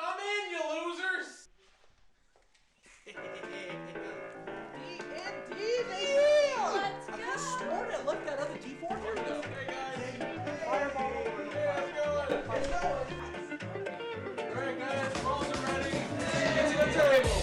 Come in, you losers! D&D, baby! Let's I go! could have sworn I left that other D4 here, though. Hey, guys! Fireball. Hey, how's it going? Alright, guys, balls are ready. Get to the table.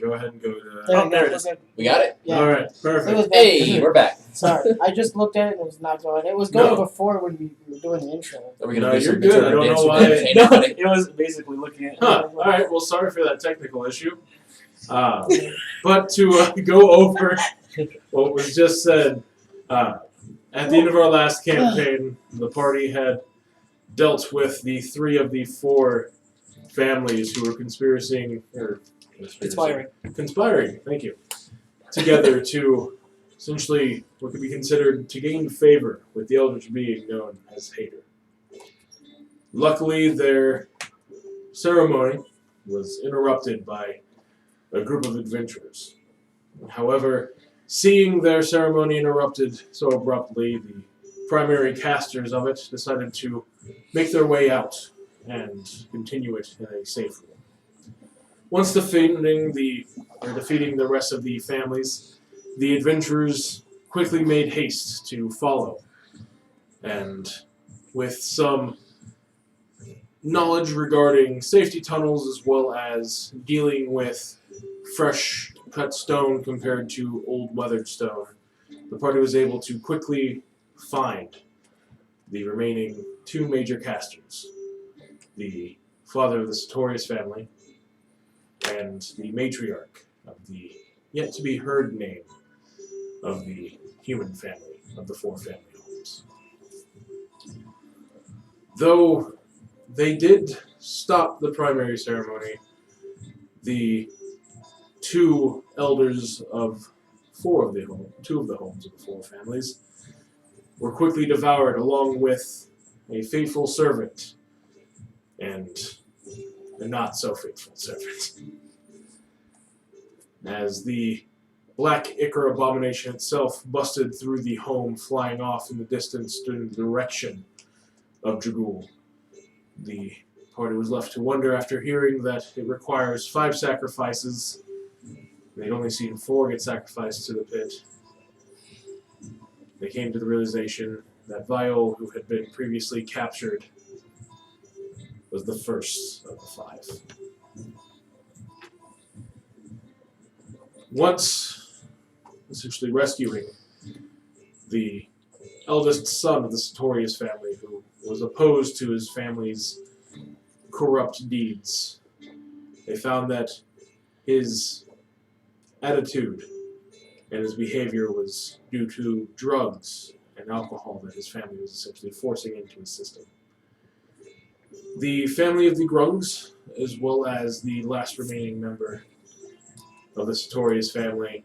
Go ahead and go to the. There we go. There it is. Okay. We got it? Yeah. All right, It perfect. was back. Hey, we're back. Sorry, I just looked at it and it was not going. It was going No. before when we were doing the intro. Are we gonna No, do you're some good. I don't know why- entertainment? No. Entertainment? It was basically looking at. Huh. All right. Well, sorry for that technical issue. But to go over what was just said, at the end of our last campaign, the party had dealt with the 3 of the 4 families who were conspiring. Thank you. Together to essentially what could be considered to gain favor with the eldritch being known as Hater. Luckily, their ceremony was interrupted by a group of adventurers. However, seeing their ceremony interrupted so abruptly, the primary casters of it decided to make their way out and continue it in a safe way. Once defeating the rest of the families, the adventurers quickly made haste to follow, and with some knowledge regarding safety tunnels as well as dealing with fresh cut stone compared to old weathered stone, the party was able to quickly find the remaining 2 major casters, the father of the Sartorius family and the matriarch of the yet-to-be-heard name of the human family of the 4 family homes. Though they did stop the primary ceremony, the 2 elders of 2 of the homes of the 4 families were quickly devoured along with a faithful servant and a not so faithful servant. As the black ichor abomination itself busted through the home, flying off in the distance in the direction of Dragul. The party was left to wonder after hearing that it requires 5 sacrifices. They'd only seen 4 get sacrificed to the pit. They came to the realization that Viol, who had been previously captured, was the first of the 5. Once essentially rescuing the eldest son of the Sartorius family, who was opposed to his family's corrupt deeds. They found that his attitude and his behavior was due to drugs and alcohol that his family was essentially forcing into his system. The family of the Grungs, as well as the last remaining member of the Sartorius family,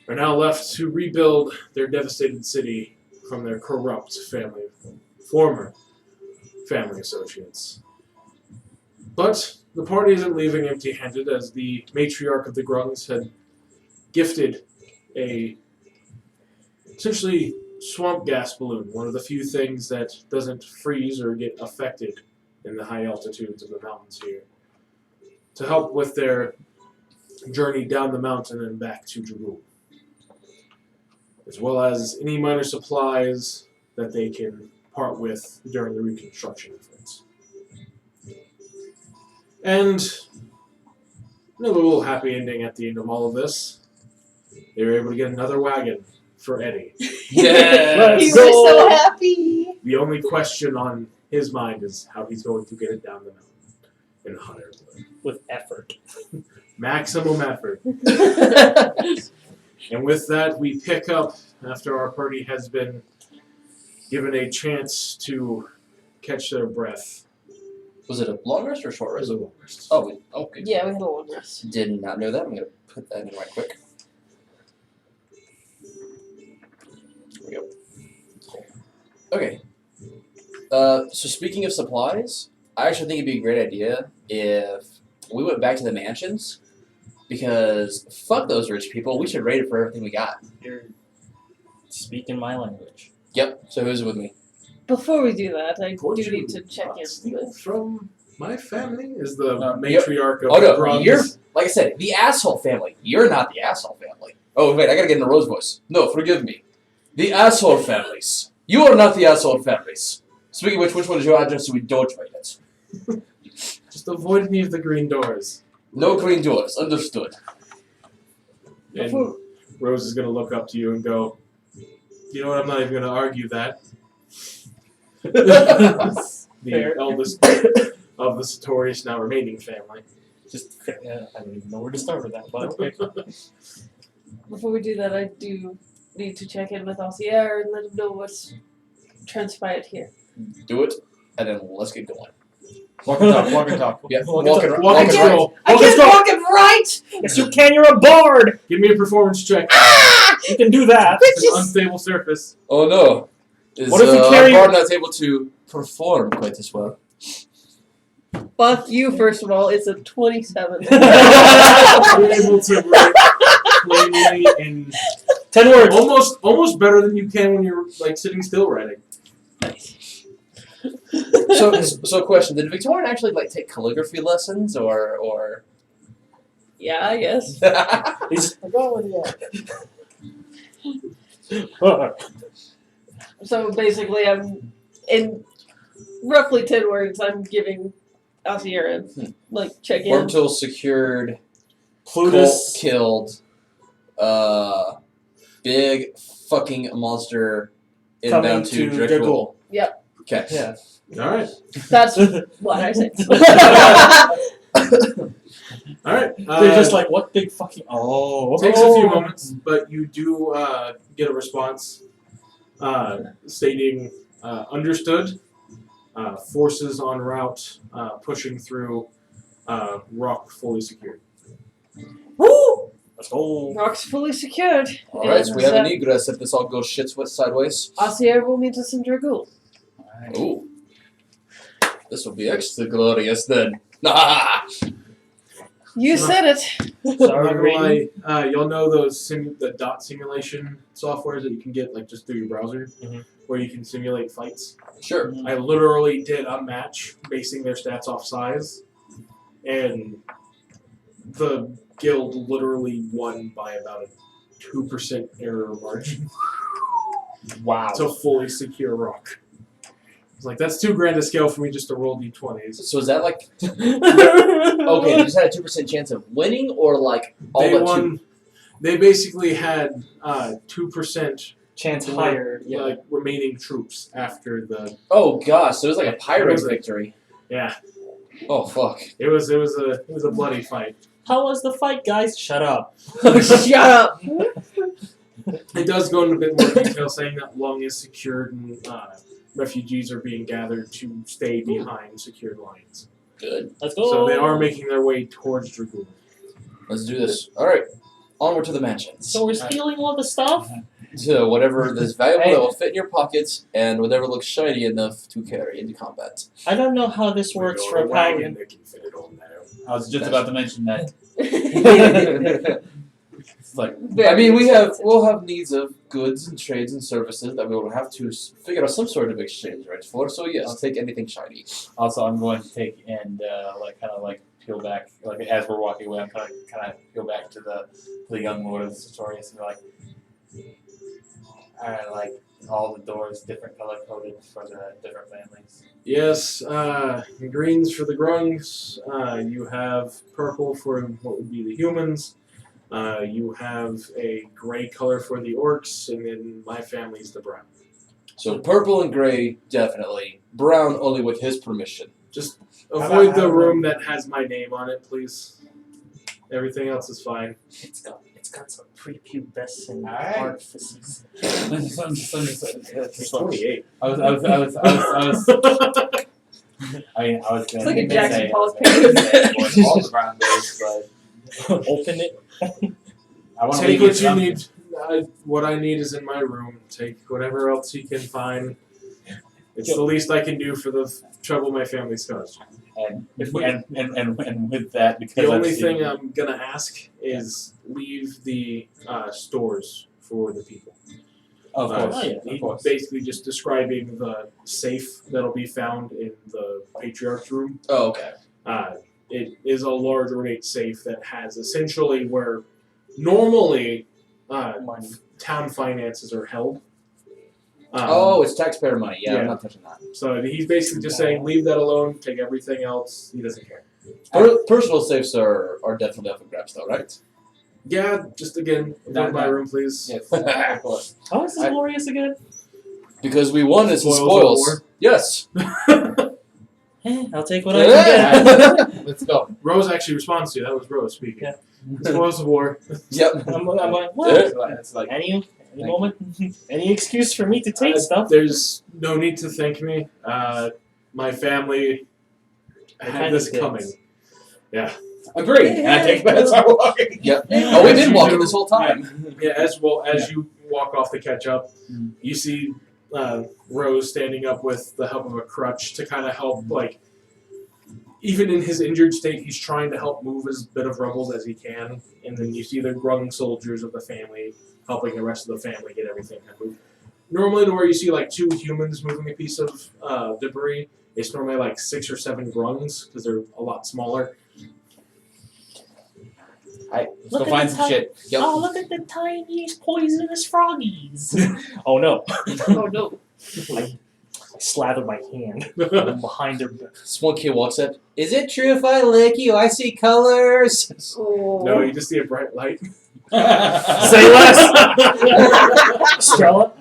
are now left to rebuild their devastated city from their corrupt former family associates. But the party isn't leaving empty-handed, as the matriarch of the Grungs had gifted a essentially swamp gas balloon, one of the few things that doesn't freeze or get affected in the high altitudes of the mountains here, to help with their journey down the mountain and back to Dragul, as well as any minor supplies that they can part with during the reconstruction efforts. And another little happy ending at the end of all of this. They were able to get another wagon for Eddie. Yeah. He Let's was go. so happy. The only question on his mind is how he's going to get it down the mountain in a hot air balloon. With effort. Maximum effort. And with that, we pick up after our party has been given a chance to catch their breath. Was it a long rest or a short As rest? a long rest. Oh, okay. Yeah, we had a long rest. Did not know that. I'm going to put that in right quick. There we go. Okay. So speaking of supplies, I actually think it'd be a great idea if we went back to the mansions, because fuck those rich people. We should raid it for everything we got. You're speaking my language. Yep. So who's with me? Before we do that, I Would do you need to check not in steal with. from my family? Is the No. matriarch of Oh the no, Grungs. you're like I said, the asshole family. You're not the asshole family. Oh wait, I gotta get in the Rose voice. No, forgive me. The asshole families. You are not the asshole families. Speaking of which one is your address so we don't write it? Just avoid any of the green doors. No green doors. Understood. And Before- Rose is going to look up to you and go, you know what, I'm not even going to argue that. The Fair. eldest of the Sartorius now remaining family. Just, I don't even know where to start with that, but okay. Before we do that, I do need to check in with Alcier and let him know what's transpired here. Do it, and then let's get going. Walk and talk, walk and talk. Yeah, Walk walk and and talk. Walk and walk stroll. I Walk and can't stroll. walk it right! Yes, you can. You're a bard. Give me a performance check. You can do that. It's an unstable surface. Oh no. Is What if we our carry- bard not able to perform quite as well? Fuck you, first of all. It's a 27. You're able to write plainly and 10 words. almost better than you can when you're like sitting still writing. So question: did Victorian actually like take calligraphy lessons, or? Yeah, I guess. He's I'm going with you. So basically, I'm in roughly 10 words. I'm giving Alcier a check in. Orbital secured. Colt Plutus. killed. Big fucking monster inbound Coming to to Dragul. Dragul. Yep. Okay. Yeah. All right. That's what I said. All right. They're just like, what big fucking. Oh. Takes a few moments, but you do get a response stating understood. Forces en route, pushing through. Rock fully secured. Woo! Let's go. Rock's fully secured. Alright, so we have And, an egress if this all goes shit sideways. Alcier will meet us in Dragul. Ooh. This will be extra glorious then. Ah! You said it. Not gonna Sorry. lie, y'all know those the dot simulation softwares that you can get like just through your browser, Mhm. where you can simulate fights. Sure. I literally did a match basing their stats off size, and the guild literally won by about a 2% error margin Wow. to fully secure rock. It's like, that's $2,000 to scale for me just to roll d20s. So is that like okay? They just had a 2% chance of winning, or like all They but won. They basically had 2% Chance the, hired. Yeah. like remaining troops after the Oh gosh, so it was like a pirate was it? victory. yeah. Oh fuck. It was a bloody fight. How was the fight, guys? Shut up. Shut up. It does go into a bit more detail, saying that Lung is secured and refugees are being gathered to stay behind secured lines. Good. Let's go. So they are making their way towards Dragoon. Let's do this. Alright. Onward to the mansions. So we're stealing all the stuff? To whatever is valuable Hey. that will fit in your pockets and whatever looks shiny enough to carry into combat. I don't know how this works Or for a a wagon paladin. that can fit it on there. I was just about to mention that. It's like, I mean, we'll have needs of goods and trades and services that we will have to figure out some sort of exchange rate for. So yes, take anything shiny. also, I'm going to take and kind of peel back, like as we're walking away, I'm kind of peel back to the young lord of the Sartorius and be like, alright, like all the doors different color coded for the different families. Yes, greens for the grungs. You have purple for what would be the humans. You have a gray color for the orcs, and then my family's the brown. So purple and gray, definitely. Brown only with his permission. Just avoid the room that has my name on it, please. Everything else is fine. It's got some prepubescent Alright. orifices. It's 28. I was It's like a Jackson Pollock all the brown doors, but Open it. I want to Take leave what you something. need. What I need is in my room. Take whatever else you can find. It's the least I can do for the trouble my family's caused. And with that, because The I've only seen- thing I'm gonna ask is leave the stores for the people. of course, Oh, yeah, of He's course. basically just describing the safe that'll be found in the patriarch's room. Oh, okay. It is a large ornate safe that has essentially where normally Money. town finances are held. Oh, it's taxpayer money. Yeah, yeah. I'm not touching that. So he's basically just saying, leave that alone, take everything else. He doesn't care. Personal safes are definitely up for grabs, though, right? Yeah, just again, avoid my room, please. Yes, of course. How is this I- glorious again? Because we won is Spoils of spoils. war. Yes. I'll take what I can get. Let's go. Rose actually responds to you. That was Rose speaking. Yeah. Spoils of war. Yep. I'm like, what? It's like Any moment, any excuse for me to take stuff. There's no need to thank me. My family had kind this of did. coming. Yeah. agree. And I take bets are walking. Yep. Oh, we've been walking this whole time. Yeah, as well as you walk off to catch up, Mm. you see Rose standing up with the help of a crutch to kind of help, like, even in his injured state, he's trying to help move as bit of rubble as he can. And then you see the grung soldiers of the family helping the rest of the family get everything kind of moved. Normally, to where you see like 2 humans moving a piece of debris, it's normally like 6 or 7 grungs because they're a lot smaller. Alright, let's Look go at find the some ti- shit. Yep. Oh, look at the tiniest poisonous froggies. Oh no. Oh no. I slathered my hand behind their back. This one kid walks up. Is it true if I lick you, I see colors? Oh. No, you just see a bright light. Say less! Stella?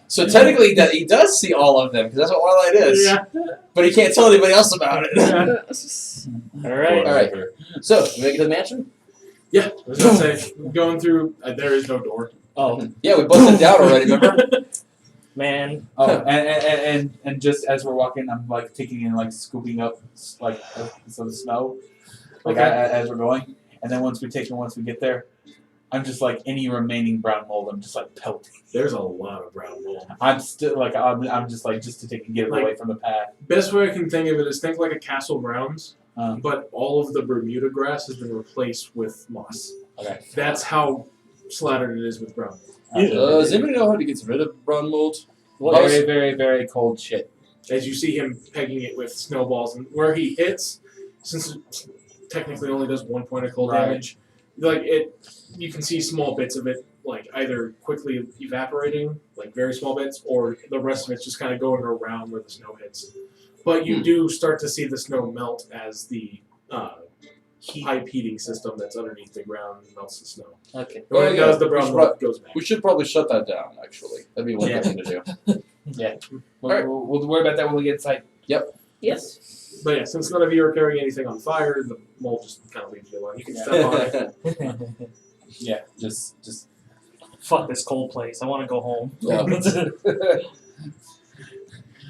So technically, that he does see all of them because that's what one light is. Yeah. But he can't tell anybody else about it. Alright. All right. So, you make it to the mansion? Yeah, I was gonna say, going through, there is no door. Oh, Yeah, we busted down already. Remember? man. Oh, and just as we're walking, I'm like taking and like scooping up like some snow, like Okay. as we're going. And then once we get there, I'm just like any remaining brown mold. I'm just like pelting. There's a lot of brown mold. I'm still like I'm just like just to take and get it Like- away from the path. Best way I can think of it is think like a Castle Grounds, Um, but all of the Bermuda grass has been replaced with moss. okay. That's how slattered it is with brown mold. Does anybody know how to get rid of brown mold? Very, very, very cold shit. As you see him pegging it with snowballs, and where he hits, since it technically only does 1 point of cold Right. damage, like you can see small bits of it, like either quickly evaporating, like very small bits, or the rest of it's just kind of going around where the snow hits. But you do start to see the snow melt as the pipe heating system that's underneath the ground and melts the snow. Okay. And when Oh, it yeah, does, the we brown should melt goes back. We should probably shut that down. Actually, that'd be one Yeah. good thing to do. Yeah. Alright. We'll worry about that when we get inside. Yes. But yeah, since none of you are carrying anything on fire, the mole just kind of leaves you alone. You can step on it. Yeah, just Fuck this cold place. I want to go home. Yeah.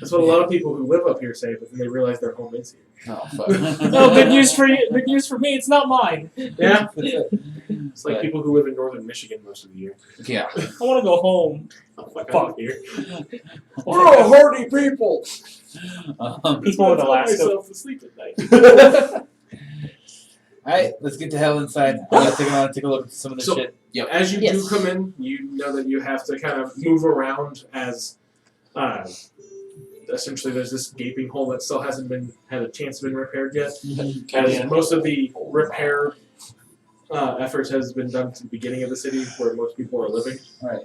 That's what a lot of people who live up here say, but then they realize their home is here. Oh fuck. No, good news for you. Good news for me. It's not mine. Yeah. It's like people who live in northern Michigan most of the year. Yeah. I want to go home. Oh, fuck, Fuck. I'm here. We're a hardy people. People in I tell Alaska. myself to sleep at night. Alright, let's get the hell inside. I want to take a look at some of this So- shit. As you Yes. do come in, you know that you have to kind of move around as essentially there's this gaping hole that still hasn't had a chance to been repaired yet. As most of the repair efforts has been done at the beginning of the city where most people are living. Right.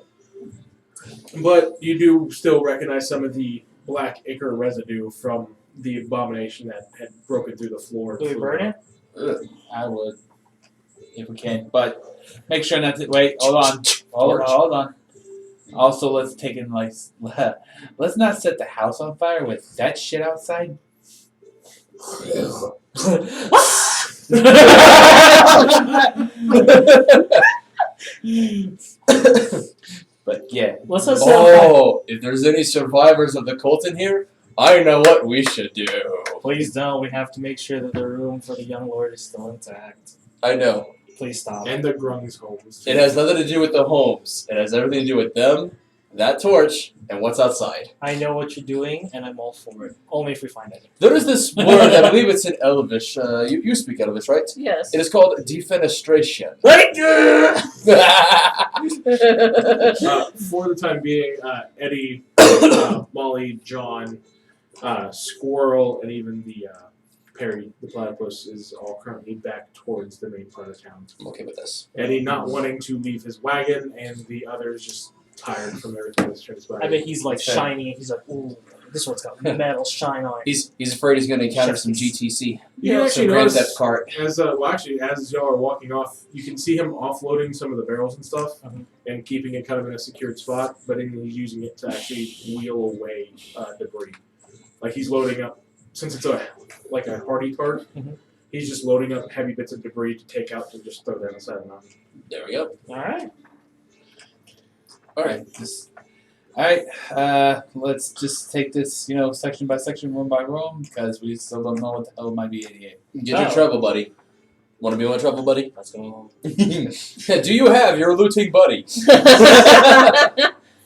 But you do still recognize some of the black ichor residue from the abomination that had broken through the floor. Do we burn it? I would, if we can, but make sure not to wait. Hold on, hold on. Also, let's take in like, let's not set the house on fire with that shit outside. But yeah, Let's not set on fire. Oh, if there's any survivors of the cult in here, I know what we should do. Please don't. We have to make sure that the room for the young lord is still intact. I know. Please stop. And the Grung's homes. It has nothing to do with the homes. It has everything to do with them, that torch, and what's outside. I know what you're doing, and I'm all for it. Only if we find it. There is this word, I believe it's in Elvish. You speak Elvish, right? Yes. It is called defenestration. For the time being, Eddie, Molly, John, Squirrel, and even the Perry, the platypus, is all currently back towards the main part of town. I'm okay with this. Eddie not wanting to leave his wagon, and the others just tired from everything that's transpired. I bet he's like Okay. shiny. He's like, ooh, this one's got metal shine on it. He's afraid he's going to encounter Chef some is- GTC. You Yeah, actually Some Grand notice, Theft Cart. as as y'all are walking off, you can see him offloading some of the barrels and stuff, and keeping it kind of in a secured spot. But then he's using it to actually wheel away debris. Like he's loading up, since it's a hardy cart. He's just loading up heavy bits of debris to take out to just throw down the side of the mountain. There we go. All right. Alright. Alright, let's just take this, section by section, room by room, because we still don't know what the hell might be 88. Get your trouble, buddy. Want to be my trouble, buddy? Let's go. Do you have your looting buddy?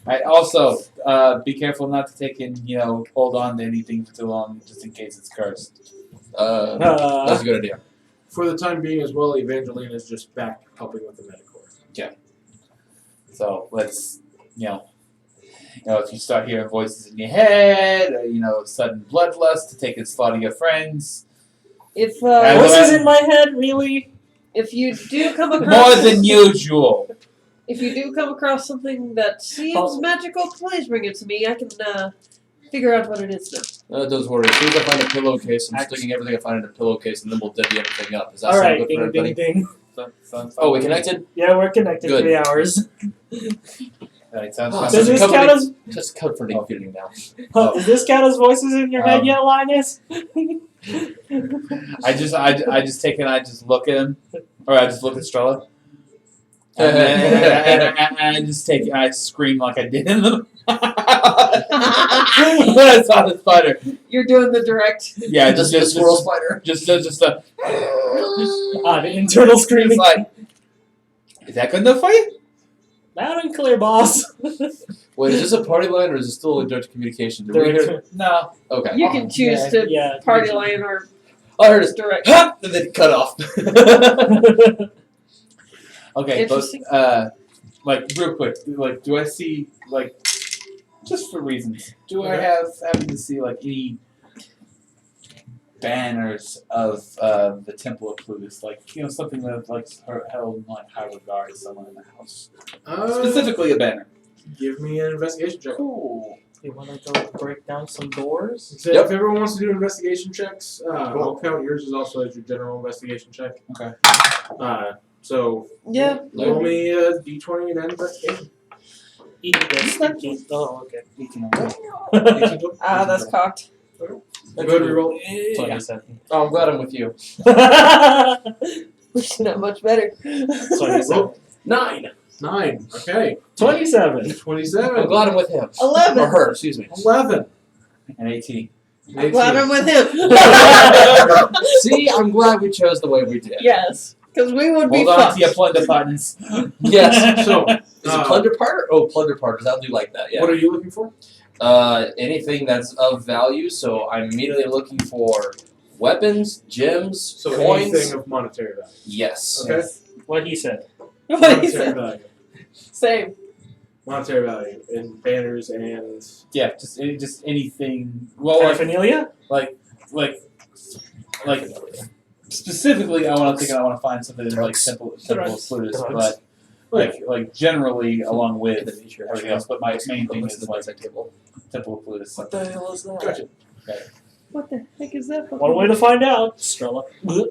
Alright, also, be careful not to take in, hold on to anything for too long, just in case it's cursed. That's a good idea. For the time being, as well, Evangeline is just back helping with the Medicorps. So, let's, if you start hearing voices in your head, or, sudden bloodlust to take and slaughter your friends, If Voices in my head, really? if you do come across more than usual. if you do come across something that seems Oh. magical, please bring it to me. I can figure out what it is now. Don't worry. As soon as I find a pillowcase, I'm Actually- sticking everything I find in a pillowcase, and then we'll divvy everything up. Does that All sound right. good for Ding, everybody? ding, ding. Oh, we connected? Yeah, we're connected. Good. 3 hours. Alright, sounds Oh, fine. Does this Comforting- count as? Just comforting feeling now. Does this count as voices in your head yet, Linus? I just take and I just look at him, or I just look at Strella, and I just take and I scream like I did in the. When I saw the spider. You're doing the direct. Yeah, Just a squirrel spider. just The internal It's screaming. like, is that good enough for you? Loud and clear, boss. Wait, is this a party line or is it still a direct communication? Did we hear? No. Okay. You can choose to Yeah. party line or I heard it. direct. Ha! And then cut off. Okay, Interesting. but real quick, do I see just for reasons? Do I happen to see any banners of the Temple of Plutus, something that held in high regard somewhere in the house? Uh, Specifically a banner. Give me an investigation check. Cool. You want to go break down some doors? So Yep. if everyone wants to do investigation checks, I'll count yours as also as your general investigation check. Okay. So Yeah. roll me a d20 and an investigation. Oh, okay. 18. Ah, that's cocked. Go ahead and reroll. 27. Oh, I'm glad I'm with you. Not much better. 27. 9. 9. Okay. 27. 27. I'm glad I'm with him. 11. Or her, excuse me. 11. And 18. I'm glad I'm with him. See, I'm glad we chose the way we did. Yes, because we would be Hold on fucked. to your plunder buttons. Yes. So, Is it plunder part? Oh, plunder part, because I'll do like that, yeah. what are you looking for? Anything that's of value, so I'm immediately looking for weapons, gems, So coins. anything of monetary value. Yes. Okay. What he said. What he Monetary said. value. Same. Monetary value in banners and Yeah, just anything. Well, Paraphernalia? like specifically, I want to find something like simple Plutus, but like generally along with everything else. But my main thing is like simple Plutus. What the hell is that? gotcha. What the heck is that? One way to find out. Strella.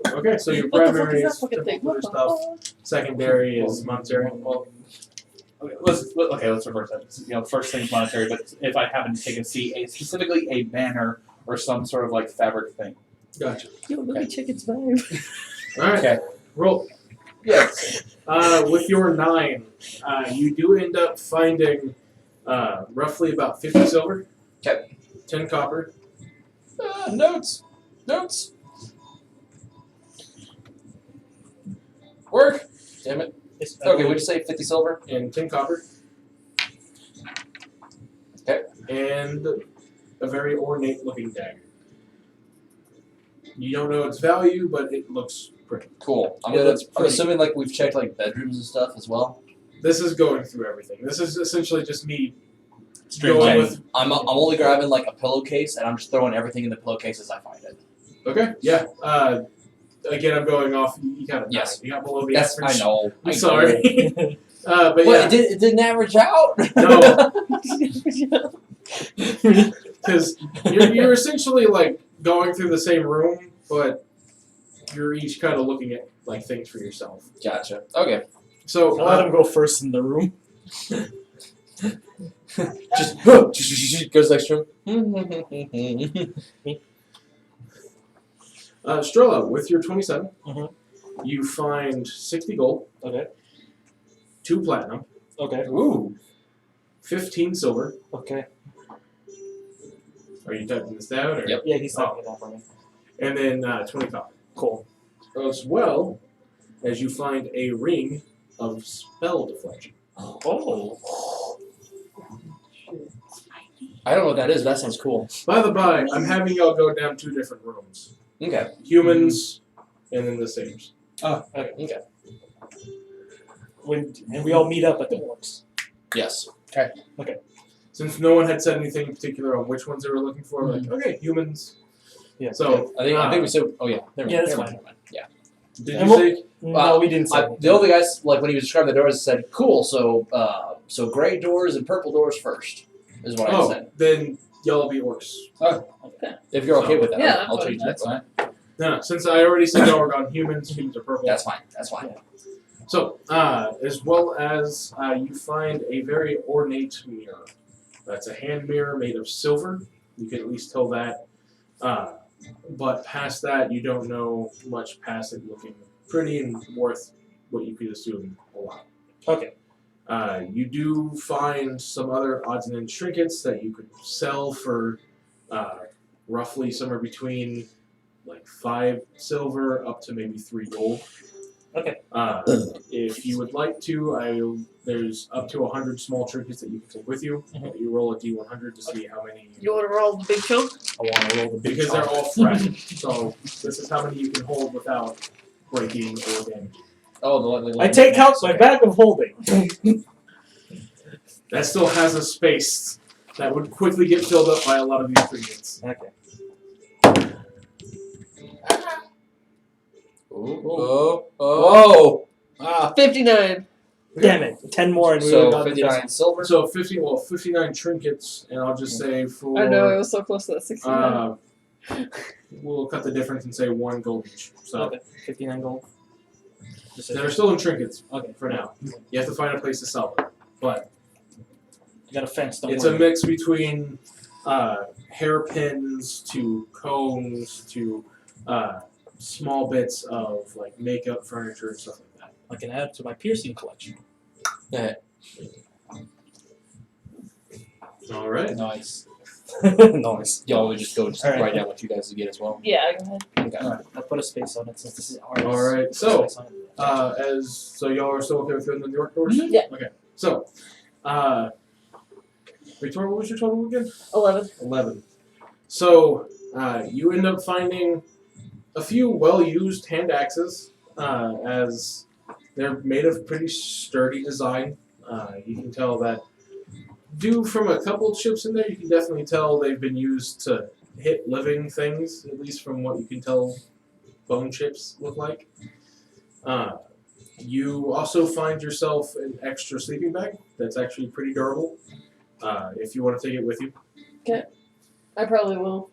Okay, so your What the fuck primary is is that fucking thing? typical What the stuff. fuck? Secondary is monetary. Well, let's reverse that. First thing's monetary, but if I happen to take a seat, specifically a banner or some sort of like fabric thing. Gotcha. Yo, let me check its vibe. Alright. Okay. Roll. Yes. With your 9, you do end up finding roughly about 50 silver. Okay. 10 copper. Notes. Work. Damn it. Okay, what'd you say? 50 silver? And 10 copper. Okay. And a very ornate looking dagger. You don't know its value, but it looks pretty. Cool. I'm That's pretty. assuming like we've checked like bedrooms and stuff as well. This is going through everything. This is essentially just me Straight going line. with. I'm only grabbing like a pillowcase and I'm just throwing everything in the pillowcase as I find it. Okay, yeah. Again, I'm going off. You kind of Yes. You got below the That's average. I know. I'm sorry. But What? yeah, It didn't average out. no, because you're essentially like going through the same room, but you're each kind of looking at like things for yourself. Gotcha. Okay. So I'll let him go first in the room. Just goes next room. Strella, with your 27, Mhm. you find 60 gold, Okay. 2 platinum, Okay. Ooh. 15 silver. Okay. Are you typing this down? Or? Yep. Yeah, he's typing it out for me. And then 20 copper. Cool. As well as you find a ring of spell deflection. Oh. I don't know what that is, but that sounds cool. By the by, I'm having y'all go down 2 different rooms. Okay. Humans and then the satyrs. Okay. And we all meet up at the orcs. Yes. Since no one had said anything in particular on which ones they were looking for, like, okay, humans. Yeah. So, I think we said. Oh yeah. Never Yeah, mind, that's never fine. mind, never mind. Yeah. did And you we'll- say? No, we didn't say The other guys, like when he was describing the doors, said, "Cool." So, so gray doors and purple doors first is what I Oh, said. then y'all be orcs. If you're okay with that, Yeah, I'll that's change That's that. fine. No, since I already said y'all were on humans, humans are purple. That's fine. That's fine. So, as well as you find a very ornate mirror. That's a hand mirror made of silver. You can at least tell that. But past that, you don't know much past it looking pretty and worth what you could assume a lot. Okay. You do find some other odds and ends trinkets that you could sell for roughly somewhere between like 5 silver up to maybe 3 gold. Okay. If you would like to, there's up to 100 small trinkets that you can take with you. Mhm. You roll a d100 to see how many. You want to roll the big chunk? I want to roll the big Because they're chunk. all fresh. So this is how many you can hold without breaking or damaging. Oh, the I take out my bag of holding. That still has a space that would quickly get filled up by a lot of these trinkets. Okay. Oh. Whoa. 59. Damn it! 10 more and we would So have got the 59 silver. So 59 trinkets, and I'll just say for I know, it was so close to that 69. we'll cut the difference and say 1 gold each. So Okay, 59 gold. they're still in trinkets Okay, for now. You have to find a place to sell them, but You got a fence. Don't it's worry. a mix between hairpins to combs to small bits of like makeup, furniture, and stuff like that. I can add to my piercing collection. All right. Nice. Nice. Y'all would just go Alright. write down what you guys would get as well. Yeah, go ahead. Okay. I put a space on it since this is ours. All right. Put a So space on it. so y'all are still okay with filling the New York doors? Yeah. Okay. So, Victoria, what was your total again? 11. 11. So, you end up finding a few well-used hand axes, as they're made of pretty sturdy design. You can tell that, due from a couple chips in there, you can definitely tell they've been used to hit living things, at least from what you can tell bone chips look like. You also find yourself an extra sleeping bag that's actually pretty durable, if you want to take it with you. I probably will.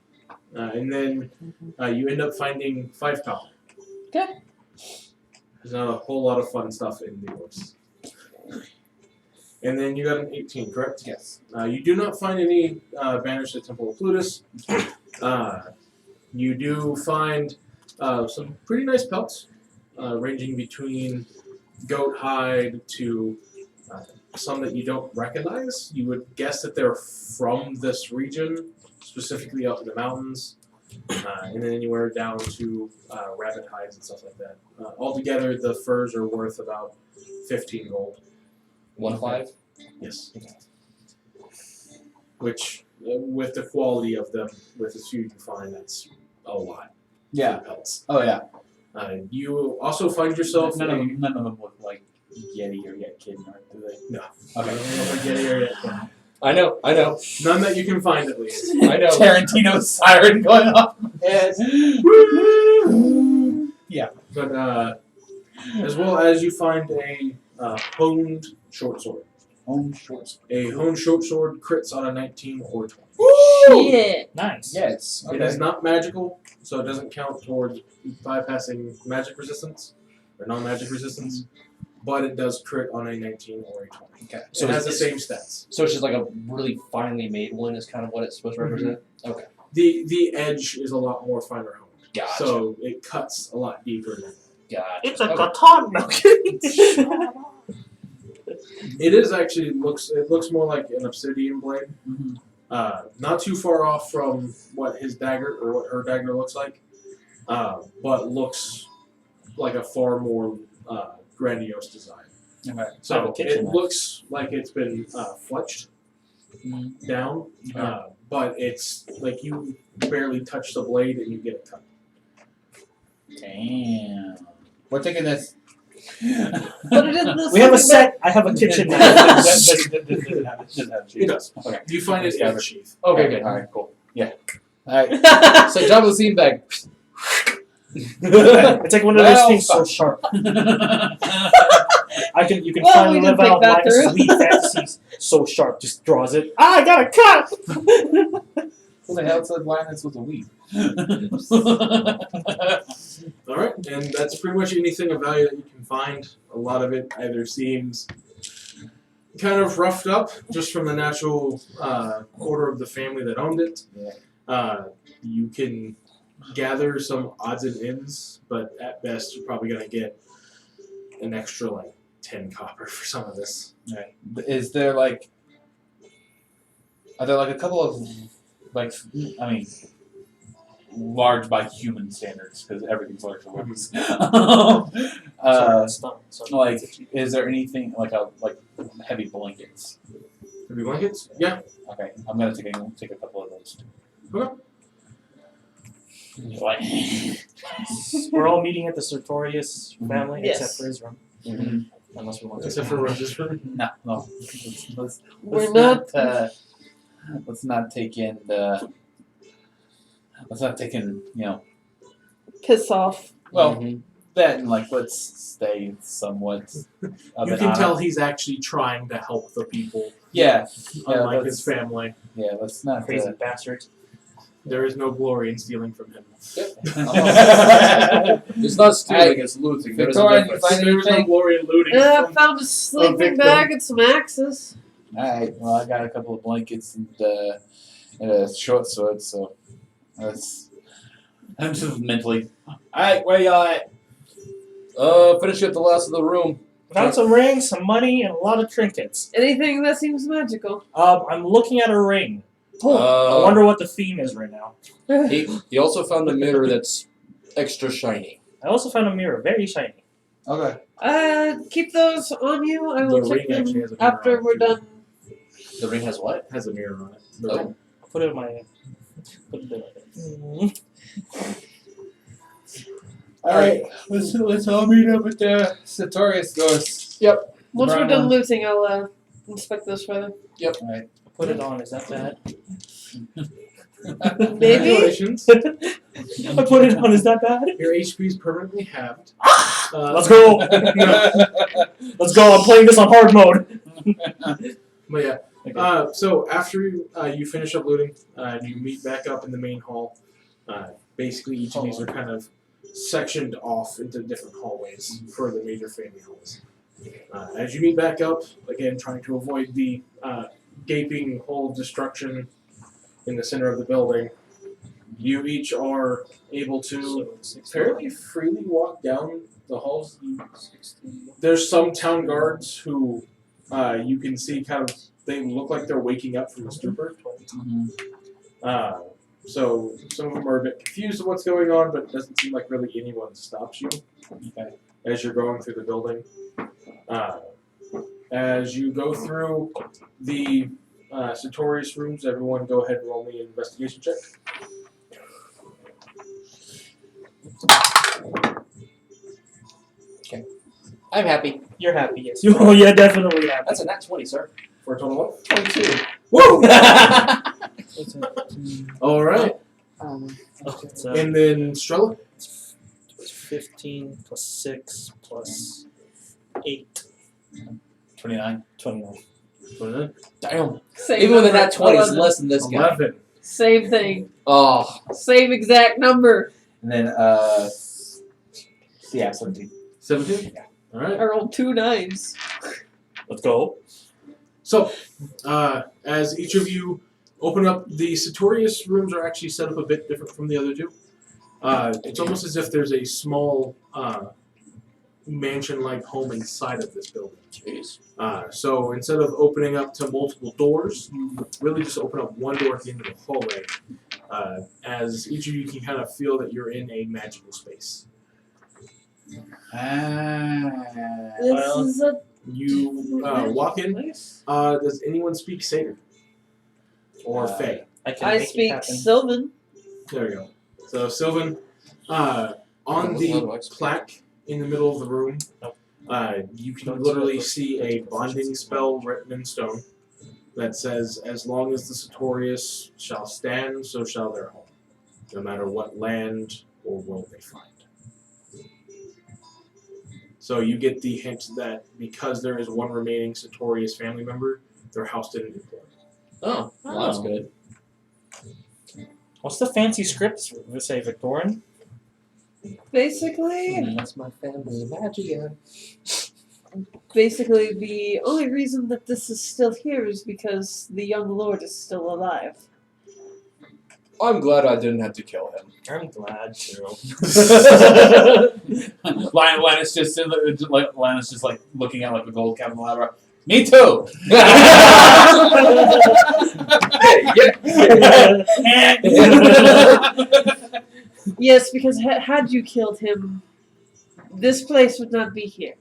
And then you end up finding 5 copper. Okay. There's not a whole lot of fun stuff in the woods. And then you got an 18, correct? Yes. You do not find any banners to Temple of Plutus. You do find some pretty nice pelts, ranging between goat hide to some that you don't recognize. You would guess that they're from this region, specifically up in the mountains, and then anywhere down to rabbit hides and stuff like that. Altogether, the furs are worth about 15 gold. 1-5. Yes. Which, with the quality of them, with as few you can find, that's a lot. Yeah. For pelts. Oh yeah. You also find yourself None of them look like Yeti or Yet Kid, right? Do they? No. Okay. I know. None that you can find, at least. I know. Tarantino's siren going off. Yes. Yeah. But as well as you find a honed short sword. Home shorts. A honed short sword crits on a 19 or 20. Shit. Nice. Yeah, it's It is not magical, so it doesn't count towards bypassing magic resistance or non-magic resistance. But it does crit on a 19 or a 20. Okay. So it has the it's- same stats. So it's just like a really finely made one is kind of what it's supposed to represent? Okay. The edge is a lot more finer honed. Gotcha. So it cuts a lot deeper than Gotcha. It's a Okay. katana. No kidding. it is actually looks more like an obsidian blade. Mhm. Not too far off from what his dagger or what her dagger looks like. But looks like a far more grandiose design. Okay. I have So a kitchen it knife. looks like it's been fletched down, Okay. but it's like you barely touch the blade and you get it cut. Damn. We're taking this. But it isn't We have a set. I have a kitchen knife. It does. Okay. You find it in the sheath. Okay, good. Alright, cool. Alright. So drop the seam bag. It's like one of those Well, things so fuck. sharp. You can Well, finally we didn't live think out that my through. sweet fantasies. So sharp, just draws it. I got a cut. Who the hell said blindness was a weed? All right, and that's pretty much anything of value that you can find. A lot of it either seems kind of roughed up just from the natural order of the family that owned it. You can gather some odds and ends, but at best you're probably going to get an extra like 10 copper for some of this. Right. Is there like? Are there like a couple of like? I mean, large by human standards because everything's large for works. Like, is there anything like heavy blankets? Heavy blankets? Yeah. Okay, I'm gonna take a couple of those. Okay. Like, we're all meeting at the Sertorius family Yes. except for Isram. Mm-hmm. Unless we want to. Except for Rose's room. No. We're not. Let's not take in the. Let's not take in. Piss off. Well, Mhm. that and like let's stay somewhat. Of You an can honor. tell he's actually trying to help the people, Yeah. unlike let's- his family. Yeah. Let's not. Crazy bastard. There is no glory in stealing from him. It's not stealing, it's looting. There is a Victoria, you difference. find There is no anything? glory in looting. I from- found a sleeping victim. bag and some axes. Alright, well I got a couple of blankets and a short sword, so I'm just mentally. Alright, where y'all at? Finishing up the last of the room. Found some rings, some money, and a lot of trinkets. Anything that seems magical. I'm looking at a ring. I Uh, wonder what the theme is right now. he also found a mirror that's extra shiny. I also found a mirror, very shiny. Okay. Keep those on you. I will The check ring actually them has a mirror after on it, we're too. done. The ring has what? It has a mirror on it. The Oh. ring. I'll put it in my. Put it in. Alright, let's all meet up at the Sartorius doors. Once we're Brown done one. looting, I'll inspect those further. Alright. Put it on. Is that bad? Maybe. Congratulations. I put it on. Is that bad? Your HP is permanently halved. Let's go. Let's go. I'm playing this on hard mode. But yeah. Okay. So after you finish up looting, you meet back up in the main hall. Basically, each of these are kind of sectioned off into different hallways for the major family halls. As you meet back up, again trying to avoid the gaping hole of destruction in the center of the building, you each are able to fairly freely walk down the halls. There's some town guards who you can see kind of, they look like they're waking up from a stupor. So some of them are a bit confused of what's going on, but it doesn't seem like really anyone stops you as you're going through the building. As you go through the Sartorius rooms, everyone go ahead and roll me an investigation check. I'm happy. You're happy, yes. Oh, yeah, definitely happy. That's a nat 20, sir. For a total of 22. Woo! It's a, All right. it's, And then Strella? it's 15 plus 6 plus 8. 29. 29. Damn. Same Even with a number. nat 20, it's 11. less than this guy. 11. Same thing. Oh. Same exact number. And then yeah, 17. 17? All right. I rolled 2 9s. Let's go. So, as each of you open up, the Sartorius rooms are actually set up a bit different from the other two. It's almost as if there's a small mansion-like home inside of this building. Jeez. So instead of opening up to multiple doors, you really just open up one door at the end of the hallway. As each of you can kind of feel that you're in a magical space. This Well, is a You walk in. Nice. Does anyone speak Satyr? Or Fae? I can I make it speak happen. Sylvan. There we go. So Sylvan, on How do the I speak? plaque in the middle of the room, Nope. you can literally see a bonding spell written in stone that says, "As long as the Sartorius shall stand, so shall their home, no matter what land or world they find." So you get the hint that because there is one remaining Sartorius family member, their house didn't implode. Oh, well, that's good. What's the fancy script say, Victorian? Basically, That's my family Magia. basically, the only reason that this is still here is because the young lord is still alive. I'm glad I didn't have to kill him. I'm glad to. Linus just Linus just like looking at like a gold candelabra. Me too. Yes, because had you killed him, this place would not be here.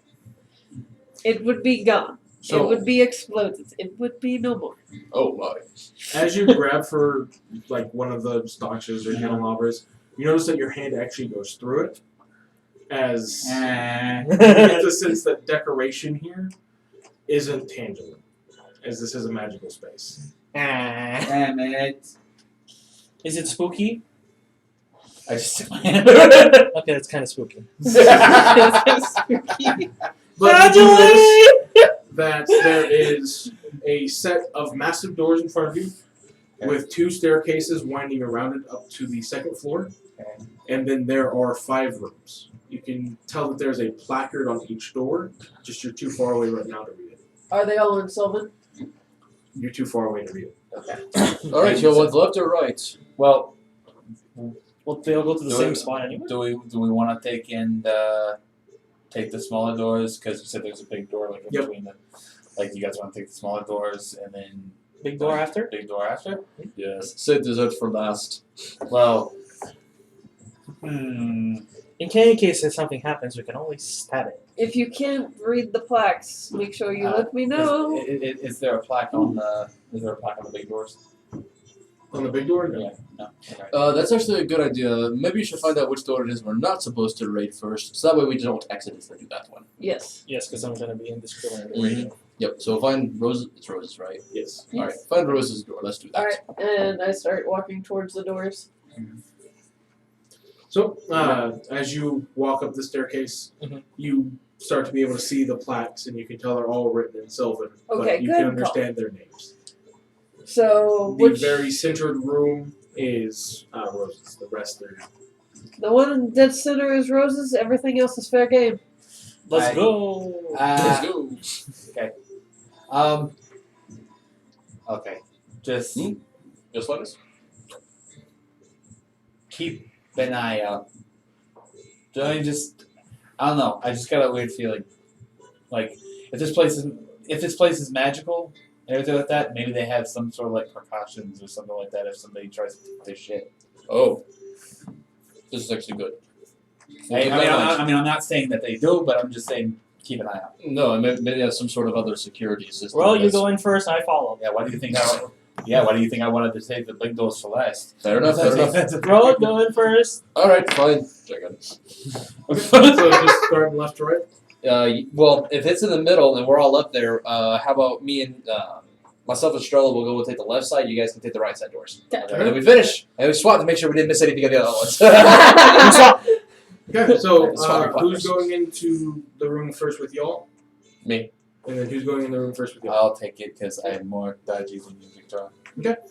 It would be gone. It So would be exploded. It would be no more. Oh my. as you grab for like one of the stonches or candelabras, you notice that your hand actually goes through it. As you get the sense that decoration here isn't tangible, as this is a magical space. Damn it. Is it spooky? I just stick my hand. Okay, that's kind of spooky. It's spooky. But you do notice that there is a set of massive doors in front of you, with 2 staircases winding around it up to the 2nd floor, Okay. and then there are 5 rooms. You can tell that there's a placard on each door. Just you're too far away right now to read it. Are they all in Sylvan? You're too far away to read it. Okay. All right, yo, what's left or right? Well, Well, they'll go to the Do same it. spot anyway. do we want to take the smaller doors? Because you said there's a big door like in Yep. between the. Like, you guys want to take the smaller doors and then Big door after? big door after? Yes. Save dessert for last. Well, In any case, if something happens, we can always stab it. If you can't read the plaques, make sure you let me know. Is there a plaque on the? Is there a plaque on the big doors? On the big door? No. Yeah. No. Okay. That's actually a good idea. Maybe you should find out which door it is we're not supposed to raid first, so that way we don't accidentally do that one. Yes. Yes, because I'm going to be indiscriminate. Mhm. Yep. So find Rose. It's Rose's, right? Yes. All right. Find Rose's door. Let's do that. Alright, and I start walking towards the doors. So, as you walk up the staircase, Mhm. you start to be able to see the plaques, and you can tell they're all written in Sylvan, Okay, but you good can call. understand their names. So, The which. very centered room is Rose's. The rest are The one in dead center is Roses, everything else is fair game. Let's I- go. Let's go. Okay. Just Just let us. keep an eye out. I don't know. I just got a weird feeling. Like, if this place is magical and everything like that, maybe they have some sort of like precautions or something like that if somebody tries to take their shit. Oh. This is actually good. I'm not saying that they do, but I'm just saying keep an eye out. No, maybe have some sort of other security system. Well, you that's- go in first, I follow. Yeah. Why do you think I wanted to take the big doors for last? Fair enough. Fair enough. Road, go in first. All right, fine. Check it. so just starting left to right. Well, if it's in the middle and we're all up there, how about me and myself and Strella will go and take the left side. You guys can take the right side doors. Okay. And then we finish. And we swap to make sure we didn't miss anything on the other ones. Okay, so Swap your who's platters. going into the room first with y'all? Me. And then who's going in the room first with y'all? I'll take it because I have more dodges than you, Victor.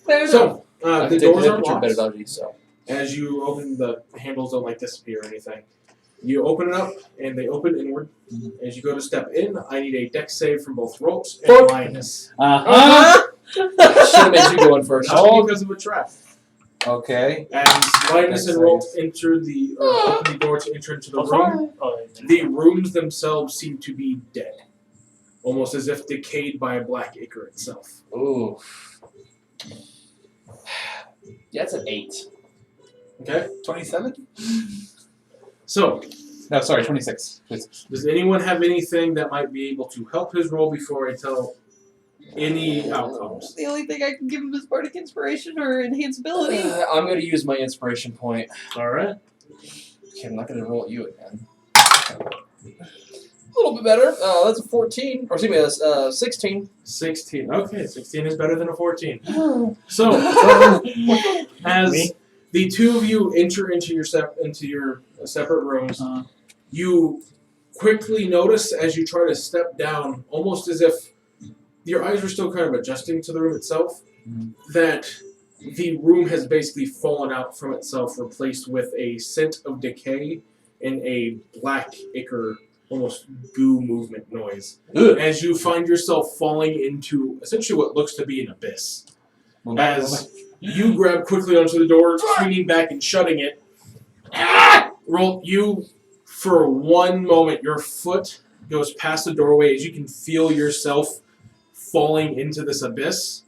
Fair enough. So I the can take doors the are temperature better locked. dodgy, so. As you open the handles, don't like disappear or anything. You open it up, and they open inward. As you go to step in, I need a dex save from both Rolts and Fuck. Linus. Should have made you go in first. Not because of a trap. Okay. As Linus Dex and Rolt enter open the door to enter into the room, the rooms themselves seem to be dead. Almost as if decayed by a black ichor itself. Ooh. Yeah, it's an 8. Okay? 27? So, No, sorry, 26. does anyone have anything that might be able to help his roll before I tell any outcomes? The only thing I can give him is bardic inspiration or enhance ability. I'm going to use my inspiration point. Alright. Okay, I'm not going to roll at you again. A little bit better. That's a 14. Or excuse me, that's 16. 16. Okay, 16 is better than a 14. So, as Me? the two of you enter into your separate rooms, you quickly notice as you try to step down, almost as if your eyes are still kind of adjusting to the room itself, that the room has basically fallen out from itself, replaced with a scent of decay and a black ichor, almost goo movement noise. Ugh. As you find yourself falling into essentially what looks to be an abyss. As you grab quickly onto the door, swinging back and shutting it. Roll, you, for one moment, your foot goes past the doorway as you can feel yourself falling into this abyss.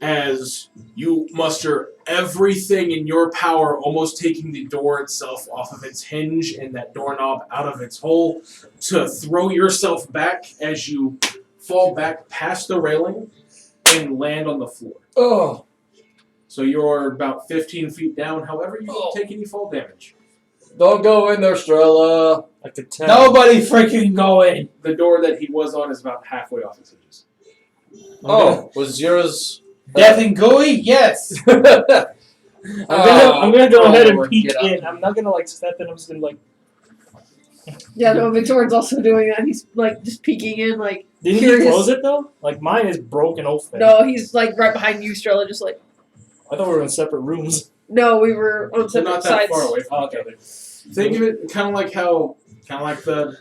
As you muster everything in your power, almost taking the door itself off of its hinge and that doorknob out of its hole, to throw yourself back as you fall back past the railing and land on the floor. Oh. So you're about 15 feet down, however you don't take any fall damage. Don't go in there, Strella. I could tell. Nobody freaking go in! The door that he was on is about halfway off its hinges. Oh, was yours... Death and gooey? Yes! I'm gonna go ahead and Lord, peek get up. in. I'm not gonna like step in. I'm just gonna like. Yeah, no, Victorian's also doing that. He's like just peeking in, like Didn't curious. he close it though? Like mine is broken open. No, he's like right behind you, Strella, just like I thought we were in separate rooms. no, we were on They're separate not that sides. far away from Oh, each okay. other. Think of it kind of like the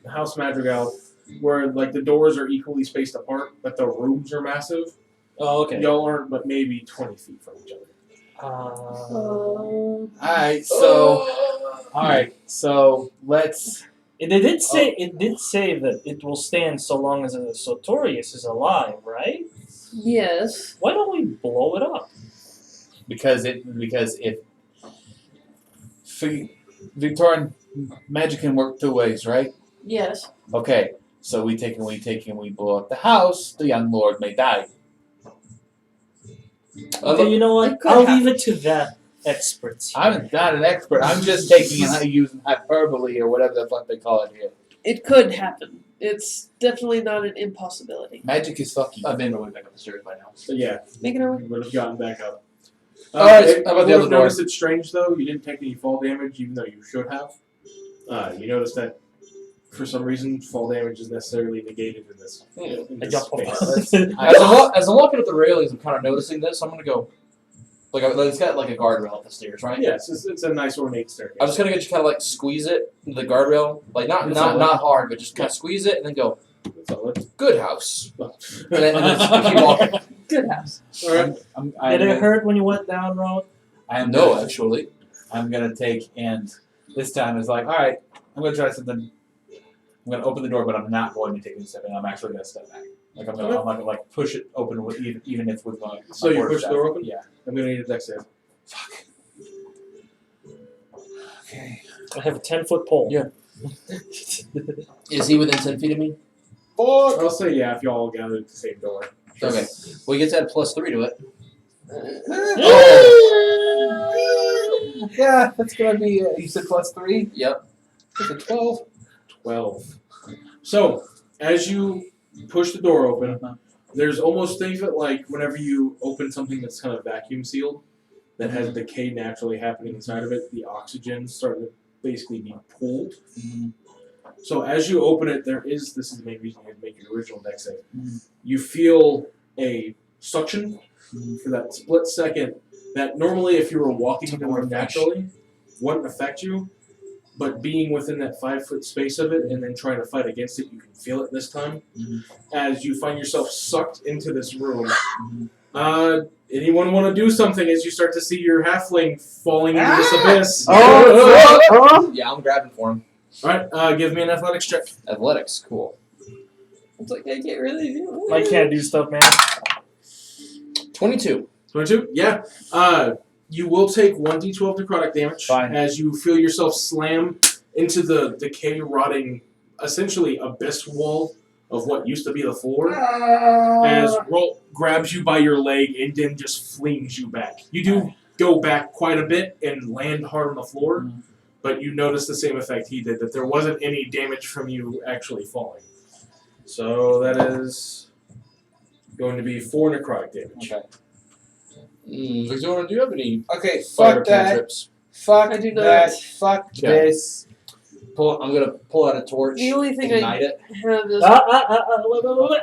House Madrigal, where like the doors are equally spaced apart, but the rooms are massive. Oh, okay. Y'all aren't, but maybe 20 feet from each other. Alright, so alright, so let's It did say that it will stand so long as Sotorius is alive, right? Yes. Why don't we blow it up? because if Victorian magic can work two ways, right? Yes. Okay, so we blow up the house, the young lord may die. Okay, you know It what? could I'll happen. leave it to the experts. I'm not an expert. I'm just taking and using hyperbole or whatever the fuck they call it here. It could happen. It's definitely not an impossibility. Magic is fucking. I've been my way back up the stairs by now. So yeah, Making our way. you would have gotten back up. Alright, how about the you other door? noticed it's strange though. You didn't take any fall damage, even though you should have. You noticed that for some reason fall damage is necessarily negated in this. In I this jump space. off. As I'm walking up the railings, I'm kind of noticing this. I'm gonna go. Like it's got like a guardrail up the stairs, right? Yes, it's a nice ornate staircase. I'm just gonna just kind of like squeeze it, the guardrail, like not That's not all. not hard, but just kind of squeeze it and then go. That's all it. Good house. And then just keep walking. Good house. All right. Did it hurt when you went down, Ron? No, actually. I'm gonna take and this time it's like, all right, I'm gonna try something. I'm gonna open the door, but I'm not going to take a step in. I'm actually gonna step back. Like I'm not gonna like push it open with, even if with my. So my you quarter push the staff. door open? Yeah. I'm gonna need a dex save. Fuck. Okay. I have a 10-foot pole. Yeah. Is he within 10 feet of me? I'll say yeah if y'all gathered at the same door. Okay. Well, he gets that +3 to it. Yeah, that's gonna be. You said +3. Yep. It's a 12. 12. So as you push the door open, there's almost think of it like whenever you open something that's kind of vacuum sealed, that has decay naturally happening inside of it, the oxygen's starting to basically be pulled. So as you open it, this is the main reason you had to make your original deck save. You feel a suction for that split second that normally if you were walking into the room naturally wouldn't affect you, but being within that 5-foot space of it and then trying to fight against it, you can feel it this time. As you find yourself sucked into this room. Anyone want to do something as you start to see your halfling falling into this abyss? Yeah, I'm grabbing for him. Alright, give me an athletics check. Athletics, cool. It's like I can't really do I can't do stuff, man. 22. 22? Yeah. You will take 1d12 necrotic damage Fine. as you feel yourself slam into the decay rotting, essentially abyss wall of what used to be the floor. As Rolt grabs you by your leg and then just flings you back. You do go back quite a bit and land hard on the floor, but you notice the same effect he did, that there wasn't any damage from you actually falling. So that is going to be 4 necrotic damage. Okay. Victoria, do you have any Okay, fire fuck that. cantrips? Fuck I do that. not. Fuck Yeah. this. I'm gonna pull out a torch. The only thing ignite it. have is Wait.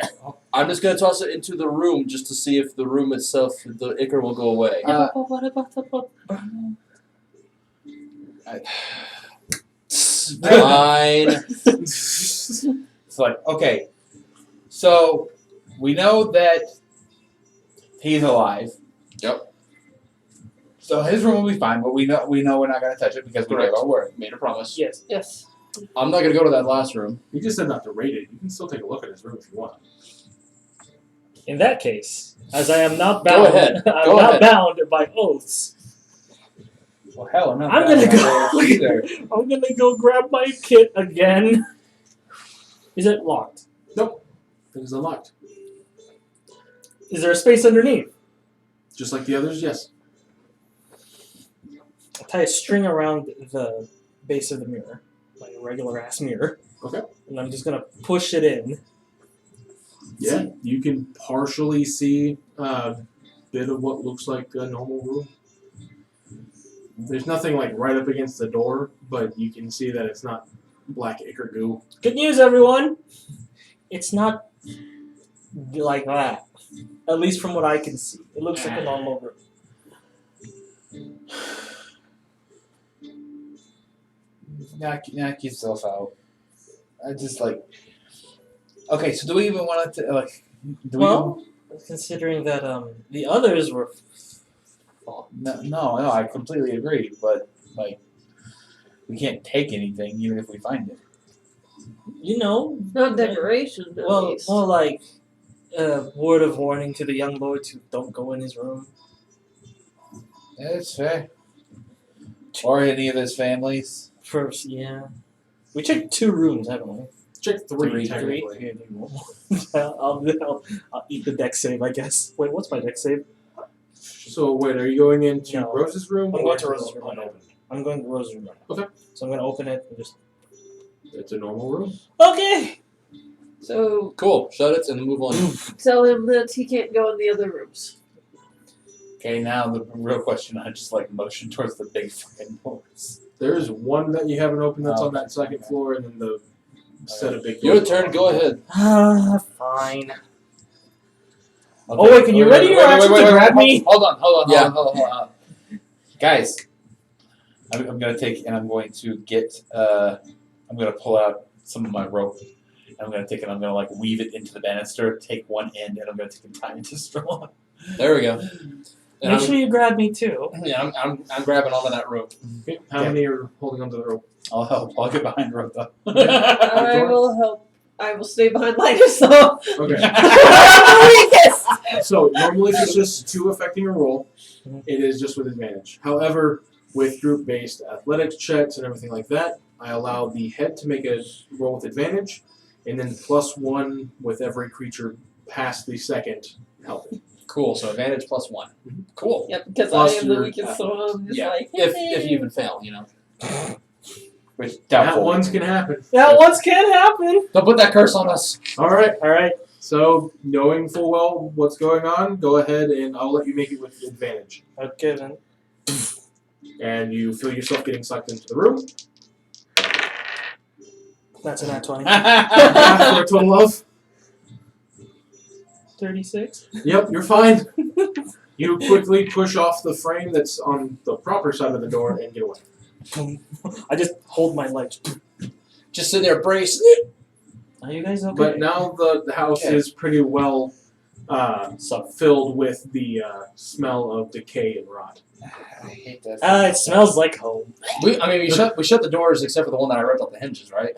I'm just gonna toss it into the room just to see if the room itself, the ichor will go away. Fine. It's like, okay, so we know that he's alive. Yep. So his room will be fine, but we know we're not gonna touch it because we gave our word. Made a promise. Yes. yes. I'm not gonna go to that last room. You just said not to rate it. You can still take a look at his room if you want. In that case, as I am not Go bound, ahead. I'm Go not ahead. bound by oaths. Well, hell, I'm not. I'm gonna bad go- at it either. I'm gonna go grab my kit again. Is it locked? Nope. It is unlocked. Is there a space underneath? Just like the others, yes. I'll tie a string around the base of the mirror, like a regular ass mirror. Okay. And I'm just gonna push it in. Yeah, you can partially see a bit of what looks like a normal room. There's nothing like right up against the door, but you can see that it's not black ichor goo. Good news, everyone. It's not like that. At least from what I can see, it looks like a normal room. Knock yourself out. I just like. Okay, so do we even want to like? Do Well, considering that the others were, no, I completely agree. But like, we can't take anything even if we find it. you know, Not decorations, at well, least. more like a word of warning to the young lords who don't go in his room. That's fair. Or any of his families. First, yeah. We checked 2 rooms, haven't we? Check three, Three. technically. I'll eat the deck save, I guess. Wait, what's my deck save? So wait, are you going into No. Rose's room? I'm or going to Rose's room. unopened? I'm going to Rose's room right now. Okay. So I'm going to open it and just. It's a normal room. Okay! So Cool. Shut it and move on. tell him that he can't go in the other rooms. Okay, now the real question. I just like motion towards the big fucking doors. There is one that you haven't opened that's Oh, on that second floor, and then the set of big Your doors. turn. Go ahead. Fine. Okay. Oh, wait, can you ready your action to grab me? Hold on. Yeah. Hold on. Guys, I'm gonna take and I'm going to get. I'm gonna pull out some of my rope. And I'm gonna take it. I'm gonna like weave it into the banister. Take one end, and I'm gonna take and tie it to straw. There we go. And Make sure you grab me too. Yeah, I'm grabbing onto that rope. Okay. How many are holding onto the rope? I'll help. I'll get behind rope though. I will help. I will stay behind Linus though. Okay. Yes. So normally if it's just 2 affecting a roll, Mhm. it is just with advantage. However, with group-based athletics checks and everything like that, I allow the head to make a roll with advantage, and then +1 with every creature past the second helping. Cool. So advantage +1. Cool. Yep, because Plus I am the your- weakest, so I'm just Yeah. like. If you even fail, you know. Which That doubtful. ones can happen. That once can happen. Don't put that curse on us. All right. Alright. So knowing full well what's going on, go ahead and I'll let you make it with advantage. Okay then. And you feel yourself getting sucked into the room. That's a nat 20. For a total of 36. Yep, you're fine. You quickly push off the frame that's on the proper side of the door and get away. I just hold my legs. Just sit there, brace. Are you guys okay? But now the house Okay. is pretty well So, filled with the smell of decay and rot. I hate that. it smells like home. We shut the doors except for the one that I ripped off the hinges, right?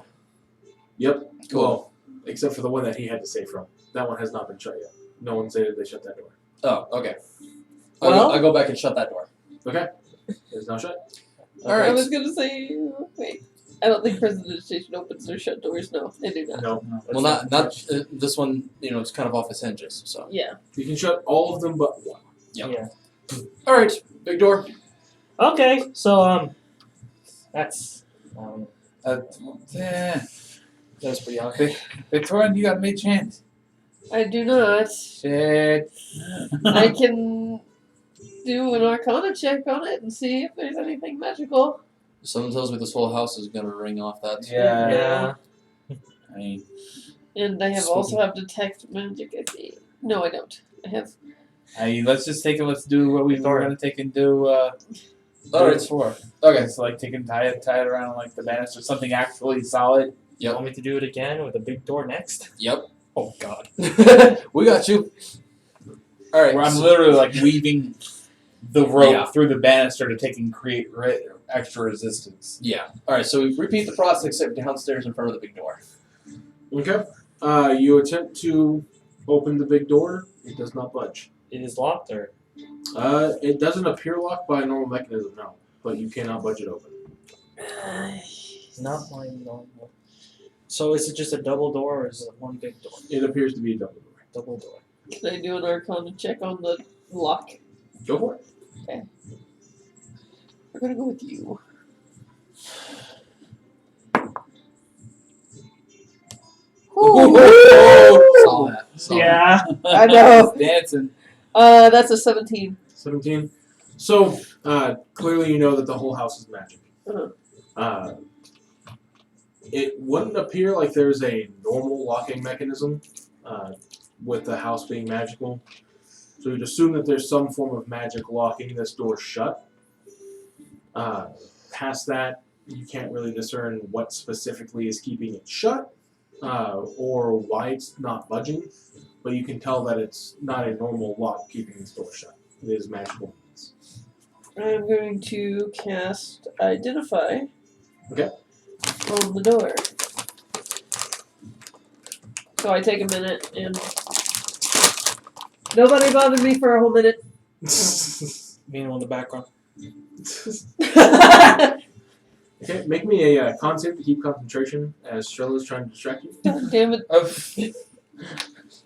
Yep. Cool. Well, except for the one that he had to save from. That one has not been shut yet. No one said they shut that door. Oh, okay. Well- I go back and shut that door. Okay. It's now shut. All I right. was gonna say, wait. I don't think President Station opens or shut doors. No, they do not. No. Well, not this one. You know, it's kind of off its hinges. So. Yeah. You can shut all of them but one. Yep. Yeah. All right. Big door. Okay, so, that's, Yeah. that's pretty awkward. Victoria, you got a mid chance. I do not. Shit. I can do an Arcana check on it and see if there's anything magical. Someone tells me this whole house is gonna ring off that. Yeah. Yeah. I mean, And I have also have detect magic. I think. No, I don't. I have. let's just take it. Let's do what we were gonna take and do. All All right. for. Okay. So like take and tie it around like the banister, something actually solid. You want me to do it again with a big door next? Yep. Oh god. We got you. All right. Where I'm literally like weaving the rope Yeah. through the banister to take and create extra resistance. Yeah. All right. So we repeat the process except downstairs in front of the big door. Okay. You attempt to open the big door. It does not budge. It is locked or? It doesn't appear locked by a normal mechanism, no. But you cannot budge it open. Not my normal. So is it just a double door or is it one big door? It appears to be a double door. Double door. Can I do an Arcana check on the lock? Go for it. We're gonna go with you. Saw that. Saw that. Yeah. I know. Dancing. That's a 17. 17. So, clearly you know that the whole house is magic. It wouldn't appear like there's a normal locking mechanism with the house being magical. So you'd assume that there's some form of magic locking this door shut. Past that, you can't really discern what specifically is keeping it shut or why it's not budging. But you can tell that it's not a normal lock keeping this door shut. It is magical. I'm going to cast Identify. Okay. On the door. So I take a minute and nobody bothered me for a whole minute. Meanwhile, in the background. Okay, make me a con save to keep concentration as Strella's trying to distract you. God damn it.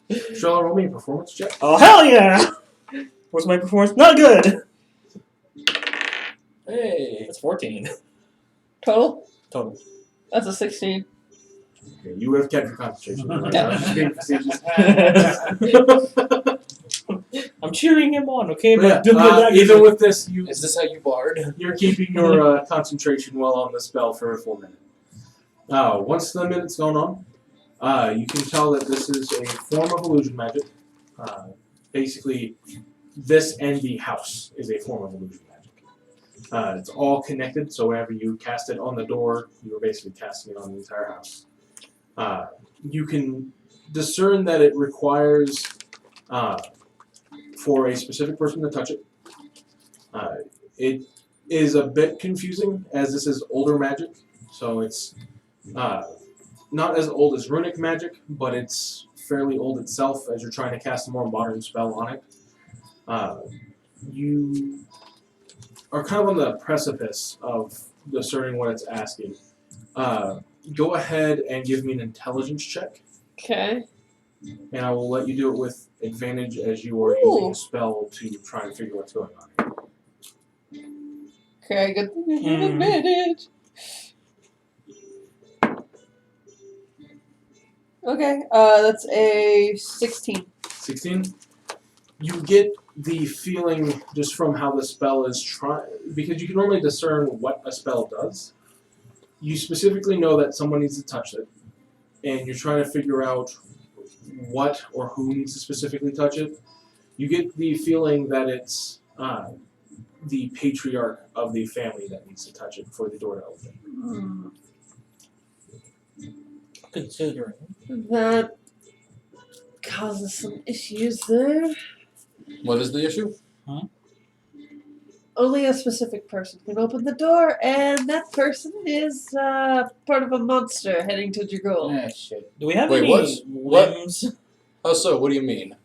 Strella, roll me a performance check. Oh, hell yeah! What's my performance? Not good! Hey. It's 14. Total? Total. That's a 16. Okay, you have kept your concentration. I'm just being facetious. I'm cheering him on, okay? But But yeah, even with this, Is this how you bard? you're keeping your concentration well on the spell for a full minute. Once the minute's gone on, you can tell that this is a form of illusion magic. Basically, this and the house is a form of illusion magic. It's all connected, so whenever you cast it on the door, you're basically casting it on the entire house. You can discern that it requires for a specific person to touch it. It is a bit confusing as this is older magic, so it's not as old as runic magic, but it's fairly old itself as you're trying to cast a more modern spell on it. You are kind of on the precipice of discerning what it's asking. Go ahead and give me an intelligence check, Okay. and I will let you do it with advantage as you are using a spell to try and figure what's going on here. Okay, good thing I have advantage. Okay, that's a 16. 16. You get the feeling just from how the spell is trying, because you can only discern what a spell does. You specifically know that someone needs to touch it, and you're trying to figure out what or who needs to specifically touch it. You get the feeling that it's the patriarch of the family that needs to touch it for the door to open. Considering. That causes some issues there. What is the issue? Only a specific person can open the door, and that person is part of a monster heading to Dragul. Ah, shit. Do we have Wait, any what? limbs? How so? What do you mean?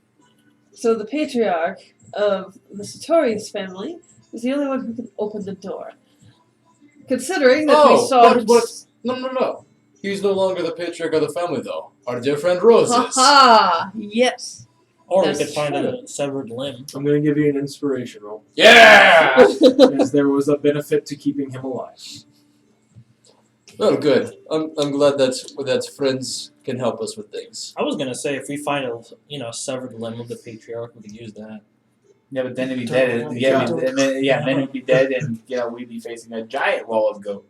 So the patriarch of the Satori's family is the only one who can open the door. Considering that we saw him... No. He's no longer the patriarch of the family, though. Our dear friend Roses. Ha! Yes. Or we That's could find true. a severed limb. I'm going to give you an inspiration roll, Yeah! as there was a benefit to keeping him alive. Oh, good. I'm glad that friends can help us with things. I was gonna say if we find a severed limb of the patriarch, we could use that. Yeah, but then it'd be dead. Then it'd be dead, and we'd be facing a giant wall of goat.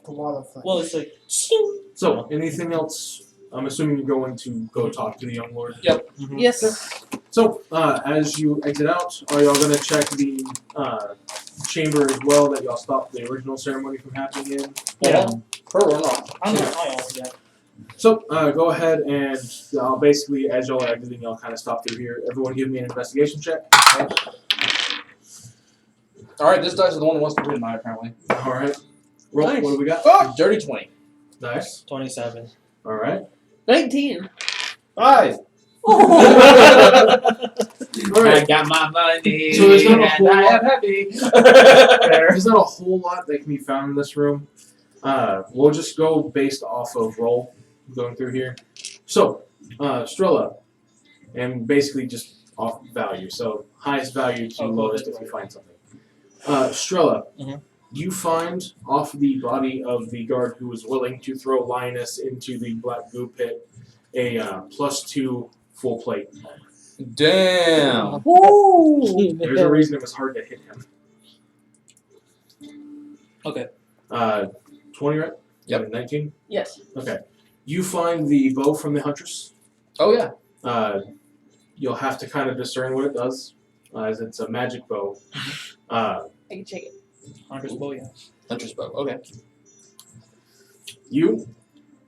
Well, it's like. So, anything else? I'm assuming you're going to go talk to the young lord. Mhm. Yes. So, as you exit out, are y'all going to check the chamber as well that y'all stopped the original ceremony from happening in? Yeah. Her or not? I'm not. Yeah. So, go ahead and basically, as y'all are exiting, y'all kind of stop through here. Everyone give me an investigation check. Alright, this dice is the one who wants to win mine, apparently. All right. Roll. Nice. What do we got? Dirty 20. Nice. 27. All right. 19. 5. All I right. got my money, So there's not a and whole I lot- am happy. There's not a whole lot that can be found in this room. We'll just go based off of roll going through here. So, Strella, and basically just off value. So highest value to lowest if you find something. Strella, you find off the body of the guard who was willing to throw Linus into the black goo pit a +2 full plate. Damn. Woo! There's a reason it was hard to hit him. Okay. 20, right? Yep. 19? Yes. Okay. You find the bow from the huntress. Oh yeah. You'll have to kind of discern what it does, as it's a magic bow. I can check it. Hunter's bow, yeah. Hunter's bow. Okay. You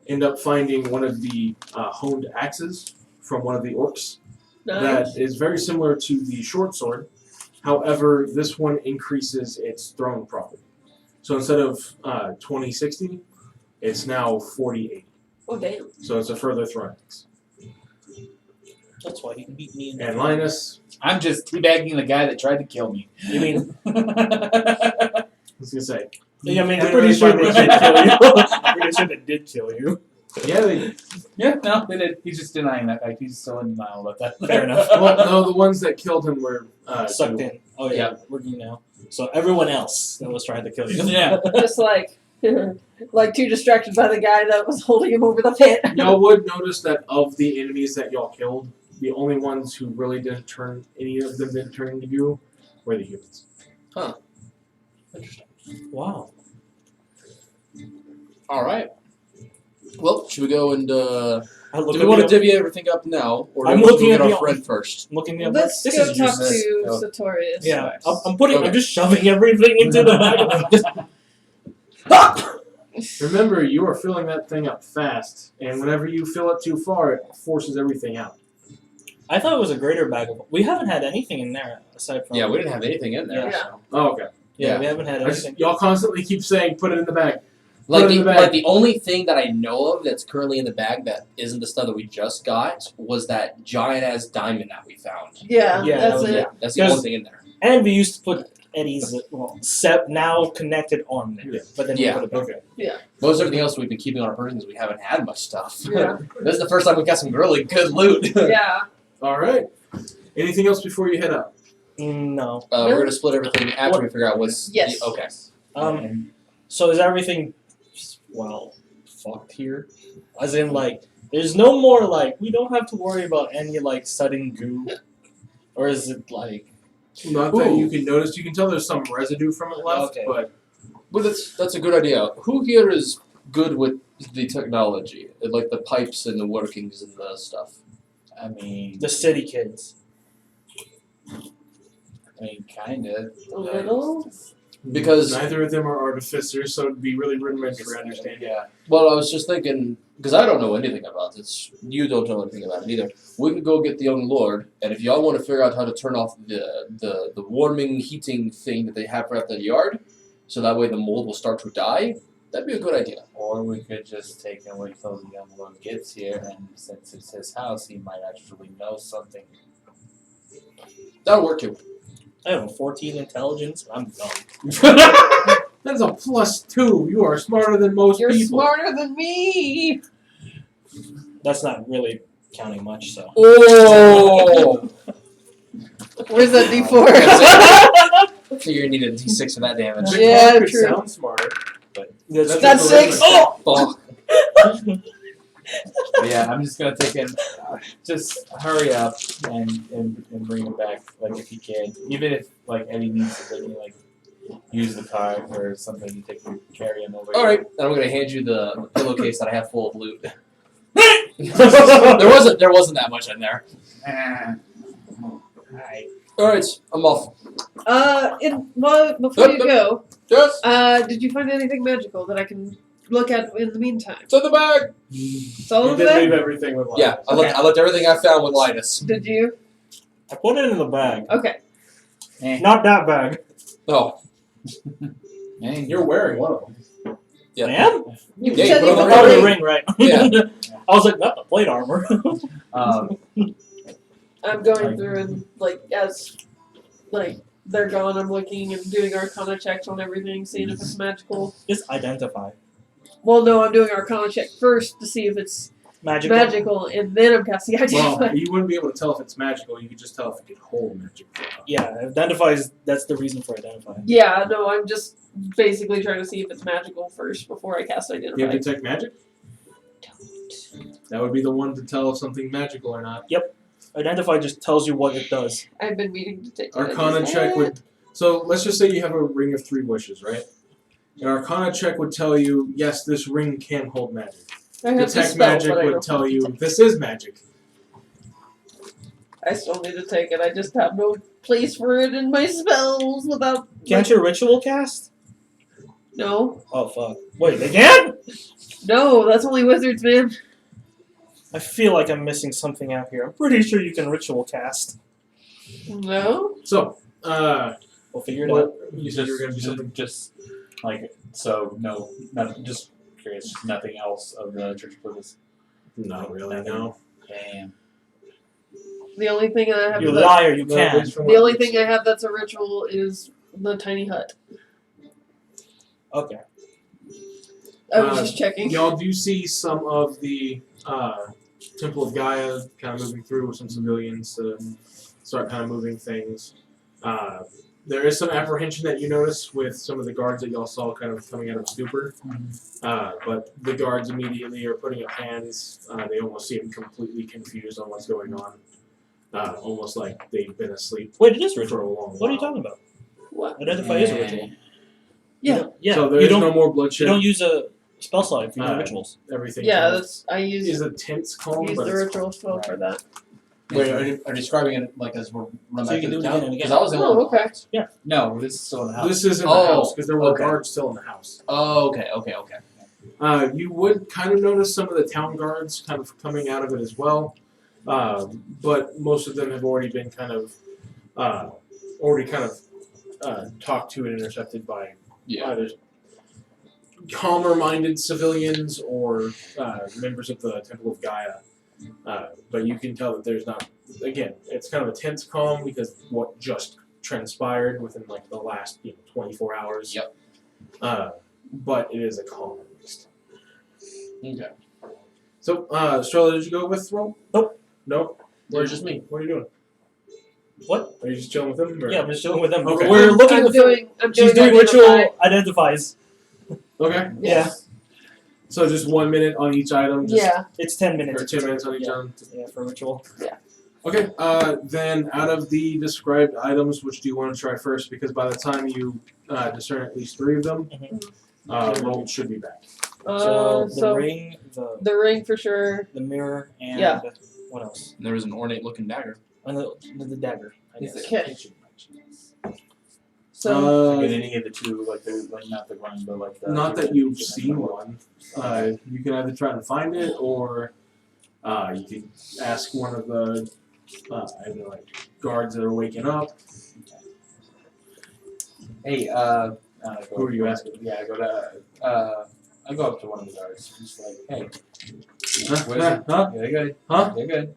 end up finding one of the honed axes from one of the orcs Nice. that is very similar to the short sword. However, this one increases its thrown property. So instead of 2060, it's now 4080. Oh damn. So it's a further thrown axe. That's why he can beat me. And Linus, I'm just teabagging the guy that tried to kill me. You mean? I was gonna say. Yeah, I mean, I'm you pretty didn't sure really they find did much- kill you. I'm pretty sure they did kill you. Yeah, they. Yeah, no, they did. He's just denying that fact. He's still in denial about that. Fair enough. Well, no, the ones that killed him were Sucked in. Oh yeah, we're you now. So everyone else that was trying to kill you. Yeah. Just like too distracted by the guy that was holding him over the pit. Y'all would notice that of the enemies that y'all killed, the only ones who really didn't turn, any of them didn't turn into you, were the humans. Wow. All right. Well, should we go and do I look we at want to the- divvy everything up now, or do I'm we want to looking look at at our the- friend first? looking at Let's this go is talk useless. to Oh. Sartorius. Yeah, I'm putting. Okay. I'm just shoving everything into the bag. Remember, you are filling that thing up fast, and whenever you fill it too far, it forces everything out. I thought it was a greater bag of. We haven't had anything in there aside from. Yeah, we didn't have anything in there. Yeah. So. Oh, okay. Yeah, Yeah. we haven't had anything. Y'all constantly keep saying, put it in the bag. Like Put it in the, the bag. like the only thing that I know of that's currently in the bag that isn't the stuff that we just got was that giant ass diamond that we found. Yeah, Yeah, that's that was it. Yeah, that's the Because- only thing in there. And we used to put Eddie's now connected arm there, Yeah. but then Yeah. we put it back. Okay. Most everything else we've been keeping on our persons, we haven't had much stuff. Yeah. This is the first time we got some really good loot. Yeah. All right. Anything else before you head out? No. We're gonna split everything after we figure out what's Yes. okay. So is everything fucked here? As in, like, there's no more like we don't have to worry about any like sudden goo, or is it like Not that Ooh. you can notice. You can tell there's some residue from it left, Okay. but Well, that's a good idea. Who here is good with the technology, like the pipes and the workings and the stuff? I mean, the city kids? kind of. A little. Because neither of them are artificers, so it'd be really rudimentary understanding. Yeah. well, I was just thinking because I don't know anything about this. You don't know anything about it either. We could go get the young lord, and if y'all want to figure out how to turn off the warming heating thing that they have right at the yard, so that way the mold will start to die, that'd be a good idea. Or we could just take and wait till the young lord gets here, and since it's his house, he might actually know something. That'll work too. I have a 14 intelligence. I'm dumb. That's a +2. You are smarter than most You're people. smarter than me. That's not really counting much. So. Oh! Where's that D4? So you need a D6 for that damage. The Yeah, clock could true. sound smarter. That's That's the 6. limit. Oh! Fuck. But yeah, I'm just gonna take and just hurry up and bring him back, like if you can. Even if like Eddie needs to take me, like use the car or something to take carry him over. All right, and I'm gonna hand you the pillowcase that I have full of loot. there wasn't that much in there. Alright. All right, I'm off. Before you go, Yes, did you find anything magical that I can look at in the meantime? it's in the bag. It's all You over did there? leave everything with Yeah, I left everything I found with Linus. Did you? I put it in the bag. Okay. Not that bag. Oh, Man, You're wearing one of them. yeah. I am? You Yeah, said you you put on were the Oh, the wearing- ring, right? Yeah. I was like, not the plate armor. I'm going through and as they're gone, I'm looking and doing Arcana checks on everything, seeing if it's magical. Just identify. Well, no, I'm doing Arcana check first to see if it's Magical. magical, and then I'm casting Identify. Well, you wouldn't be able to tell if it's magical. You could just tell if it could hold magic. Yeah, identifies. That's the reason for identifying. Yeah, no, I'm just basically trying to see if it's magical first before I cast Identify. You have detect magic. That would be the one to tell if something's magical or not. Yep. Identify just tells you what it does. I've been meaning to take it. I Arcana just check had would. So let's just say you have a ring of 3 wishes, right? An Arcana check would tell you, yes, this ring can hold magic. I have the Detect spell, magic but I would don't tell have you, detect. this is magic. I still need to take it. I just have no place for it in my spells without. Can't you ritual cast? No, Oh fuck! Wait, again? no, that's only wizards, man. I feel like I'm missing something out here. I'm pretty sure you can ritual cast. No. So, We'll figure it out. what you said you were going to do something. Just like so. No, nothing. Just curious. Just nothing else of the church purpose. Not really, no. Damn. The only thing I have. You that- liar! You No, can. it's from The only what- thing I have that's a ritual is the tiny hut. Okay. I was Uh, just checking. Y'all do see some of the Temple of Gaia kind of moving through with some civilians to start kind of moving things. There is some apprehension that you notice with some of the guards that y'all saw kind of coming out of stupor. But the guards immediately are putting up hands. They almost seem completely confused on what's going on. Almost like they've been asleep Wait, it is for a ritual. long What are you while. talking about? What? Identify is a ritual. Yeah. Yeah. So there you is don't. no more You bloodshed. don't use a spell slot if you do Uh, rituals. Everything Yeah, kind of that's I use is a tense calm, use but the it's ritual spell for that. Wait, are you describing it like as we're running So back you can to do the it town? again and again. Because I was the Oh, one. okay. No, this is still in the house. this is in the Oh, house because there were okay. guards still in the house. Oh, okay. You would kind of notice some of the town guards kind of coming out of it as well, but most of them have already been kind of talked to and intercepted by Yeah. either calmer-minded civilians or members of the Temple of Gaia. But you can tell that there's not. Again, it's kind of a tense calm because what just transpired within like the last 24 hours. Yep. But it is a calm at least. Okay. So, Strella, did you go with roll? Nope. Nope. Where's just me? What are you doing? What? Are you just chilling with him? Or? Yeah, I'm just chilling with them. Okay. We're looking. I'm doing. She's doing identify. ritual identifies. Okay. Yeah. So just 1 minute on each item. Just, Yeah. It's 10 minutes. Or 10 minutes on each Yeah. item. Yeah, for ritual. Okay. Then out of the described items, which do you want to try first? Because by the time you discern at least 3 of them, roll should be back. So the So ring, the ring for sure. the mirror, and Yeah. what else? And there was an ornate looking dagger. And the dagger. I Is guess. it Okay. kitchen by chance? So Like in any of the two, like the like not the one, but like the. Not that you've seen one. You can either try to find it, or you could ask one of the either like guards that are waking up. Hey, Who are you asking? Yeah, I go to. I go up to one of the guards. Just like, hey, what is it? Huh? Yeah, they're good. Huh? They're good.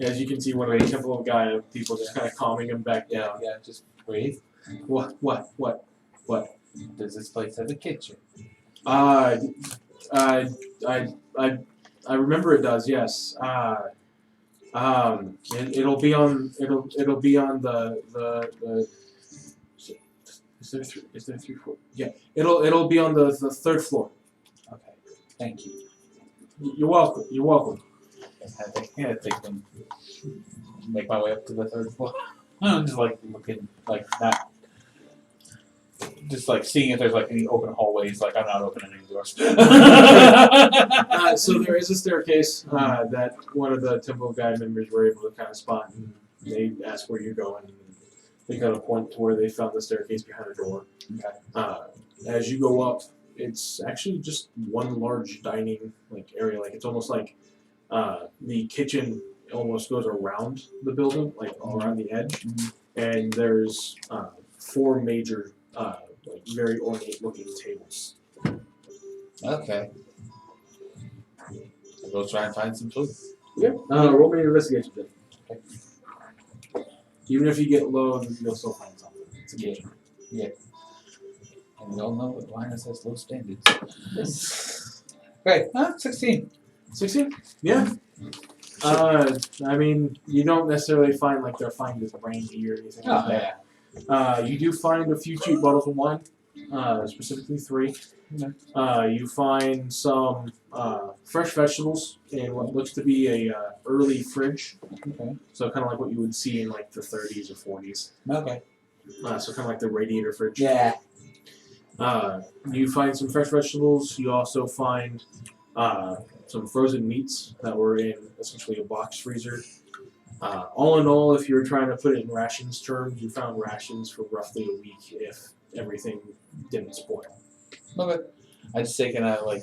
As you can see, one of the Temple of Gaia people just kind of calming him back down. Yeah, just breathe. What? Does this place have a kitchen? I remember it does. Yes. It'll be on the. Is there 3 floor? Yeah. It'll be on the 3rd floor. Okay, thank you. You're welcome. You're welcome. I take them. Make my way up to the 3rd floor. I'm just like looking, like not. Just like seeing if there's like any open hallways. Like I'm not opening any doors. So there is a staircase that one of the Temple of Gaia members were able to kind of spot, and they ask where you're going. And they kind of point to where they found the staircase behind a door. As you go up, it's actually just one large dining area. Like it's almost like the kitchen almost goes around the building, like all around the edge, and there's 4 major, very ornate looking tables. Okay. I'll go try and find some food. Yeah. Roll me an investigation then. Even if you get low, you'll still find something. It's a kitchen. And we all know that Linus has low standards. Great. 16. 16? Yeah. I mean, you don't necessarily find like they're finding this brandy or anything like Oh, that. yeah. You do find a few cheap bottles of wine. specifically 3. Okay. You find some fresh vegetables in what looks to be a early fridge. Okay. So kind of like what you would see in like the 30s or 40s. Okay. So kind of like the radiator fridge. Yeah. You find some fresh vegetables. You also find some frozen meats that were in essentially a box freezer. All in all, if you were trying to put it in rations terms, you found rations for roughly a week if everything didn't spoil. Okay. I just take and I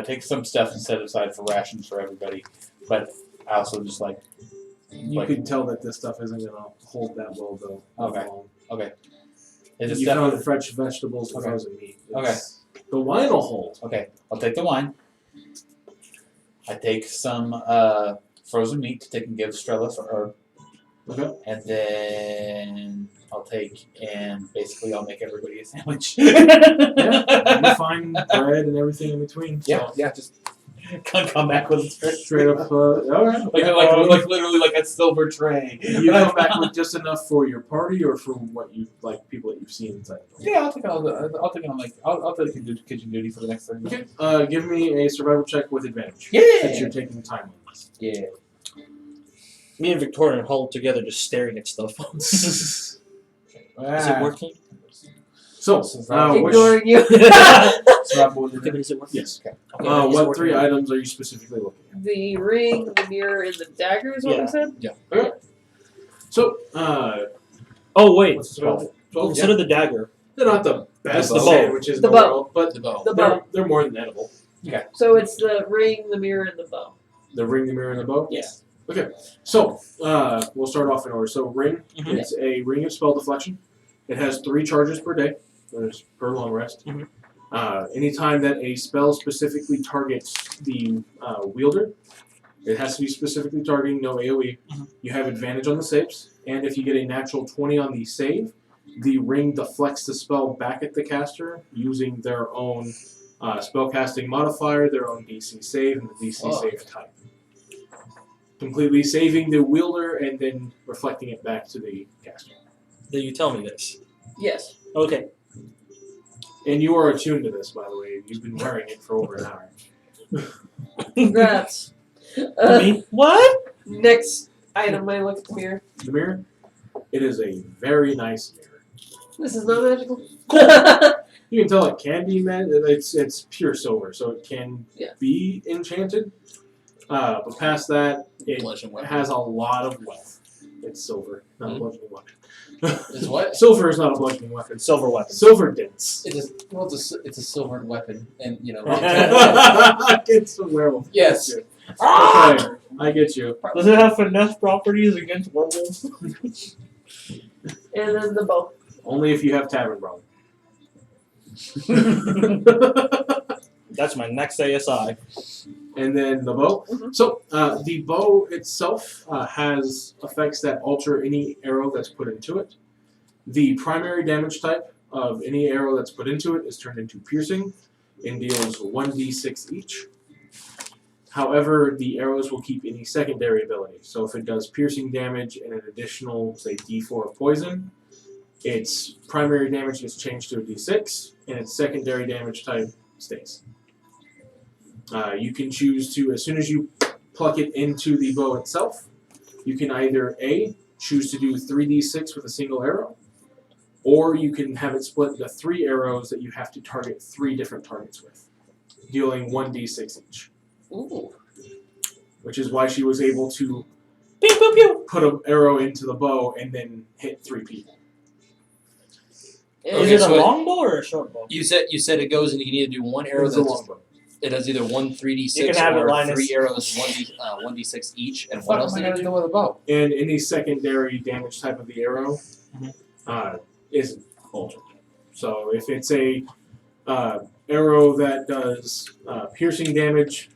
take some stuff and set it aside for rations for everybody, but I also just You could tell that this stuff isn't going to hold that well, though. Okay. Long. It's You definitely found fresh vegetables and Okay. frozen meat. Okay. The wine will hold. okay. I'll take the wine. I take some frozen meat to take and give Strella for her, Okay. and then I'll take and basically I'll make everybody a sandwich. You find bread and everything in between. So Yeah. Just come back with a straight up. All right. like literally like a silver tray. You come back with just enough for your party, or for what you like people that you've seen inside. Yeah, I'll take kitchen duty for the next 30 minutes. Okay. Give me a survival check with advantage. Yeah. Since you're taking time on this. Yeah. Me and Victoria are huddled together, just staring at stuff. Is it working? So, which, Ignoring you. Okay, but is it working? yes. Okay, I think it's What working. 3 items are you specifically looking at? The ring, the mirror, and the dagger is what Yeah. we said? Okay. So, Oh wait, what's it called? instead of the dagger, They're not the best The bow. sandwiches in The the bow. world, but The bow. The bow. they're more than edible. So it's the ring, the mirror, and the bow. The ring, the mirror, and the bow? Yeah. Okay. So, we'll start off in order. So, ring, Mhm. it's a ring of spell deflection. It has 3 charges per day. There's per long rest. Mhm. Anytime that a spell specifically targets the wielder, it has to be specifically targeting, no AoE. Mhm. You have advantage on the saves, and if you get a natural 20 on the save, the ring deflects the spell back at the caster using their own spellcasting modifier, their own DC save, and the DC save type. Completely saving the wielder and then reflecting it back to the caster. did you tell me this? Yes. Okay. And you are attuned to this, by the way. You've been wearing it for over an hour. Congrats. Me? What? Next item, I look at the mirror. The mirror, it is a very nice mirror. This is not magical. You can tell it can be it's pure silver, so it can Yeah. be enchanted. But past that, it Bludgeon weapon. has a lot of wealth. It's silver, not a bludgeoning weapon. It's what? Silver is not a bludgeoning weapon. Silver weapon. Silver dense. It is. Well, it's a silvered weapon, and you know. It's a werewolf. Yes. Okay, I get you. Does it have finesse properties against werewolves? And then the bow. Only if you have tavern brawl. That's my next ASI. And then the bow. Mhm. So the bow itself has effects that alter any arrow that's put into it. The primary damage type of any arrow that's put into it is turned into piercing and deals 1d6 each. However, the arrows will keep any secondary ability. So if it does piercing damage and an additional, say, d4 of poison, its primary damage is changed to a d6, and its secondary damage type stays. You can choose to, as soon as you pluck it into the bow itself, you can either A, choose to do 3d6 with a single arrow, or you can have it split into 3 arrows that you have to target 3 different targets with, dealing 1d6 each. Ooh. Which is why she was able to Pew pew pew. put an arrow into the bow and then hit 3 people. Is Okay, it a so long bow or a short bow? You said it goes and you can either do one arrow It's a that's longbow. it does either 1 3d6 You can have it, or Linus. 3 arrows 1d6 each, and What what else am I did it gonna do? do with a bow? And any secondary damage type of the arrow isn't altered. So if it's a arrow that does piercing damage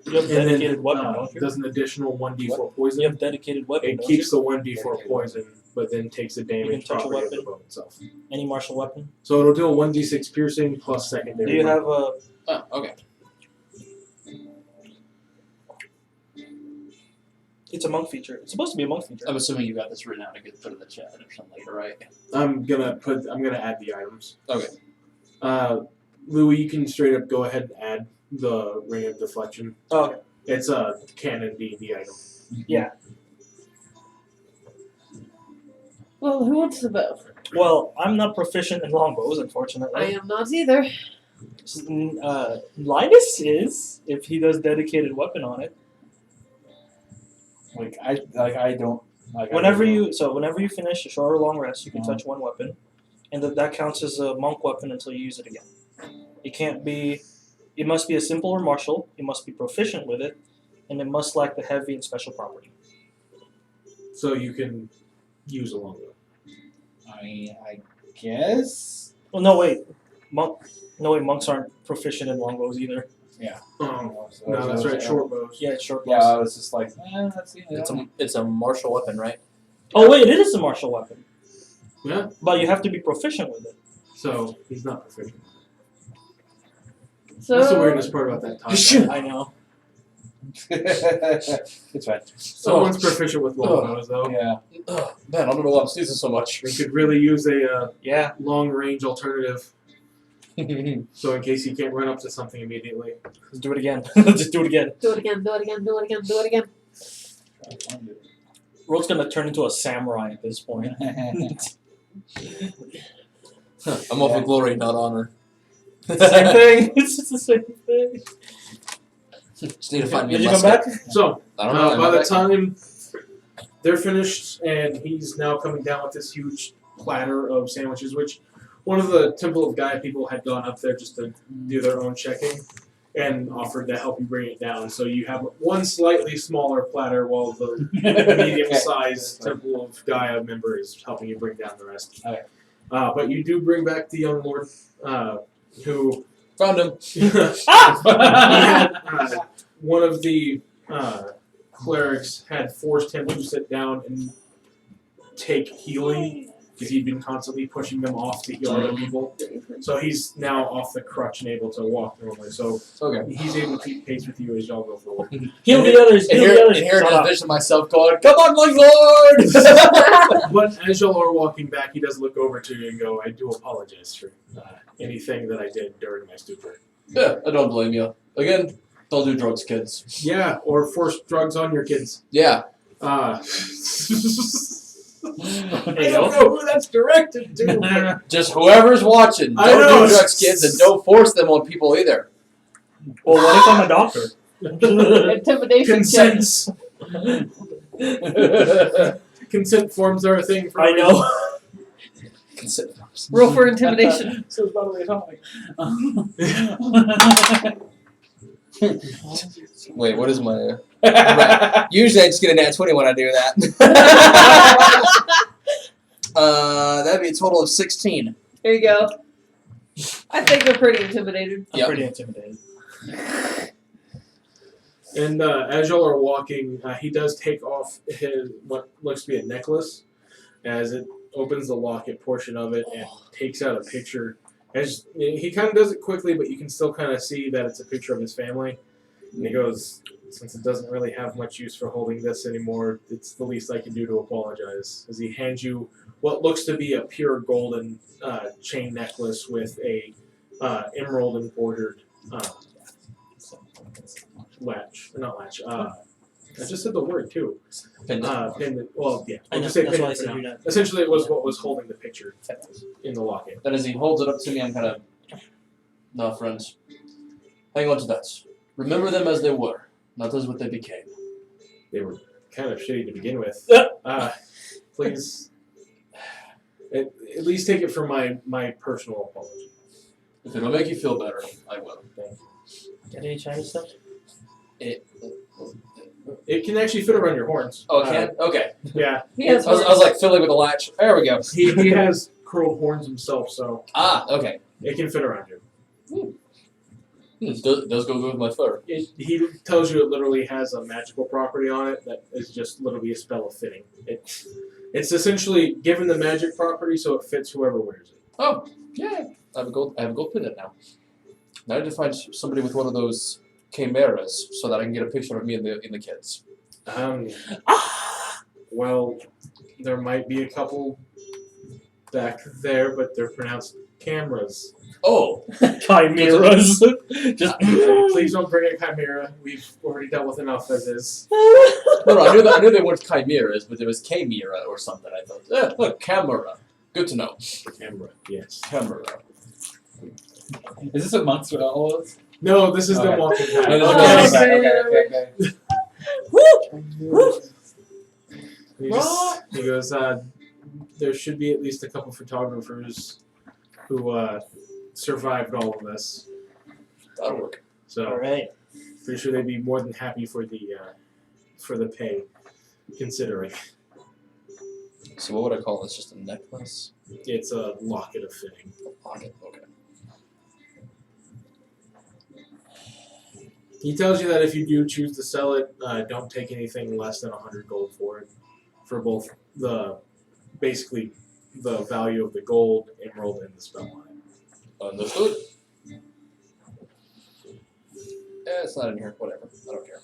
You have and then dedicated weapon, don't you? does an additional 1d4 You poison, have dedicated weapon, it don't keeps you? the 1d4 poison, but then takes the damage touch a property of the weapon? bow itself. Any martial weapon? So it'll deal 1d6 piercing plus Do secondary. you have a... Oh, okay. It's a monk feature. It's supposed to be a monk feature. I'm assuming you got this written out and get put in the chat or something later, right? I'm gonna add the items. Okay. Louis, you can straight up go ahead and add the Ring of Deflection. Oh, okay. It's a canon D&D item. Well, who wants to vote? Well, I'm not proficient in longbows, unfortunately. I am not either. Linus is, if he does dedicated weapon on it. I don't. Whenever you finish a short or long rest, you can touch one weapon, and that counts as a monk weapon until you use it again. It can't be. It must be a simple or martial. You must be proficient with it, and it must lack the heavy and special property. So you can use a longbow. I guess. Well, no wait, monks aren't proficient in longbows either. No, that's right. Short bows. Yeah, it's short Yeah, bows. I was just like, that's It's a martial weapon, right? Oh wait, it is a martial weapon. Yeah. But you have to be proficient with it. So he's not proficient. So That's the weirdest part about that topic. I know. It's fine. Someone's proficient with longbows, though. Yeah. Ugh, man, I don't know why I'm sneezing so much. We could really use a Yeah. long-range alternative. So in case you can't run up to something immediately. Let's do it again. Just do it again. do it again, do it again, do it again, do it again. Road's gonna turn into a samurai at this point. I'm off with glory, not honor. Same thing. It's just the same thing. Just need to find me Did a you come musket. back? So, I don't know. by the time they're finished, and he's now coming down with this huge platter of sandwiches, which one of the Temple of Gaia people had gone up there just to do their own checking and offered to help you bring it down. So you have one slightly smaller platter while the medium-sized Temple of Gaia member is helping you bring down the rest. Okay. But you do bring back the young lord, who Found him. one of the clerics had forced him to sit down and take healing because he'd been constantly pushing them off to heal other people. So he's now off the crutch and able to walk normally. So Okay. he's able to keep pace with you as y'all go forward. Heal the others. And Heal here, the others. and here Shut I up. vision myself going, "Come on, my lord!" But as y'all are walking back, he does look over to you and go, "I do apologize for anything that I did during my stupor." Yeah, I don't blame you. Again, don't do drugs, kids. Yeah, or force drugs on your kids. Yeah. There you I don't go. know who that's directed to. but- Just whoever's watching, I don't know. do drugs, kids, and don't force them on people either. Well, what if I'm a doctor? Intimidation check. Consents. Consent forms are a thing for I a know. Consent. Roll for intimidation. So it's probably something. Wait, what is my... Right. Usually I just get a nat 20 when I do that. That'd be a total of 16. There you go. I think they're pretty intimidated. I'm Yep. pretty intimidated. And as y'all are walking, he does take off his what looks to be a necklace. As it opens the locket portion of it and takes out a picture. As he kind of does it quickly, but you can still kind of see that it's a picture of his family. And he goes, "Since it doesn't really have much use for holding this anymore, it's the least I can do to apologize." As he hands you what looks to be a pure golden chain necklace with a emerald embroidered latch. Not latch. I just said the word too. Pendant. Well, yeah. I I'll know, just say that's why I pendant for said now. you're not. Essentially, it was what was holding the picture in the locket. Then as he holds it up to me, I'm kind of... No, friends. Hang on to that. Remember them as they were, not as what they became. They were kind of shitty to begin with. Please, at least take it for my personal apology. If it'll make you feel better, I will. Got any Chinese stuff? It can actually fit around your horns. Oh, it can? Okay. Yeah, He has I was like fiddling with the latch. There we go. he has curled horns himself, so Ah, okay. it can fit around you. It does go good with my fur. He tells you it literally has a magical property on it that is just literally a spell of fitting. It's essentially given the magic property, so it fits whoever wears it. Oh, yeah. I have a gold pendant now. Now I need to find somebody with one of those chimeras so that I can get a picture of me and the kids. Well, there might be a couple back there, but they're pronounced cameras. Oh, Chimeras. Just Please don't bring a chimera. We've already dealt with enough as is. no, I knew they weren't chimeras, but it was chimera or something. I thought, look, camera. Good to know. Camera, yes. Camera. Is this amongst all of us? No, this is them Okay. walking No, back. this is Okay. okay. He goes, there should be at least a couple photographers who survived all of this. That'll work. So Alright. pretty sure they'd be more than happy for the pay, considering So what would I call this? Just a necklace? it's a locket of fitting. Pocket. Okay. He tells you that if you do choose to sell it, don't take anything less than 100 gold for it, for both basically the value of the gold, emerald, and the spell line. Understood. It's not in here. Whatever. I don't care.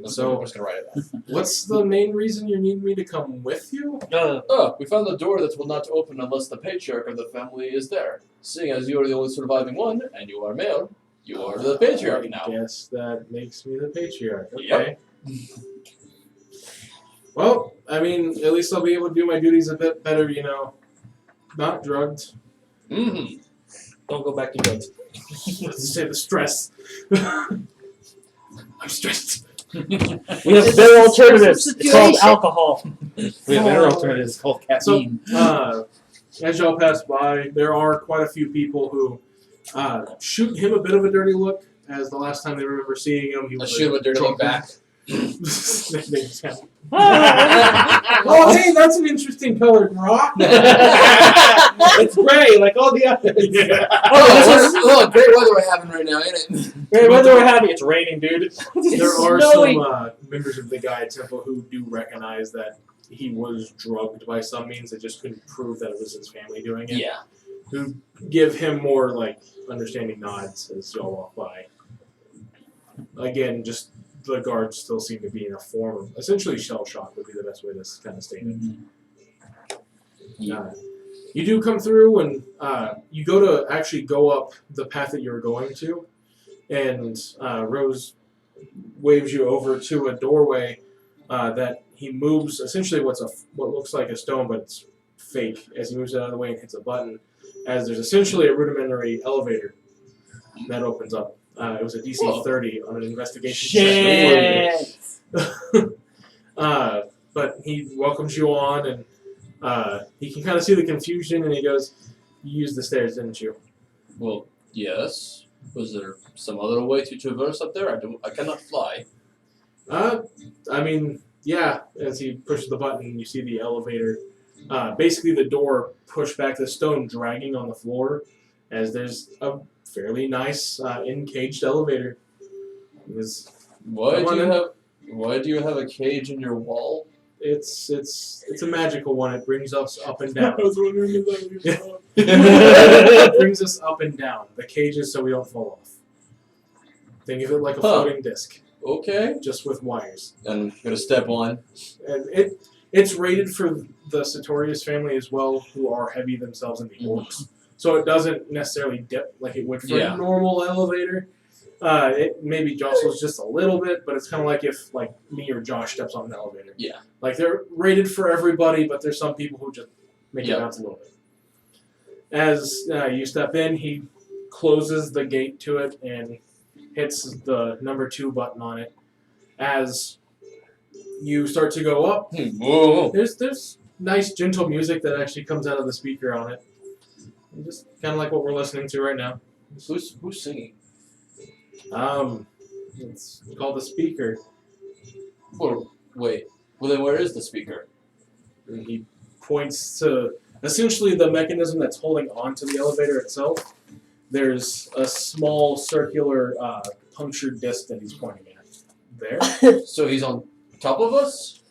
So- I'm just gonna write it down. What's the main reason you need me to come with you? Oh, we found a door that will not open unless the patriarch of the family is there. Seeing as you are the only surviving one, and you are male, you are the patriarch now. I guess that makes me the patriarch. Okay. Yep. Well, I mean, at least I'll be able to do my duties a bit better, not drugged. Mm-hmm. Don't go back to drugs. Let's say the stress. I'm stressed. We have better alternatives. It's called Situation. alcohol. We have better alternatives called caffeine. As y'all pass by, there are quite a few people who shoot him a bit of a dirty look, as the last time they remember seeing him, he I was shoot him a dirty look back. Oh, hey, that's an interesting colored rock. It's gray, like all the others. Yeah. Great weather we're having right now, ain't it? Hey, weather we're having, it's raining, dude. There are snowing. some members of the Gaia Temple who do recognize that he was drugged by some means. They just couldn't prove that it was his family doing it. Yeah. Who give him more understanding nods as y'all walk by. Again, just the guards still seem to be in a form of essentially shell shock would be the best way to kind of state it. You do come through and you go up the path that you're going to, and Rose waves you over to a doorway that he moves essentially what looks like a stone, but it's fake, as he moves it out of the way and hits a button, as there's essentially a rudimentary elevator that opens up. It was a DC 30 on an investigation check. But he welcomes you on, and he can kind of see the confusion, and he goes, "You used the stairs, didn't you?" Well, yes. Was there some other way to traverse up there? I cannot fly. I mean, yeah. As he pushes the button, you see the elevator. Basically, the door pushed back, the stone dragging on the floor, as there's a fairly nice encaged elevator. Why do you have a cage in your wall? It's a magical one. It brings us up and down. wondering if It brings us up and down. The cage is so we don't fall off. Think of it like a floating disc, Okay. just with wires. I'm gonna step on. And it's rated for the Sartorius family as well, who are heavy themselves in the orcs. So it doesn't necessarily dip like it would for Yeah. a normal elevator. It maybe jostles just a little bit, but it's kind of like if me or Josh steps on an elevator. Yeah. Like they're rated for everybody, but there's some people who just make it Yep. bounce a little bit. As you step in, he closes the gate to it and hits the number 2 button on it. As you start to go up, Whoa. there's nice gentle music that actually comes out of the speaker on it. And just kind of like what we're listening to right now. Who's singing? It's called the speaker. Well, wait. Well, then where is the speaker? And he points to essentially the mechanism that's holding onto the elevator itself. There's a small circular punctured disc that he's pointing at. There. So he's on top of us?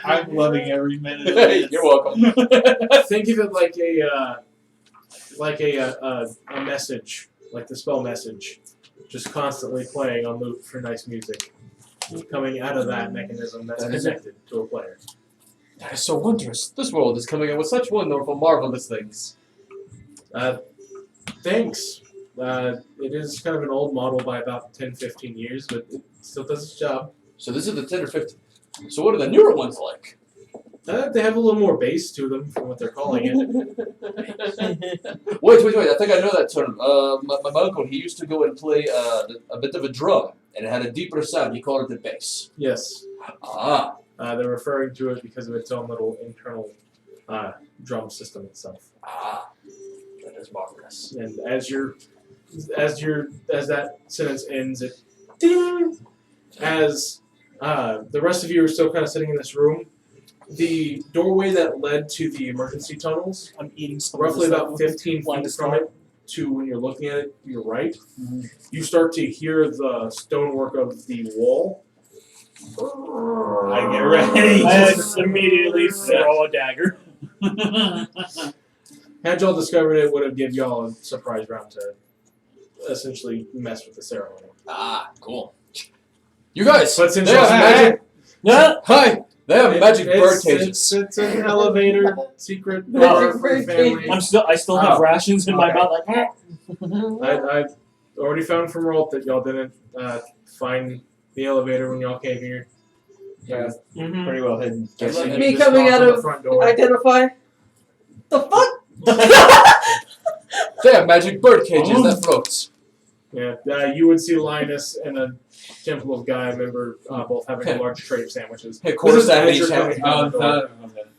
I'm loving every minute of this. You're welcome. Think of it like a message, like the spell message, just constantly playing on loop for nice music, coming out of that mechanism that's That is connected to a player. That is so wondrous. This world is coming up with such wonderful, marvelous things. Thanks. It is kind of an old model by about 10, 15 years, but it still does its job. So this is the 10 or 15. So what are the newer ones like? They have a little more bass to them from what they're calling it. Wait. I think I know that term. My uncle, he used to go and play a bit of a drum, and it had a deeper sound. He called it the bass. Yes. Ah. They're referring to it because of its own little internal drum system itself. Ah. That is marvelous. And as that sentence ends, it ding. As the rest of you are still kind of sitting in this room, the doorway that led to the emergency tunnels, I'm eating some roughly of this about 15 Flying feet from it, to when you're looking at it, your right, you start to hear the stonework of the wall. I get ready. I immediately throw a dagger. Had y'all discovered it, would have given y'all a surprise round to essentially mess with the ceremony. Ah, cool. You guys, But since they have y'all magic. Yeah. Hi, they have magic bird it's, cages. it's an elevator secret Magic bar for bird family. I still have Oh. rations in my Okay. mouth. Like, I already found from Rolt that y'all didn't find the elevator when y'all came here. Yeah, mhm. pretty well hidden. Guessing Me you just coming knocked out on the of- front door. Identify. The fuck? They have magic bird cages that floats. Yeah, you would see Linus and a Temple of Gaia member both having a large tray of sandwiches. Hey, This quarter is as sandwich you're each coming hand. out the door.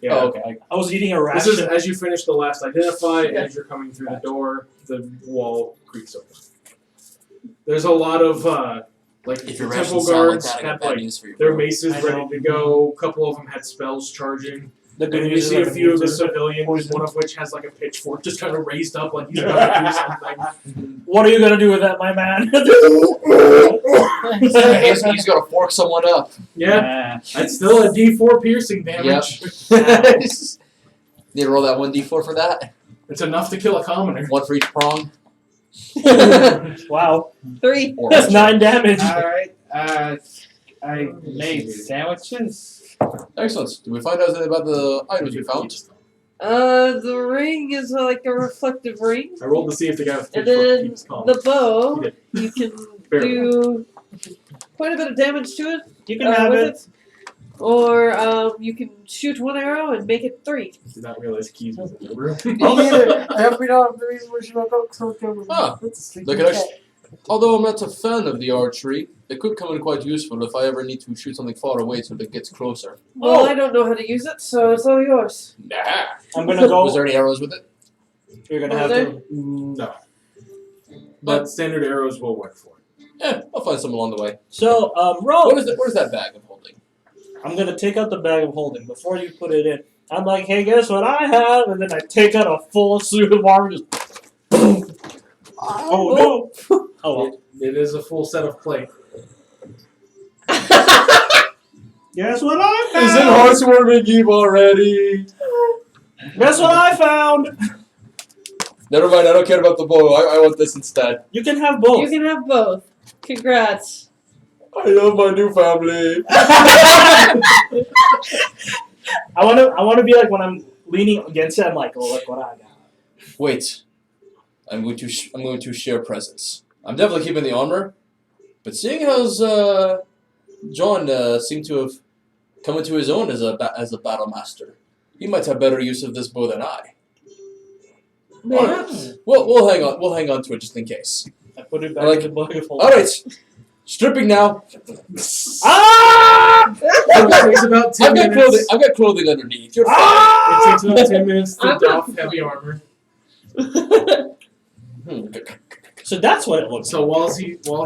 Yeah. Oh, okay. I was eating a This ration. is as you finish the last identify, as you're coming through the door, the wall creaks open. There's a lot of like If the your temple rations sound like guards that, I got had bad like news for you. their bro. maces I ready know. to go. A couple of them had spells charging. The And good you news see is a few of the immune to civilians, poison. one of which has like a pitchfork just kind of raised up like he's about to do something. What are you gonna do with that, my man? He's got to fork someone up. Yeah, that's still a D4 piercing damage. Need to roll that 1d4 for that. It's enough to kill a commoner. One for each prong. Wow, 3. Or that's 9 damage. Alright, I made sandwiches. Excellent. Did we find out anything about the items we found? The ring is like a reflective ring. I rolled to see if the guy with the And pitchfork then keeps calm. the bow, He did. you can Barely. do quite a bit of damage to it. You can have with it. Or you can shoot one arrow and make it 3. Did not realize Keys was in the room. I hope we don't have the reason we should not go so Ah, look at us. Although I'm not a fan of the archery, it could come in quite useful if I ever need to shoot something far away so that it gets closer. Well, Oh. I don't know how to use it, so it's all yours. Nah. I'm gonna go. Was there any arrows with it? You're gonna Was have there? to. No. But standard arrows will work for it. I'll find some along the way. So, roll. What is that bag I'm holding? I'm gonna take out the bag of holding before you put it in. I'm like, hey, guess what I have? And then I take out a full suit of armor. Just boom. Oh no! Oh well. It is a full set of plate. Guess what I found? Is it heartwarming Eve already? Guess what I found? Never mind, I don't care about the bow. I want this instead. You can have both. You can have both. Congrats. I love my new family. I wanna be like when I'm leaning against it. I'm like, oh look what I got. Wait, I'm going to share presents. I'm definitely keeping the armor, but seeing as John seemed to have come into his own as a battle master, he might have better use of this bow than I. Perhaps. We'll hang on to it just in case. I put it back Like- in the bag of holding. All right, stripping now. Ah! It takes about 10 minutes. I've got clothing underneath. You're fine. Ah! It takes about 10 minutes to I'm doff heavy armor. So that's what it looks So while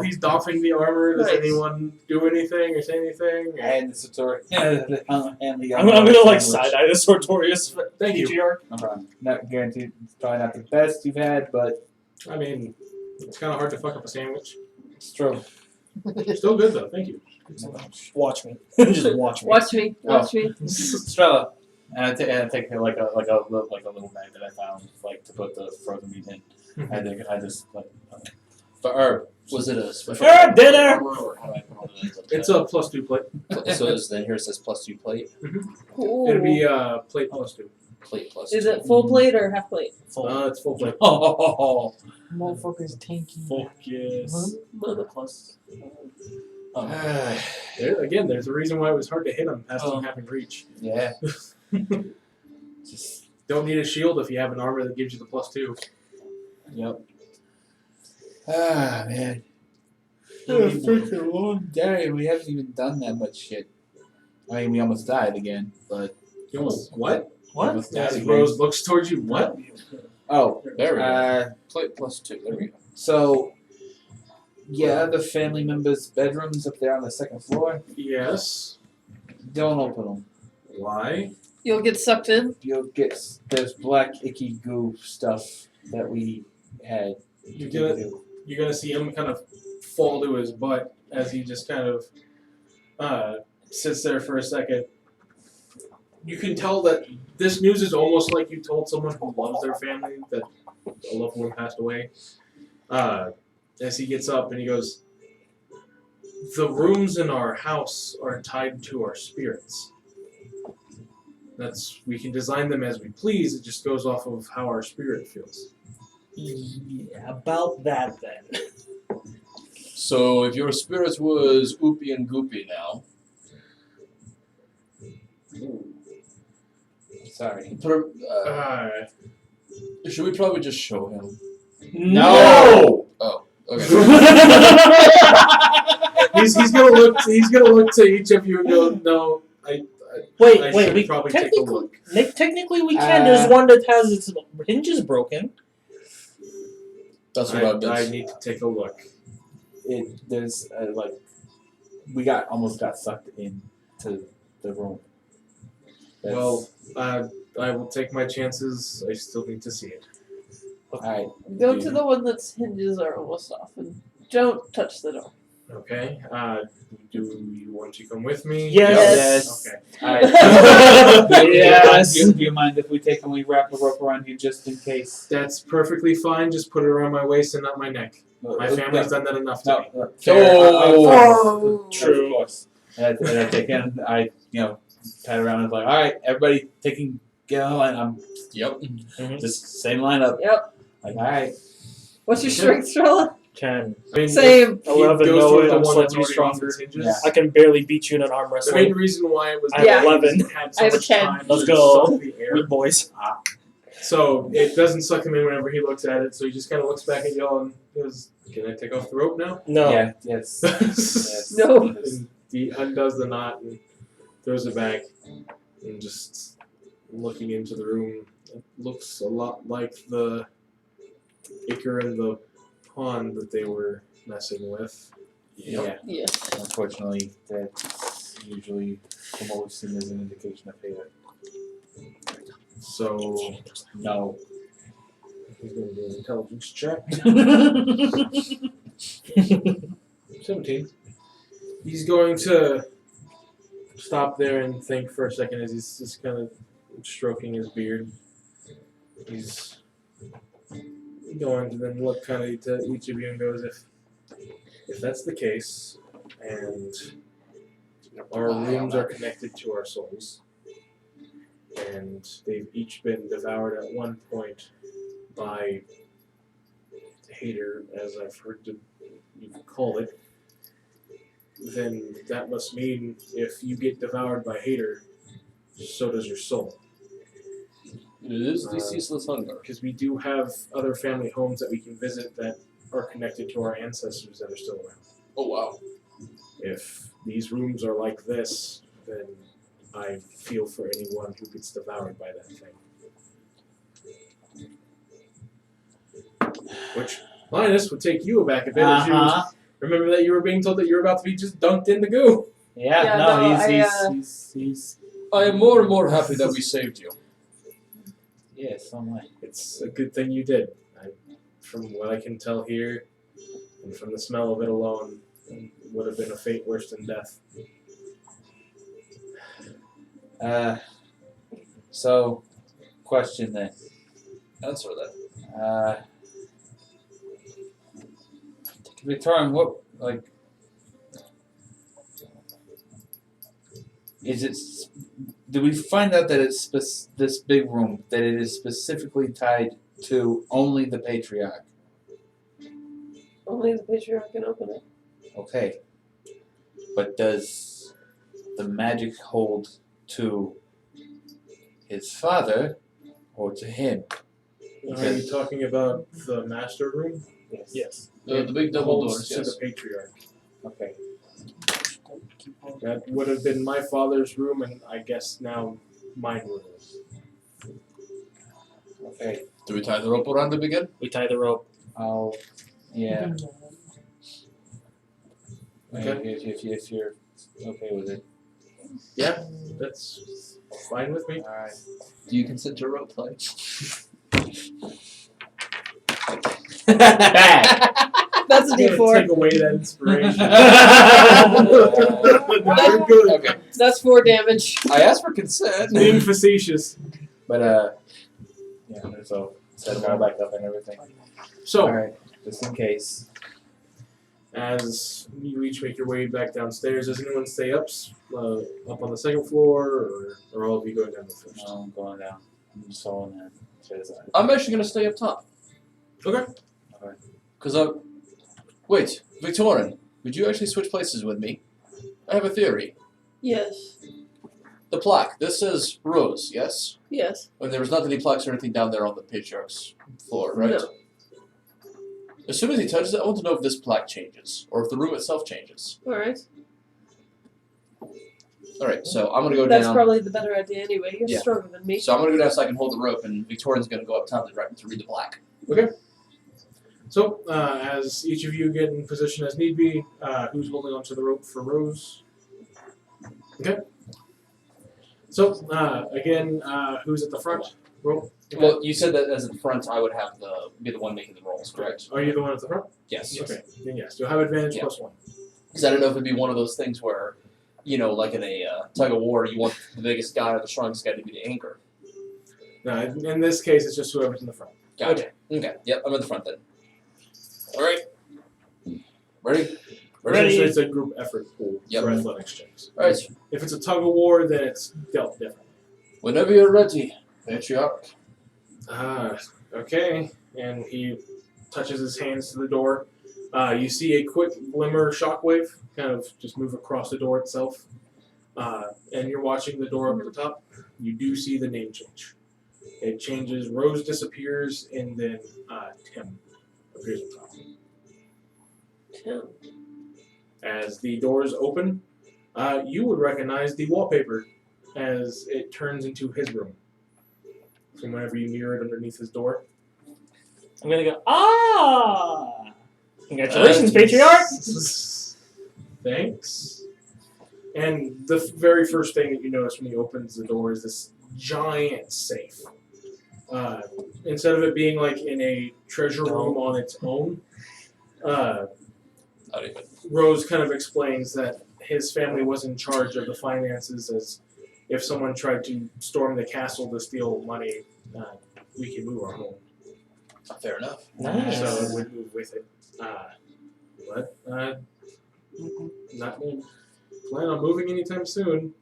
he's doffing the armor, does Nice. anyone do anything or say anything? Or- And the Satori. And the I'm gonna like side eye this Sartorius. Thank you. PGR. No problem. Not guaranteed. It's probably not the best you've had, but I mean, it's kind of hard to fuck up a sandwich. it's true. Still good though. Thank you. Watch me. Just watch me. Watch me. Watch me. Strella. And I take like a little bag that I found like to put the frozen meat in. I think I just like For Herb, Was it a special Dinner! armor, or how do I put on the It's a +2 plate. So it's, then here it says +2 plate. Cool. It'll be plate +2. Plate plus. Is it full plate or half plate? It's full plate. Oh, Motherfucker's tanky. Focus. Plus. There's a reason why it was hard to hit him past him having reach. yeah. Just Don't need a shield if you have an armor that gives you the +2. yep. Ah man. It's been such a long day. We haven't even done that much shit. I mean, we almost died again, but You almost what? we almost died As again. Rose looks towards you, what? Oh, There we go. go. Plate +2. There we go. So, yeah, the family members' bedrooms up there on the second floor. Yes. Don't open them. Why? You'll get sucked in. You'll get this black icky goo stuff that we had. You're gonna see him kind of fall to his butt as he just kind of sits there for a second. You can tell that this news is almost like you told someone who loves their family that a loved one passed away. As he gets up and he goes, "The rooms in our house are tied to our spirits. We can design them as we please. It just goes off of how our spirit feels." Yeah, about that then. So if your spirit was Oopie and Goopy now, Sorry. should we probably just show him? No! Okay. He's gonna look. He's gonna look to each of you and go, "No, I Wait, should we probably take a look." technically we can. There's one that has its hinges broken. That's what I've been. I need to take a look. There's like we almost got sucked into the room. Well, I will take my chances. I still need to see it. Alright. Go to the one that's hinges are almost off, and don't touch the door. Okay. Do you want to come with me? Yes. Okay. Alright. Yes. Do you mind if we take and we wrap a rope around you just in case? That's perfectly fine. Just put it around my waist and not my neck. My family's done that enough to me. No. Oh. True. Of course. And I take it and I, pat around and like, alright, everybody get on the line. I'm Yep. just same lineup. Yep. Like, alright. What's your strength, Strella? 10. I mean, Same. he 11, goes no, toward the I'm one that's slightly already off stronger. its hinges. Yeah. I can barely beat you in an arm The main wrestling. reason why it was I have 11. had so I have a much 10. time Let's to go. suck the air. Good boys. So it doesn't suck him in whenever he looks at it. So he just kind of looks back at y'all and goes, "Can I take off the rope now?" No. Yeah, yes. yes. No. And he undoes the knot and throws it back, and just looking into the room, it looks a lot like the acre in the pond that they were messing with. Yeah. Yes. Unfortunately, that's usually from what we've seen as an indication of failure. So No. he's going to do an intelligence check. 17. He's going to stop there and think for a second as he's just kind of stroking his beard. He's going to then look kind of to each of you and goes, if that's the case, and our rooms are connected to our souls, and they've each been devoured at one point by Hater, as I've heard you call it, then that must mean if you get devoured by Hater, so does your soul. It is the ceaseless hunger. Because we do have other family homes that we can visit that are connected to our ancestors that are still around. Oh wow. If these rooms are like this, then I feel for anyone who gets devoured by that thing. Which, Linus, would take you aback a bit. As you remember that you were being told that you were about to be just dunked in the goo. Yeah, Yeah, no, no, he's I am more and more happy that we saved you. yeah, so am I. It's a good thing you did. From what I can tell here, and from the smell of it alone, it would have been a fate worse than death. So, question then. Answer that. Victorian, what like? Is it? Did we find out that it's this big room that it is specifically tied to only the patriarch? Only the patriarch can open it. Okay. But does the magic hold to his father or to him? Are you talking about the master room? Yes. The big double Holds doors, to yes. the patriarch. Okay. That would have been my father's room, and I guess now mine room is. Okay. Do we tie the rope around him again? We tie the rope. I'll. Yeah. Okay. If you're okay with it. Yeah, that's fine with me. All right. Do you consent to rope play? That's a I'm gonna D4. take away that inspiration. Very We're good. Okay. That's 4 damage. I asked for consent. Being facetious. But yeah. So set them all back up and everything. So, All right. Just in case. as you each make your way back downstairs, does anyone stay up on the second floor, or all of you going down the first? No, I'm going down. I'm just following that. I'm actually gonna stay up top. Okay. Cause wait, Victorian, would you actually switch places with me? I have a theory. Yes. The plaque. This says Rose, yes? Yes. And there was not any plaques or anything down there on the patriarch's floor, right? No. As soon as he touches it, I want to know if this plaque changes, or if the room itself changes. Alright. Alright, so I'm gonna go That's down. probably the better idea anyway. You're Yeah. stronger than me. So I'm gonna go down so I can hold the rope, and Victorian's gonna go up top to read the plaque. So, as each of you get in position as need be, who's holding onto the rope for Rose? Okay. So, again, who's at the front? Rope. Well, you said that as in front, I would have be the one making the rolls, correct? Are you the one at the front? Yes. Okay. Then yes, you'll have advantage Yeah. +1. Because I don't know if it'd be one of those things where, you know, like in a tug of war, you want the biggest guy or the strongest guy to be the anchor. No, in this case, it's just whoever's in the front. Gotcha. Okay. Yep, I'm at the front then. All right. Ready? Essentially, it's a group effort pool Yep. for athletics checks. All right. If it's a tug of war, then it's dealt differently. Whenever you're ready, patriarch. Okay. And he touches his hands to the door. You see a quick glimmer shockwave kind of just move across the door itself. And you're watching the door up at the top. You do see the name change. It changes. Rose disappears, and then Tim appears on top. Tim. As the doors open, you would recognize the wallpaper as it turns into his room. From whenever you mirror it underneath his door. I'm gonna go, ah! Congratulations, patriarch! Thanks. And the very first thing that you notice when he opens the door is this giant safe. Instead of it being like in a treasure room on its own, Not even. Rose kind of explains that his family was in charge of the finances, as if someone tried to storm the castle to steal money, we can move our home. Fair enough. Nice. So it would move with it. But not gonna plan on moving anytime soon.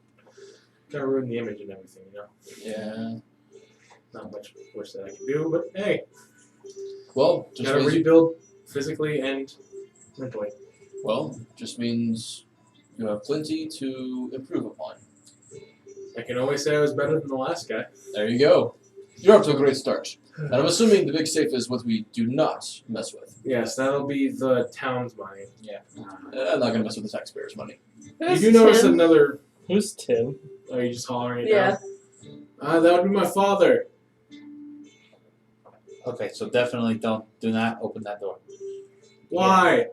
Gotta ruin the image and everything, you know. Yeah. Not much wish that I can do, but hey, Well, just gotta means rebuild physically and mentally. just means you have plenty to improve upon. I can always say I was better than the last guy. There you go. You're up to a great start. And I'm assuming the big safe is what we do not mess with. Yes, that'll be the town's money. I'm not gonna mess with the taxpayers' money. You do notice Tim. another. Who's Tim? Are you just hollering it Yeah. down? That would be my father. Okay, so definitely do not open that door. Why?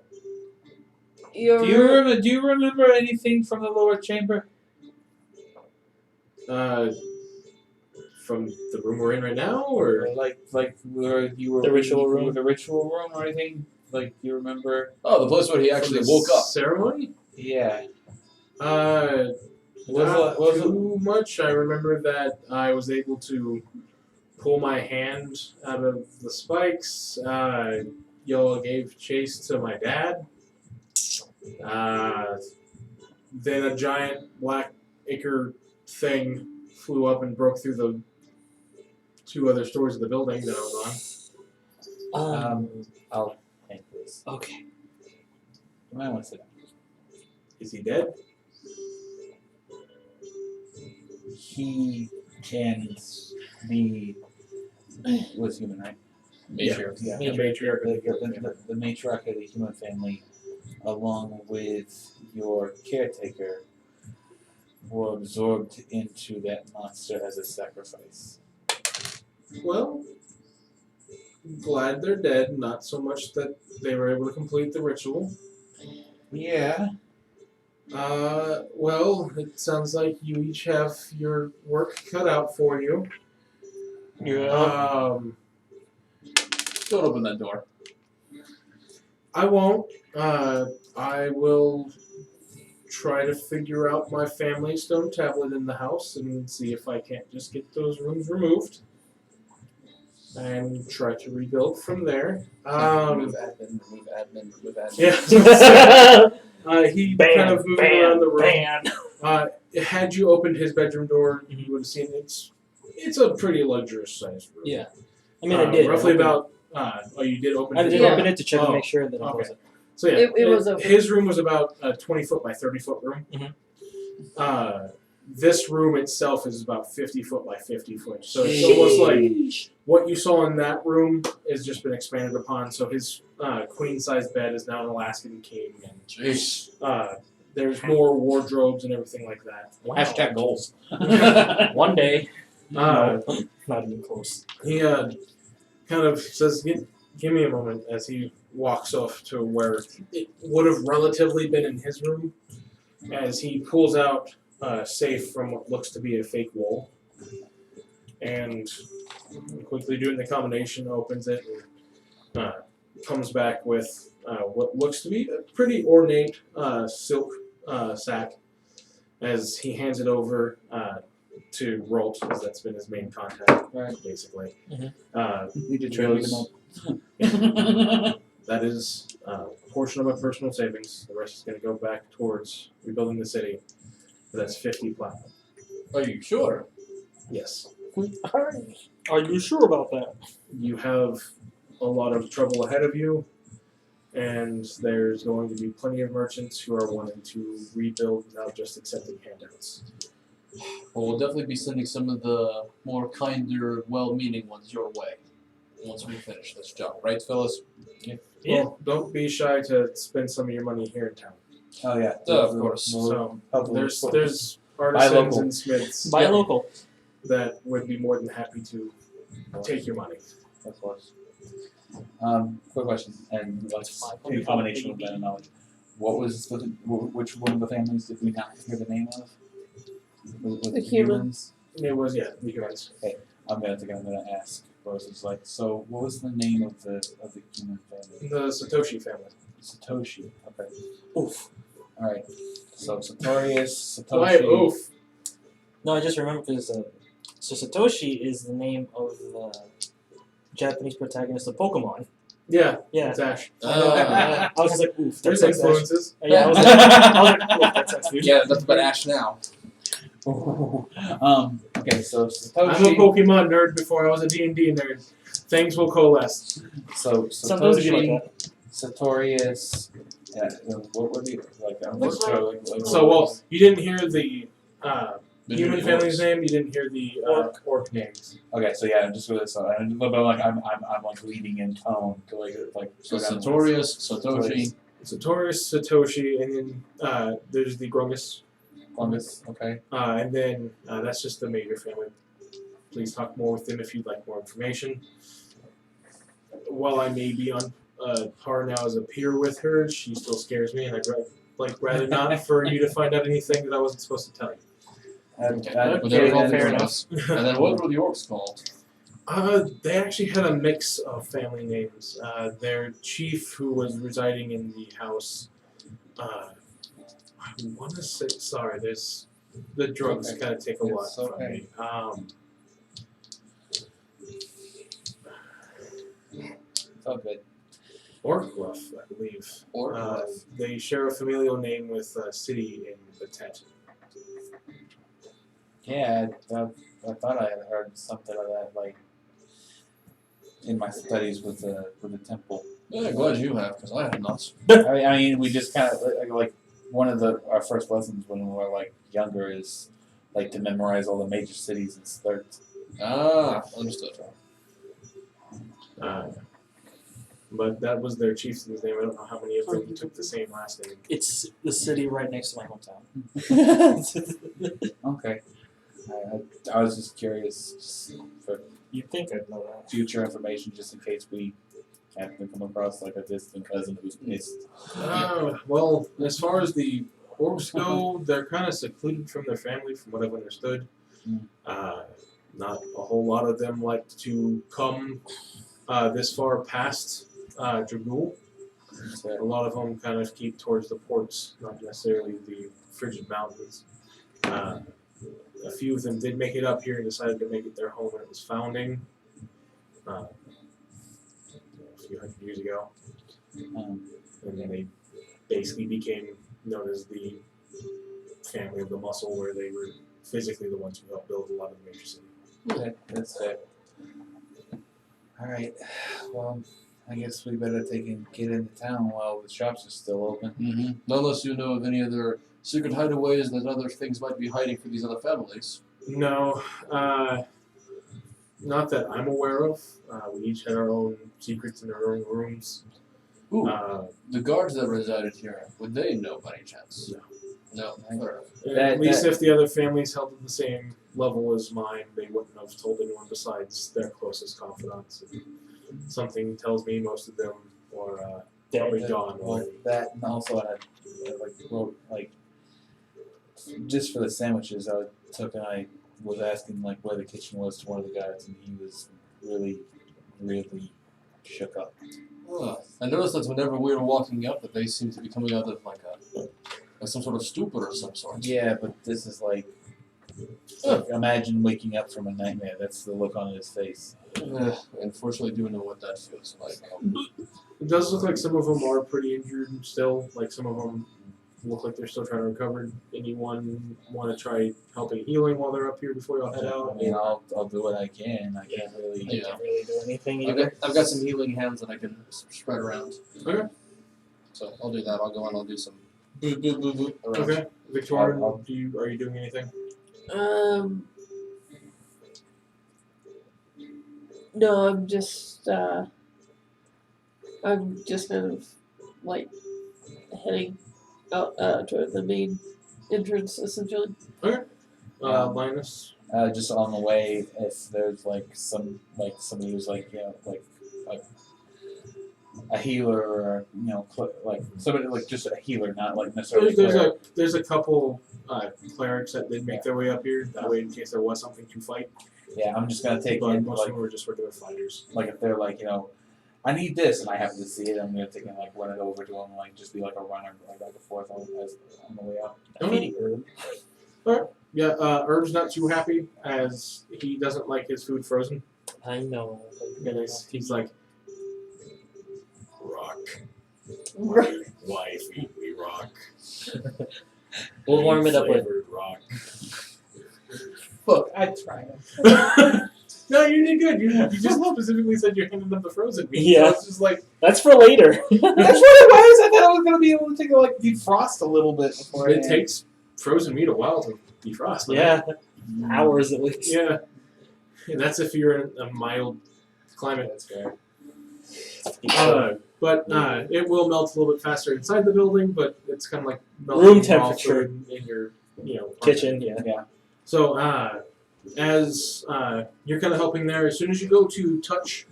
Do you remember anything from the lower chamber? From the room we're in right now, or Or like where you were The ritual room? the ritual room or anything? Like you remember? Oh, the place where he actually from the woke up. ceremony? Yeah. Not Was it too much. I remember that I was able to pull my hand out of the spikes. y'all gave chase to my dad. Then a giant black acre thing flew up and broke through the 2 other stories of the building that I was on. I'll thank this. Okay. You might want to sit down. Is he dead? He and the was human, right? Major. Yeah. The matriarch of the family. The matriarch of the human family, along with your caretaker, were absorbed into that monster as a sacrifice. Well, glad they're dead. Not so much that they were able to complete the ritual. Yeah. Well, it sounds like you each have your work cut out for you. Yeah. Don't open that door. I won't. I will try to figure out my family stone tablet in the house and see if I can't just get those rooms removed and try to rebuild from there. Remove admin, remove admin, remove admin. Yeah. He kind of moved around the room. Had you opened his bedroom door, you would have seen it's a pretty luxurious sized room. Yeah. I mean, I did. Roughly I opened about. You did open. I his did door? open it to check Oh, and make sure that it okay. wasn't. So yeah, It was open. his room was about a 20-foot by 30-foot room. Mhm. This room itself is about 50-foot by 50-foot. So it's almost like what you saw in that room has just been expanded upon. So his queen-size bed is now an Alaskan king, and Jeez. there's more wardrobes and everything like that. Hashtag goals. One day. Uh, No, not even close. He kind of says, give me a moment, as he walks off to where it would have relatively been in his room, as he pulls out a safe from what looks to be a fake wall, and quickly doing the combination, opens it, and comes back with what looks to be a pretty ornate silk sack, as he hands it over to Rolt, because that's been his main contact, basically. We did try to beat him up. That is a portion of my personal savings. The rest is going to go back towards rebuilding the city. That's 50 platinum. Are you sure? Yes. Are you sure about that? You have a lot of trouble ahead of you, and there's going to be plenty of merchants who are wanting to rebuild without just accepting handouts. Well, we'll definitely be sending some of the more kinder, well-meaning ones your way once we finish this job, right, Phyllis? Yeah. Well, don't be shy to spend some of your money here in town. Oh yeah. Of course. So Hopefully. there's artisans local. and smiths Buy local. that would be more than happy to take your money. Of course. Quick question, and let's do a combination of that and knowledge. What was which one of the families did we not hear the name of? Was The it humans. It was, the humans. I'm gonna ask Rose, like, so what was the name of the human family? The Satoshi family. Satoshi. Okay. Oof. All right. So Sartorius, Satoshi. Why, oof. No, I just remember because so Satoshi is the name of the Japanese protagonist of Pokemon. Yeah, Yeah. it's Ash. I was just like, oof. There's That's Ash. influences. Yeah, I was like, oof, that's Ash, dude. Yeah, that's about Ash now. Okay, so Satoshi. I'm a Pokemon nerd before I was a D&D nerd. Things will coalesce. So Sometimes it be Satoshi, like that. Sartorius. Yeah, what would be like? So, well, you didn't hear the The human new family's orcs. name. You didn't hear the orc names. Okay, so yeah, just really so I'm a little bit like I'm like leading in tone to like So slow down. Sartorius, Satoshi. Sartorius, Satoshi, and then there's the Grungus. Fungus, okay. And then that's just the major family. Please talk more with them if you'd like more information. While I may be on par now as a peer with her, she still scares me, and I'd rather not for you to find out anything that I wasn't supposed to tell you. Okay. Okay, But they were all fair enough. And then what were the orcs called? They actually had a mix of family names. Their chief, who was residing in the house, I want to say, sorry, there's the drugs Okay. kind of take a lot It's from okay. me. It's all good. Orgruff, I believe. Orgruff. They share a familial name with a city in Batet. Yeah, I thought I had heard something of that, like in my studies with the temple. Yeah, glad you have, because I have not. I mean, we just kind of like one of our first lessons when we were like younger is like to memorize all the major cities and slurs. Ah, understood. But that was their chieftain's name. I don't know how many of them took the same last name. It's the city right next to my hometown. Okay. I was just curious, just for You'd think I'd know that. future information, just in case we happen to come across like a distant cousin who's pissed. Well, as far as the orcs go, they're kind of secluded from their family, from what I've understood. Mm. Not a whole lot of them like to come this far past Dragul. A lot of them kind of keep towards the ports, not necessarily the frigid mountains. A few of them did make it up here and decided to make it their home when it was founding. A few hundred years ago. And then they basically became known as the family of the muscle, where they were physically the ones who helped build a lot of the major cities. Okay, that's fair. Alright, well, I guess we better get into town while the shops are still open. Mm-hmm. Unless you know of any other secret hideaways that other things might be hiding for these other families. No, not that I'm aware of. We each had our own secrets in our own rooms. Ooh, the guards that resided here, would they know by any chance? No. Fair enough. At least if the other families held at the same level as mine, they wouldn't have told anyone besides their closest confidants. And something tells me most of them are probably gone Well, already. that and also I wrote just for the sandwiches I was asking like where the kitchen was to one of the guards, and he was really shook up. I noticed that whenever we were walking up, that they seemed to be coming out of like some sort of stupor of some sort. Yeah, but this is like imagine waking up from a nightmare. That's the look on his face. Unfortunately, I do know what that feels like. It does look like some of them are pretty injured still. Like some of them look like they're still trying to recover. Anyone want to try helping healing while they're up here before y'all head I out? mean, I'll do what I can. I can't really. Yeah. Can't really do anything I've either. got some healing hands that I can spread around. Okay. So I'll do that. I'll go and I'll do some boo boo boo boo around. Okay. Victoria, I'll- are you doing anything? No, I'm just kind of like heading out toward the main entrance, essentially. Linus? Just on the way, if there's like somebody who's like like a healer or like somebody like just a healer, not like necessarily. There's a couple clerics that did make their way up here. That way, in case there was something to fight. Yeah, I'm just gonna take But in most like of them were just regular fighters. like if they're like I need this and I happen to see it, I'm gonna take and like run it over to them, like just be like a runner like back and forth on the way up. Feeding herb. Yeah, Herb's not too happy as he doesn't like his food frozen. I know. And he's like, rock. Right. Wife, eat me rock. We'll warm it up with. Flavored rock. Look, I tried. No, you did good. You just specifically said you handed them the frozen meat. Yeah. So it's just like, That's for later. That's what it was. I thought I was gonna be able to take like defrost a little bit before. it takes frozen meat a while to defrost. doesn't it? Yeah, hours at least. Yeah. And that's if you're in a mild climate. That's fair. But it will melt a little bit faster inside the building, but it's kind of like melting Room raw temperature. food in your Kitchen, yeah. So as you're kind of helping there, as soon as you go to touch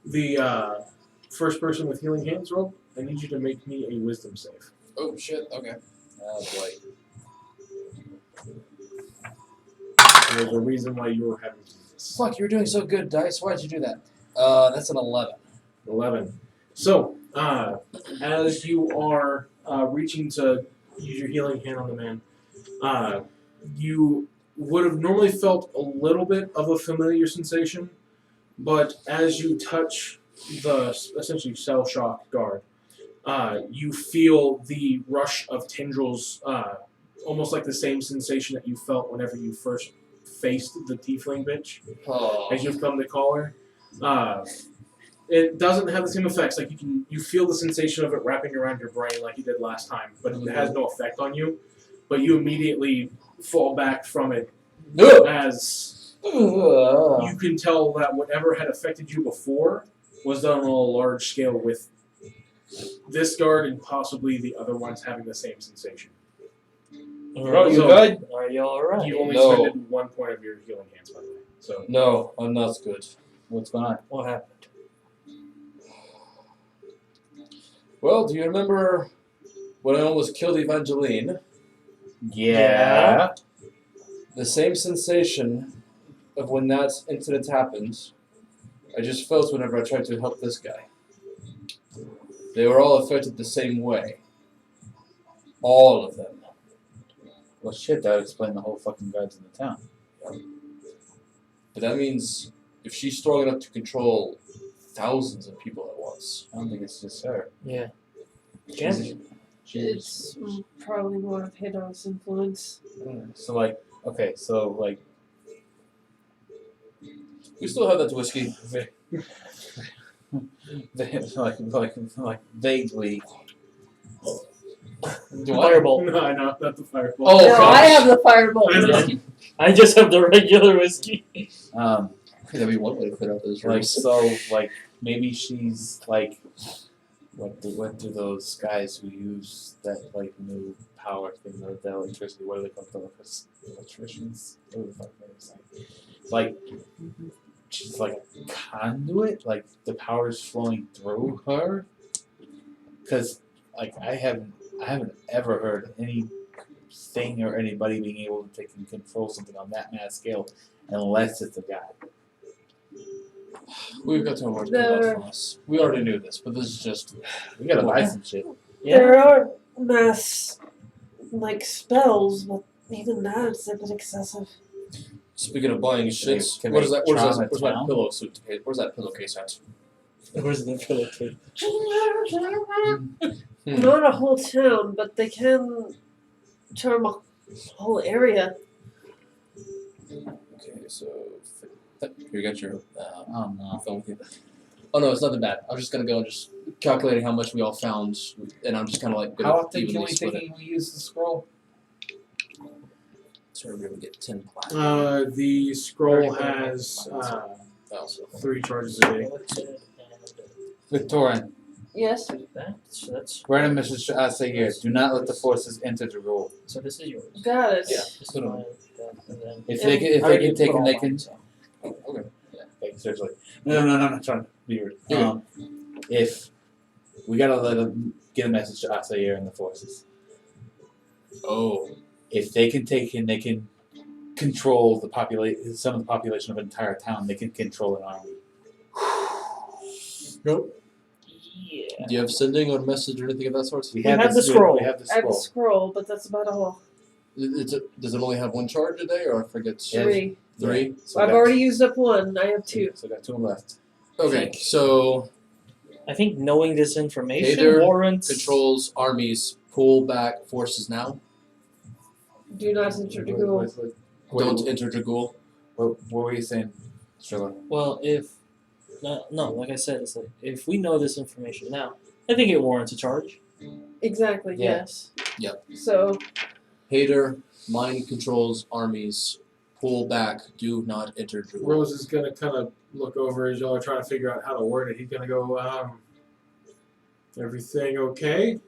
the first person with healing hands roll, I need you to make me a wisdom save. Oh shit. Okay. Oh boy. There's a reason why you were having to do this. Fuck, you were doing so good, Dice. Why'd you do that? That's an 11. 11. So, as you are reaching to use your healing hand on the man, you would have normally felt a little bit of a familiar sensation, but as you touch essentially cell shock guard, you feel the rush of tendrils, almost like the same sensation that you felt whenever you first faced the tiefling bitch, Oh. as you've come to call her. It doesn't have the same effects. Like you feel the sensation of it wrapping around your brain like you did last time, but it has no effect on you. But you immediately fall back from it as you can tell that whatever had affected you before was done on a large scale with this guard and possibly the other ones having the same sensation. Bro, you So- good? Are you alright? You only No. spended 1 point of your healing hands, by the way. So No, I'm not good. What's going on? What happened? Well, do you remember when I almost killed Evangeline? Yeah. The same sensation of when that incident happened, I just felt whenever I tried to help this guy. They were all affected the same way. All of them. Well, shit, that would explain the whole fucking guards in the town. But that means if she's strong enough to control thousands of people at once. I don't think it's just her. Yeah. She's, It's probably more of Hido's influence. so like, okay, so like, We still have that whiskey. like vaguely. Do I? Fireball. no, not the fireball. Oh, no, gosh. I have the fireball. I know. whiskey. I just have the regular whiskey. That'd be one way to clear out those Like rooms. so, like maybe she's like, what do those guys who use that like new power thing, the electricity? What do they call them? Electricians? What the fuck they say? It's like she's like a conduit. Like the power is flowing through her. Because like I haven't ever heard anything or anybody being able to take and control something on that mass scale, unless it's a guy. We've got to work The- from us. We already knew this, but this is just. We gotta buy some shit. There are mass like spells, but even that is a bit excessive. Speaking of buying shit, Can what they is that? charm a Where's my town? pillowcase? Where's that pillowcase at? Where's the pillowcase? Not a whole town, but they can charm a whole area. Okay, so you got your Oh no. phone with you. Oh no, it's nothing bad. I'm just gonna go and just calculating how much we all found, and I'm just kind of like gonna How often can evenly we split it. think we use the scroll? So we're gonna get 10 platinum. The scroll has Also. 3 charges a day. Victorian, Yes. That's write a message to us here. Do not let the forces enter the rule. so. This is yours. Got it. Yeah. This is mine, and then If Yeah. they can, if I they already can take put and all they mine, can. so. Okay. Okay, seriously. No, I'm not trying to be rude. Yeah. If we gotta let them get a message to Asa here and the forces. Oh. If they can take and they can control the some of the population of an entire town, they can control an army. Nope. Yeah. Do you have sending or message or anything of that sort? We have the scroll. We have the I have a scroll. scroll, but that's about all. Does it only have 1 charge a day, or I forget? Yeah. 3. 3. So I've got- already used up 1. I have 2. So got 2 left. Okay, so I think knowing this information Hader warrants controls armies. Pull back forces now. Do not enter the Google. Don't enter Dragul. What were you saying, Strilla? Well, if no, like I said, it's like if we know this information now, I think it warrants a charge. Exactly, Yeah. yes. Yep. So, Hader, mind controls armies. Pull back. Do not enter Dragul. Rose is gonna kind of look over as y'all are trying to figure out how to word it. He's gonna go, everything okay?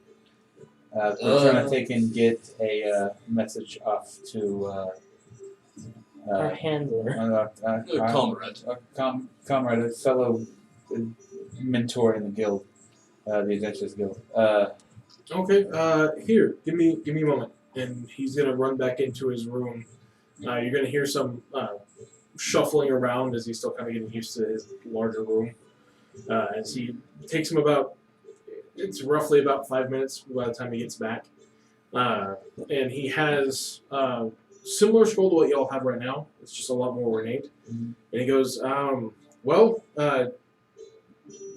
We're trying to take and get a message off to Our handler. Comrade. Comrade, a fellow mentor in the guild, the Adventurers Guild. Okay, here, give me a moment. And he's gonna run back into his room. You're gonna hear some shuffling around as he's still kind of getting used to his larger room. As he takes him it's roughly about 5 minutes by the time he gets back. And he has similar scroll to what y'all have right now. It's just a lot more ornate. Mhm. And he goes,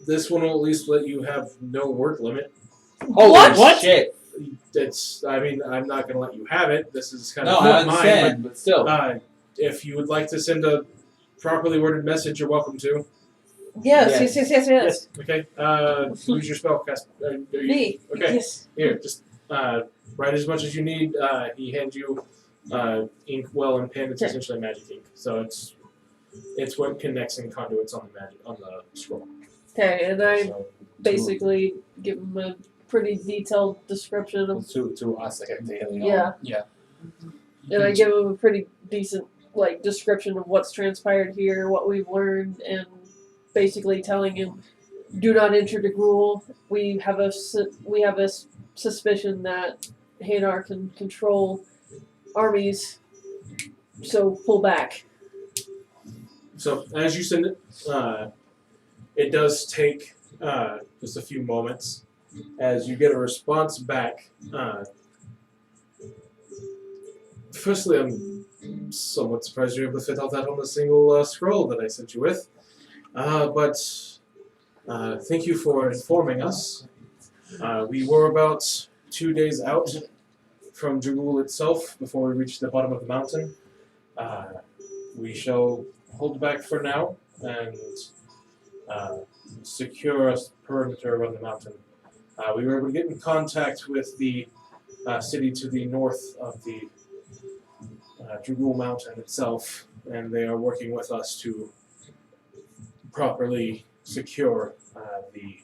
this one will at least let you have no work limit. Holy What? shit! It's. I mean, I'm not going to let you have it. This is kind No, of I mine. understand, but still. If you would like to send a properly worded message, you're welcome to. Yes. Okay. Use your spellcast. Are you, Me. Okay. Yes. Here, just write as much as you need. He hands you ink, well, and pen. It's Okay. essentially magic ink. So it's what connects and conduits on the scroll. Okay, and I So, basically give him a pretty detailed description of To us, like a daily. yeah. Yeah. And I give him a pretty decent description of what's transpired here, what we've learned, and basically telling him, do not enter the Gruul. We have a suspicion that Hanar can control armies, so pull back. So as you send it, it does take just a few moments as you get a response back. Firstly, I'm somewhat surprised you're able to fit all that on a single scroll that I sent you with. But thank you for informing us. We were about 2 days out from Dragul itself before we reached the bottom of the mountain. We shall hold back for now and secure a perimeter around the mountain. We were able to get in contact with the city to the north of the Dragul Mountain itself, and they are working with us to properly secure the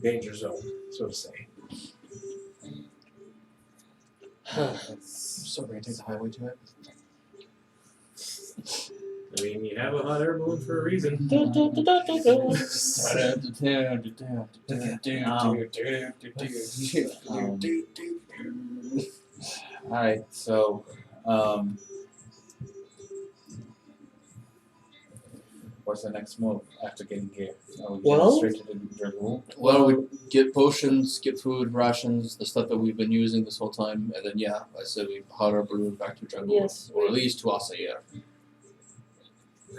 danger zone, so to say. So we're gonna take the highway to it. I mean, you have a hot air balloon for a reason. Alright, so, what's the next move after getting here? Are we Well- straight to the Dragul? Well, we get potions, get food, rations, the stuff that we've been using this whole time, and then I said we hot our balloon back to Dragul. Yes. Or at least to Asayer.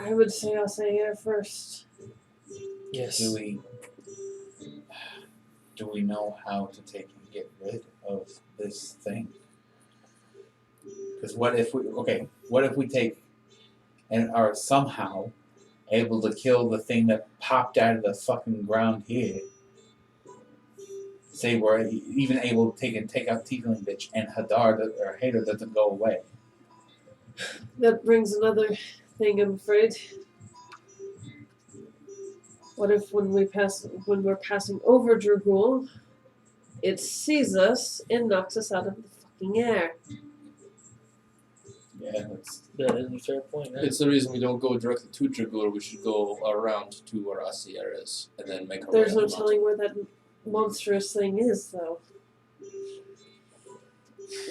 I would say I'll say here first. Yes. Do we know how to get rid of this thing? Because what if we take and are somehow able to kill the thing that popped out of the fucking ground here? Say we're even able to take out Tiefling bitch and Hadar doesn't go away. That brings another thing, I'm afraid. What if when we're passing over Dragul, it sees us and knocks us out of the fucking air? Yeah, that's That is a fair point. It's the reason we don't go directly to Dragul, we should go around to where Asayer is, and then make our There's way no up the telling where that monstrous thing is, though.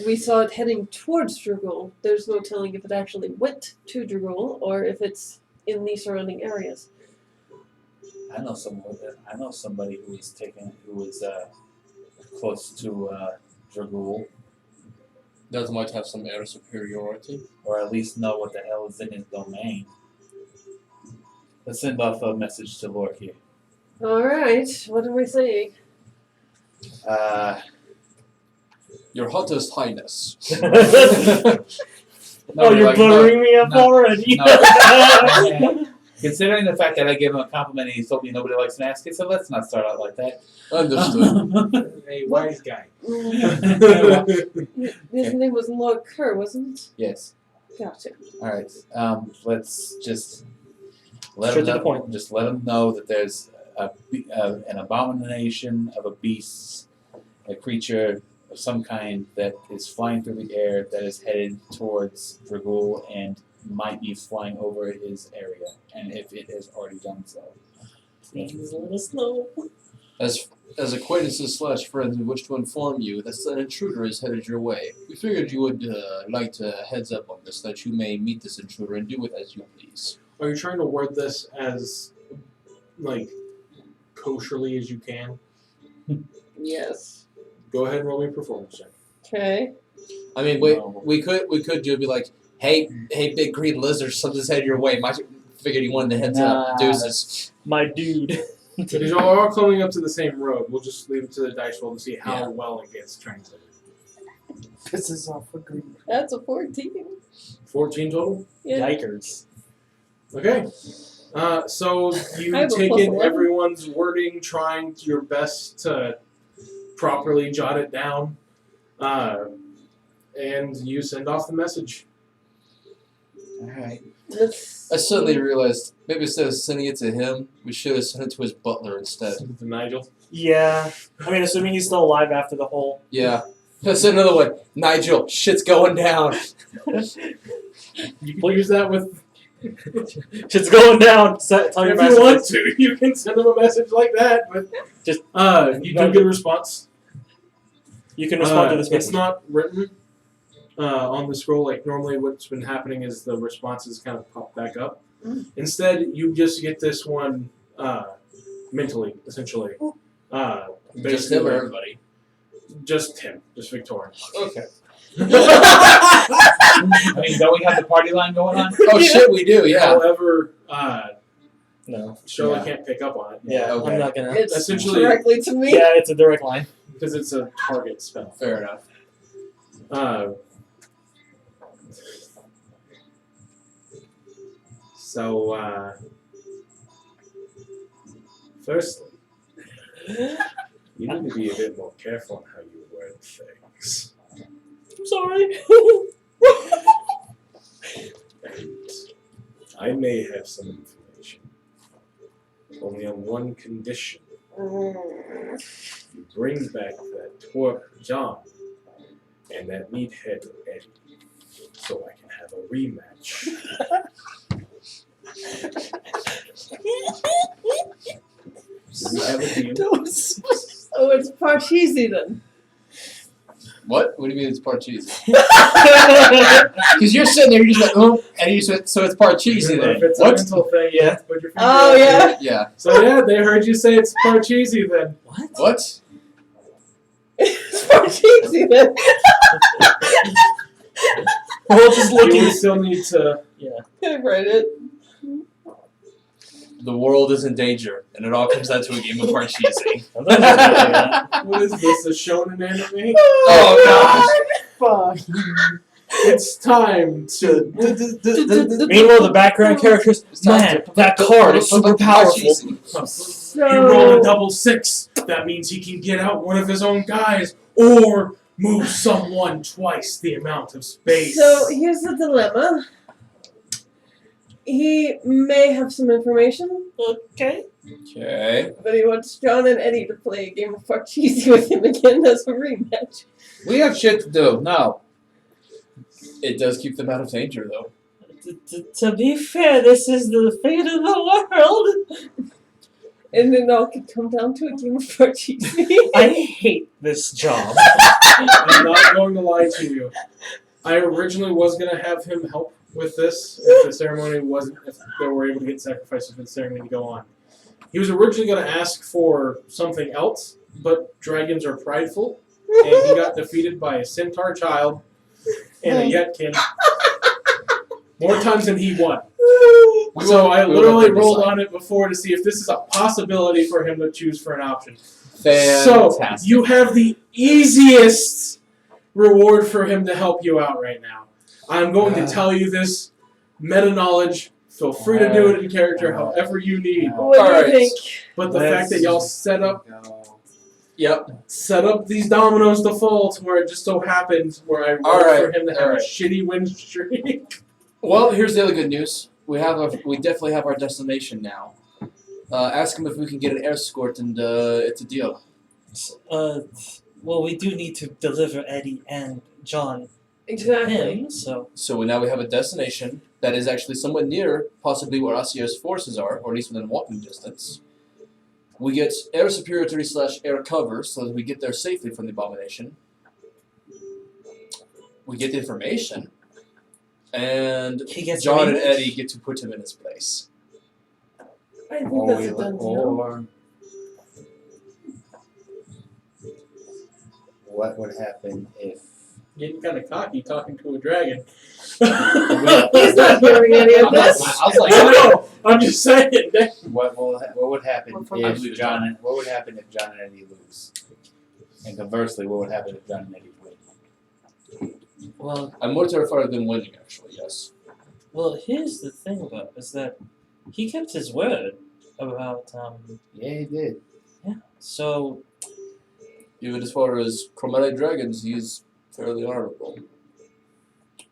We saw it heading towards Dragul. There's no telling if it actually went to Dragul or if it's in the surrounding areas. I know somebody who was close to Dragul, That might have some air superiority. or at least know what the hell is in his domain. Let's send off a message to Lork here. Alright, what are we saying? Your hottest highness. Oh, you're buttering me up already. No. Considering the fact that I gave him a compliment and he told me nobody likes an ass kid, so let's not start out like that. Understood. A wise guy. His name was Lord Kerr, wasn't it? Yes. Gotcha. Alright. Let's just let Straight him to the know, just let him know that there's an abomination of a beast, a creature of some kind that is flying through the air that is headed towards Dragul and might be flying over his area, and if it has already done so. Please let us know. As acquaintances / friends, we wish to inform you that an intruder is headed your way. We figured you would like to heads up on this, that you may meet this intruder and do it as you please. Are you trying to word this as, kosherly as you can? Yes. Go ahead and roll me a performance check. Okay. I mean, we could do be like, hey, big green lizard, something's headed your way. Figured he wanted the heads Nah. up. Deuces. My dude. Because y'all are all coming up to the same road. We'll just leave it to the dice roll to see how Yeah. well it gets translated. This is off for green. That's a 14. 14 total? Yeah. Yikers. Okay. So I you have a take plus in 11. everyone's wording, trying your best to properly jot it down, and you send off the message. Alright. That's, I suddenly realized maybe instead of sending it to him, we should have sent it to his butler instead. Send it to Nigel. Yeah. I mean, assuming he's still alive after the whole. Yeah. Let's send another one. Nigel, shit's going down. You can use that with. Shit's going down. Tell your If master. you want to, you can send him a message like that. But Just- you do get a response. You can respond to this It's message. not written on the scroll. Like normally, what's been happening is the responses kind of pop back up. Instead, you just get this one mentally, essentially. Just Basically, him or everybody? just him, just Victoria. Okay. I mean, don't we have the party line going on? Oh shit, we do, yeah. However, No. Shirley Yeah. can't pick up on it Yeah, Okay. I'm not gonna. it's essentially- directly to me. Yeah, it's a direct line. because it's a target spell. Fair enough. So, firstly, you need to be a bit more careful on how you word things. I'm sorry. And I may have some information. Only on one condition. You bring back that twerp John and that meathead Eddie so I can have a rematch. We have a deal. Oh, it's Parcheesi then. What? What do you mean it's Parcheesi? Because you're sitting there, you're just like, oh, and you just went, so it's Parcheesi Remember, then. if it's a What? mental thing, Yeah. put your finger Oh, up. yeah. Yeah. So yeah, they heard you say it's Parcheesi then. What? It's Parcheesi then. We'll just look You at would still need to. I've read it. The world is in danger, and it all comes down to a game of Parcheesi. What is this? A shonen anime? Oh Fuck. It's time to. Meanwhile, the background characters, man, that card is super powerful. He rolled a double 6. That means he can get out one of his own guys or move someone twice the amount of space. So here's the dilemma. He may have some information, Okay. Okay. but he wants John and Eddie to play a game of Parcheesi with him again as a rematch. We have shit to do. No. It does keep them out of danger, though. To be fair, this is the fate of the world. And then all could come down to a game of Parcheesi. I hate this job. I'm not going to lie to you. I originally was going to have him help with this if the ceremony wasn't, if they were able to get sacrifices for the ceremony to go on. He was originally going to ask for something else, but dragons are prideful, and he got defeated by a centaur child and a Yetkin more times than he won. So I literally rolled on it before to see if this is a possibility for him to choose for an option. So Fantastic. you have the easiest reward for him to help you out right now. I'm going to tell you this meta knowledge. Feel free to do it in character however you need. What do Alright. you think? But the fact that y'all set up Yep. these dominoes to fall to where it just so happens where I rolled Alright, for him to have a alright. shitty win streak. Well, here's the other good news. We definitely have our destination now. Ask him if we can get an escort, and it's a deal. Well, we do need to deliver Eddie and John Exactly. him, so So now we have a destination that is actually somewhat near, possibly where Asia's forces are, or at least within walking distance. We get air superiority / air cover, so that we get there safely from the abomination. We get the information, and he gets John and rematch? Eddie get to put him in his place. I think that's a done deal. What would happen if? Getting kind of cocky talking to a dragon. He's not hearing any of this. I was like, I know, I'm just saying. What would happen Well, from- I believe if it, John and what would happen if John and Eddie lose? And conversely, what would happen if John and Eddie win? Well, I'm more terrified of them winning, actually, yes. here's the thing though, is that he kept his word about Yeah, he did. so Even as far as chromatic dragons, he's fairly honorable.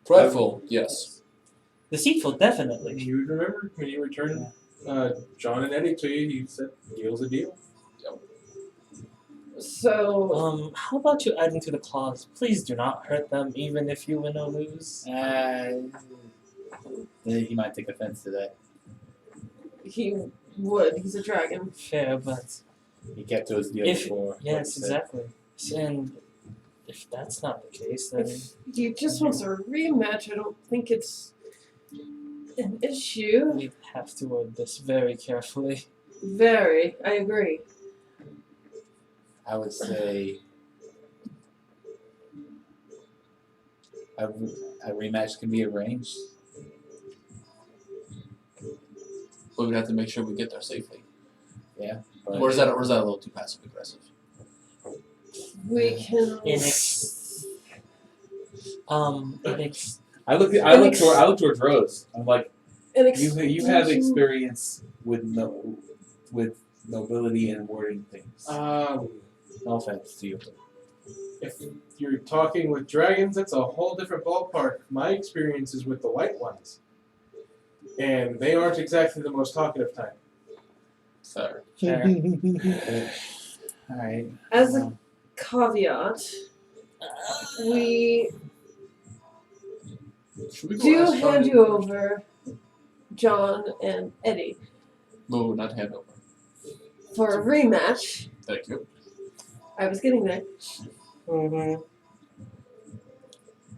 Prideful, yes. deceitful definitely. You remember when you returned John and Eddie to you, you said deal's a deal. So How about you adding to the clause? Please do not hurt them, even if you win or lose. He might take offense to that. he would. He's a dragon. Fair, but He kept to his deal If- before. like yes, you said. exactly. And if that's not the case, then If he just wants a rematch, I don't think it's an issue. we have to word this very carefully. Very. I agree. I would say a rematch can be arranged. But we'd have to make sure we get there safely. But Or is that a little too passive aggressive? We can. I look towards Rose. I'm like, you have experience with nobility and wording things. No offense to you. If you're talking with dragons, that's a whole different ballpark. My experience is with the white ones. And they aren't exactly the most talkative type. Fair. Alright. As a caveat, we Should we go do ask John hand and- you over John and Eddie No, not hand over. for a rematch. Thank you. I was getting there. Mm-hmm.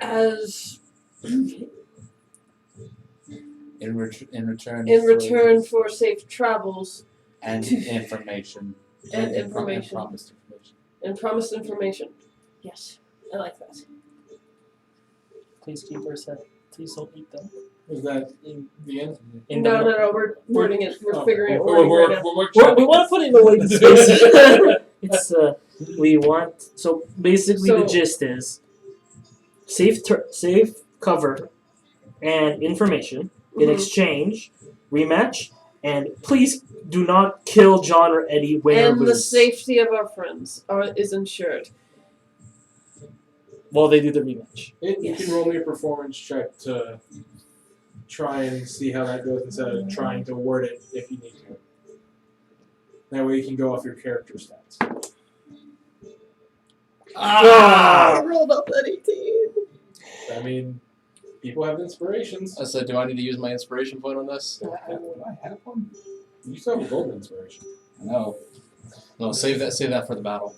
As In return. in for- return for safe travels and information. and And information promised information. and promised information. Yes, I like that. Please keep her set. Please don't eat them. Is that in the end? No. We're wording it. We're figuring it We're, wording right now. we're We want to put it in a way that's basic. It's we want so basically the So- gist is safe cover and information in Mhm. exchange, rematch, and please do not kill John or Eddie, win or And the lose. safety of our friends is ensured. While they do the rematch. You Yes. can roll me a performance check to try and see how that goes instead of trying to word it if you need to. That way you can go off your character stats. Ah! rolled up an 18. I mean, people have inspirations. I said, do I need to use my inspiration point on this? Would I have one? You still have a golden inspiration. No. No, save that for the battle.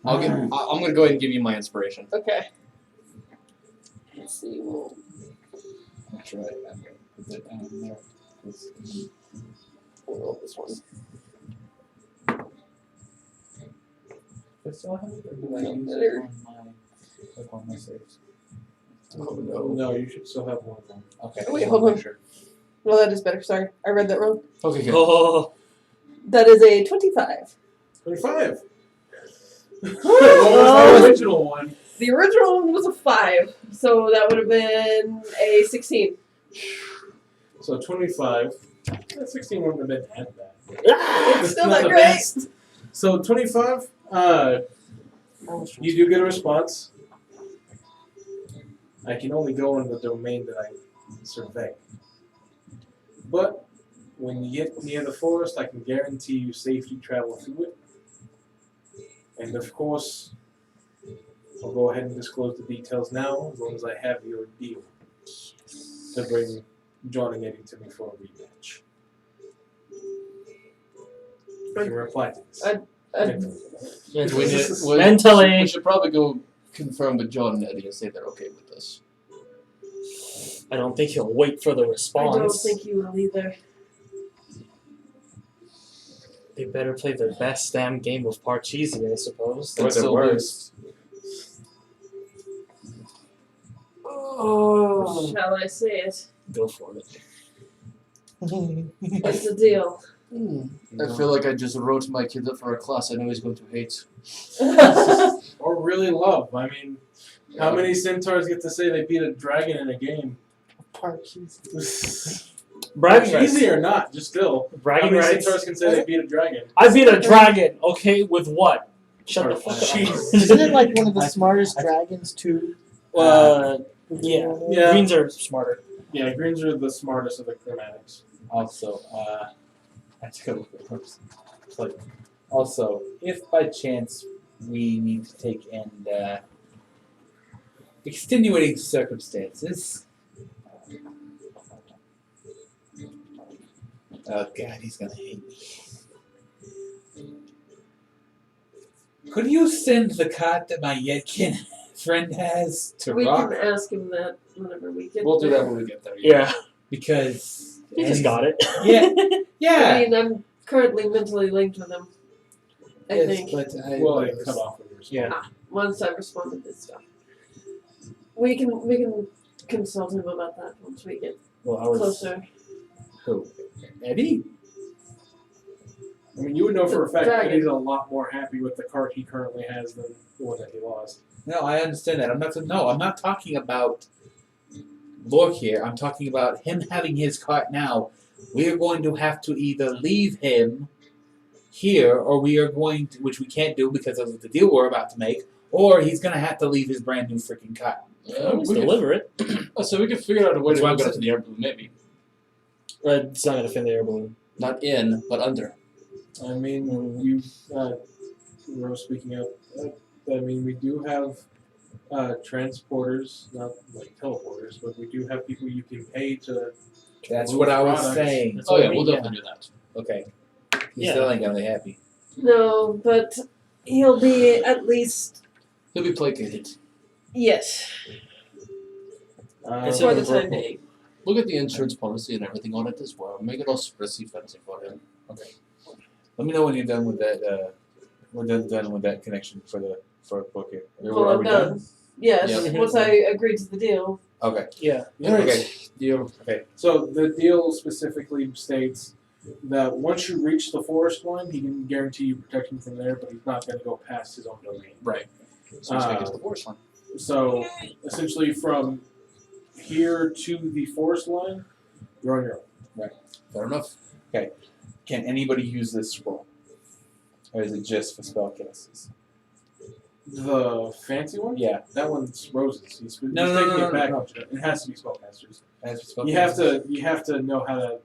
I'm gonna go ahead and give you my inspiration. Okay. Let's see. Well, That's right. I'm gonna put that down there. 'Cause, we'll roll this one. do I still have it, or do I No, use better. it on my saves? Oh, no. No, you should still have one of them. Okay. Wait, just hold wanna on. make sure. No, that is better. Sorry, I read that wrong. Okay, good. Oh, That is a 25. 25. Oh. What was the original one? The original one was a 5, so that would have been a 16. So 25. 16 wouldn't have been that bad. It's still not the great. best. So 25, you do get a response. I can only go in the domain that I survey. But when you get near the forest, I can guarantee you safety travel through it. And of course, I'll go ahead and disclose the details now, as long as I have your deal to bring John and Eddie to me for a rematch. You can reply to this. Mentally. We should probably go confirm with John and Eddie and say they're okay with this. I don't think he'll wait for the I response. don't think you will either. They better play their best damn game of Parcheesi, I suppose. Or That's their the worst. Oh, shall I say it? Go for it. It's a deal. I feel like I just wrote my kid up for a class I know he's going to hate. Or really love. I mean, how many centaurs get to say they beat a dragon in a game? Bragging rights. Easy or not, just still. How Bragging many rights. centaurs can say they beat a dragon? I beat a dragon. Okay, with what? Shut the fuck up. Jeez. Isn't it like one of the smartest dragons too? Yeah. Yeah. Greens are smarter. Yeah, greens are the smartest of the chromatics. Also, I took a look at this. It's like, also, if by chance we need to take and extenuating circumstances. Oh god, he's gonna hate me. Could you send the card that my Yetkin friend has to We Rock? can ask him that whenever we get We'll do there. that when we get there. Yeah. Because He just got it. Yeah, I yeah. mean, I'm currently mentally linked with him. I Yes, think. but I, Well, it cut off when you were Yeah. Once I responded to stuff. We can consult him about that once we get well, I was closer. who? Eddie? I mean, you would know for a fact that Dragon. he's a lot more happy with the cart he currently has than the one that he lost. No, I understand that. I'm not talking about Lork here. I'm talking about him having his cart now. We are going to have to either leave him here, or we are going to, which we can't do because of the deal we're about to make, or he's going to have to leave his brand new freaking cart. Just deliver it. So we could figure out a way That's to why I'm put gonna- it in the air balloon, maybe. It's not gonna fit in the air balloon. Not in, but under. I mean, you were speaking of. I mean, we do have transporters, not like teleporters, but we do have people you can pay to. That's move what I was products. saying. That's Oh what yeah, we- we'll definitely do that. Okay. He Yeah. still ain't gonna be happy. No, but he'll be at least He'll be placated. yes It's for a- the time being. Look at the insurance policy and everything on it as well. Make it all sprissy fancy for him. Let me know when you're done with that. We're done with that connection for Booker. Well, Are I'm we done. Yes, Yep. once I agreed to the deal. Okay. Yeah. Okay. Deal. Okay. So the deal specifically states that once you reach the forest line, he can guarantee you protection from there, but he's not going to go past his own domain. Right. So he's gonna get to the forest line. So essentially, from here to the forest line, you're on your own. Fair enough. Can anybody use this scroll, or is it just for spellcasters? The fancy one? Yeah. That one's roses. He's No, taking no, it back. no. It has to be spellcasters. That's for You have to know how to.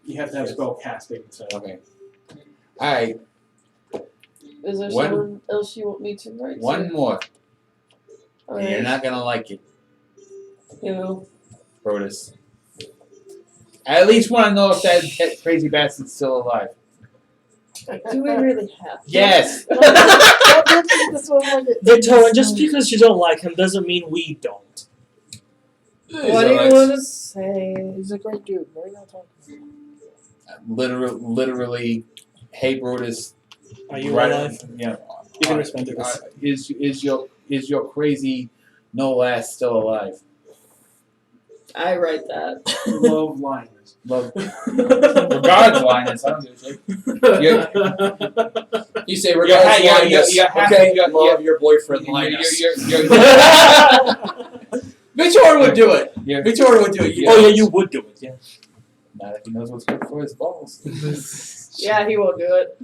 You have to have spell casting. So Okay. All right. Is there One- someone else you want me to write? One to? more. Alright. You're not gonna like it, You know, Brodus. I at least want to know if that crazy bastard's still alive. do we really have to? Yes. Victor, and just because you don't like him doesn't mean we don't. What do you want to say? He's a great dude. Why are you not talking? Literally. Hey, Brodus. Are you right, alive? Yeah. You can respond to this. Is your crazy no ass still alive? I write that. love Linus. Love. Regards, Linus. I don't give a shit. You say You're regards ha- you're- Linus. you're half- Okay, you're- love your boyfriend You're- Linus. you're- Victor would do it. you're- Victor would do it. Oh yeah, you would do it. Yeah. Not if he knows what's good for his balls. Yeah, he won't do it.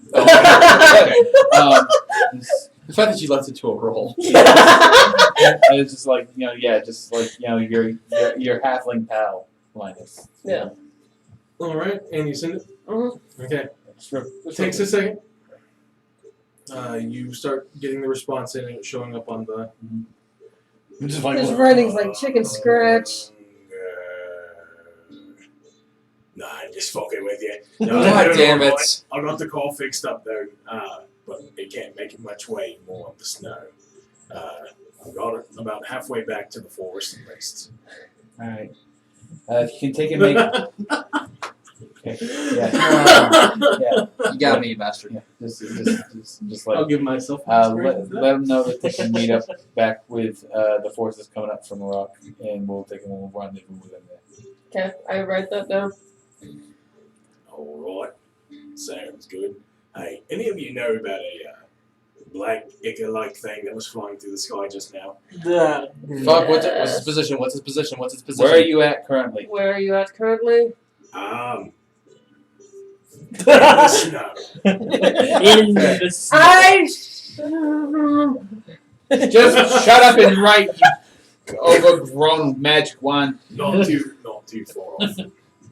The fact that you left it to a roll. It's just like your halfling pal, Linus. Yeah. All right, and you send it. Mhm. Okay. Sure. It takes a second. You start getting the response in and it's showing up on the. I'm just like, His writing's like chicken scratch. Nah, I'm just fucking with you. God damn it. I got the call fixed up though, but it can't make it much way more on the snow. I got it about halfway back to the forest at least. alright. If you can take and make. Okay. Yeah. You got me, you bastard. Yeah. Just I'll like. give myself. Let them know that they can meet up back with the forces coming up from Iraq, and we'll take them. We'll rendezvous with them there. Okay, I write that down. Alright. Sounds good. Hey, any of you know about a black Ica-like thing that was flying through the sky just now? Fuck, what's his position? What's his position? What's his position? Where are you at currently? Where are you at currently? In the snow. In the snow. Just shut up and write, you overgrown magic wand. Not too far off.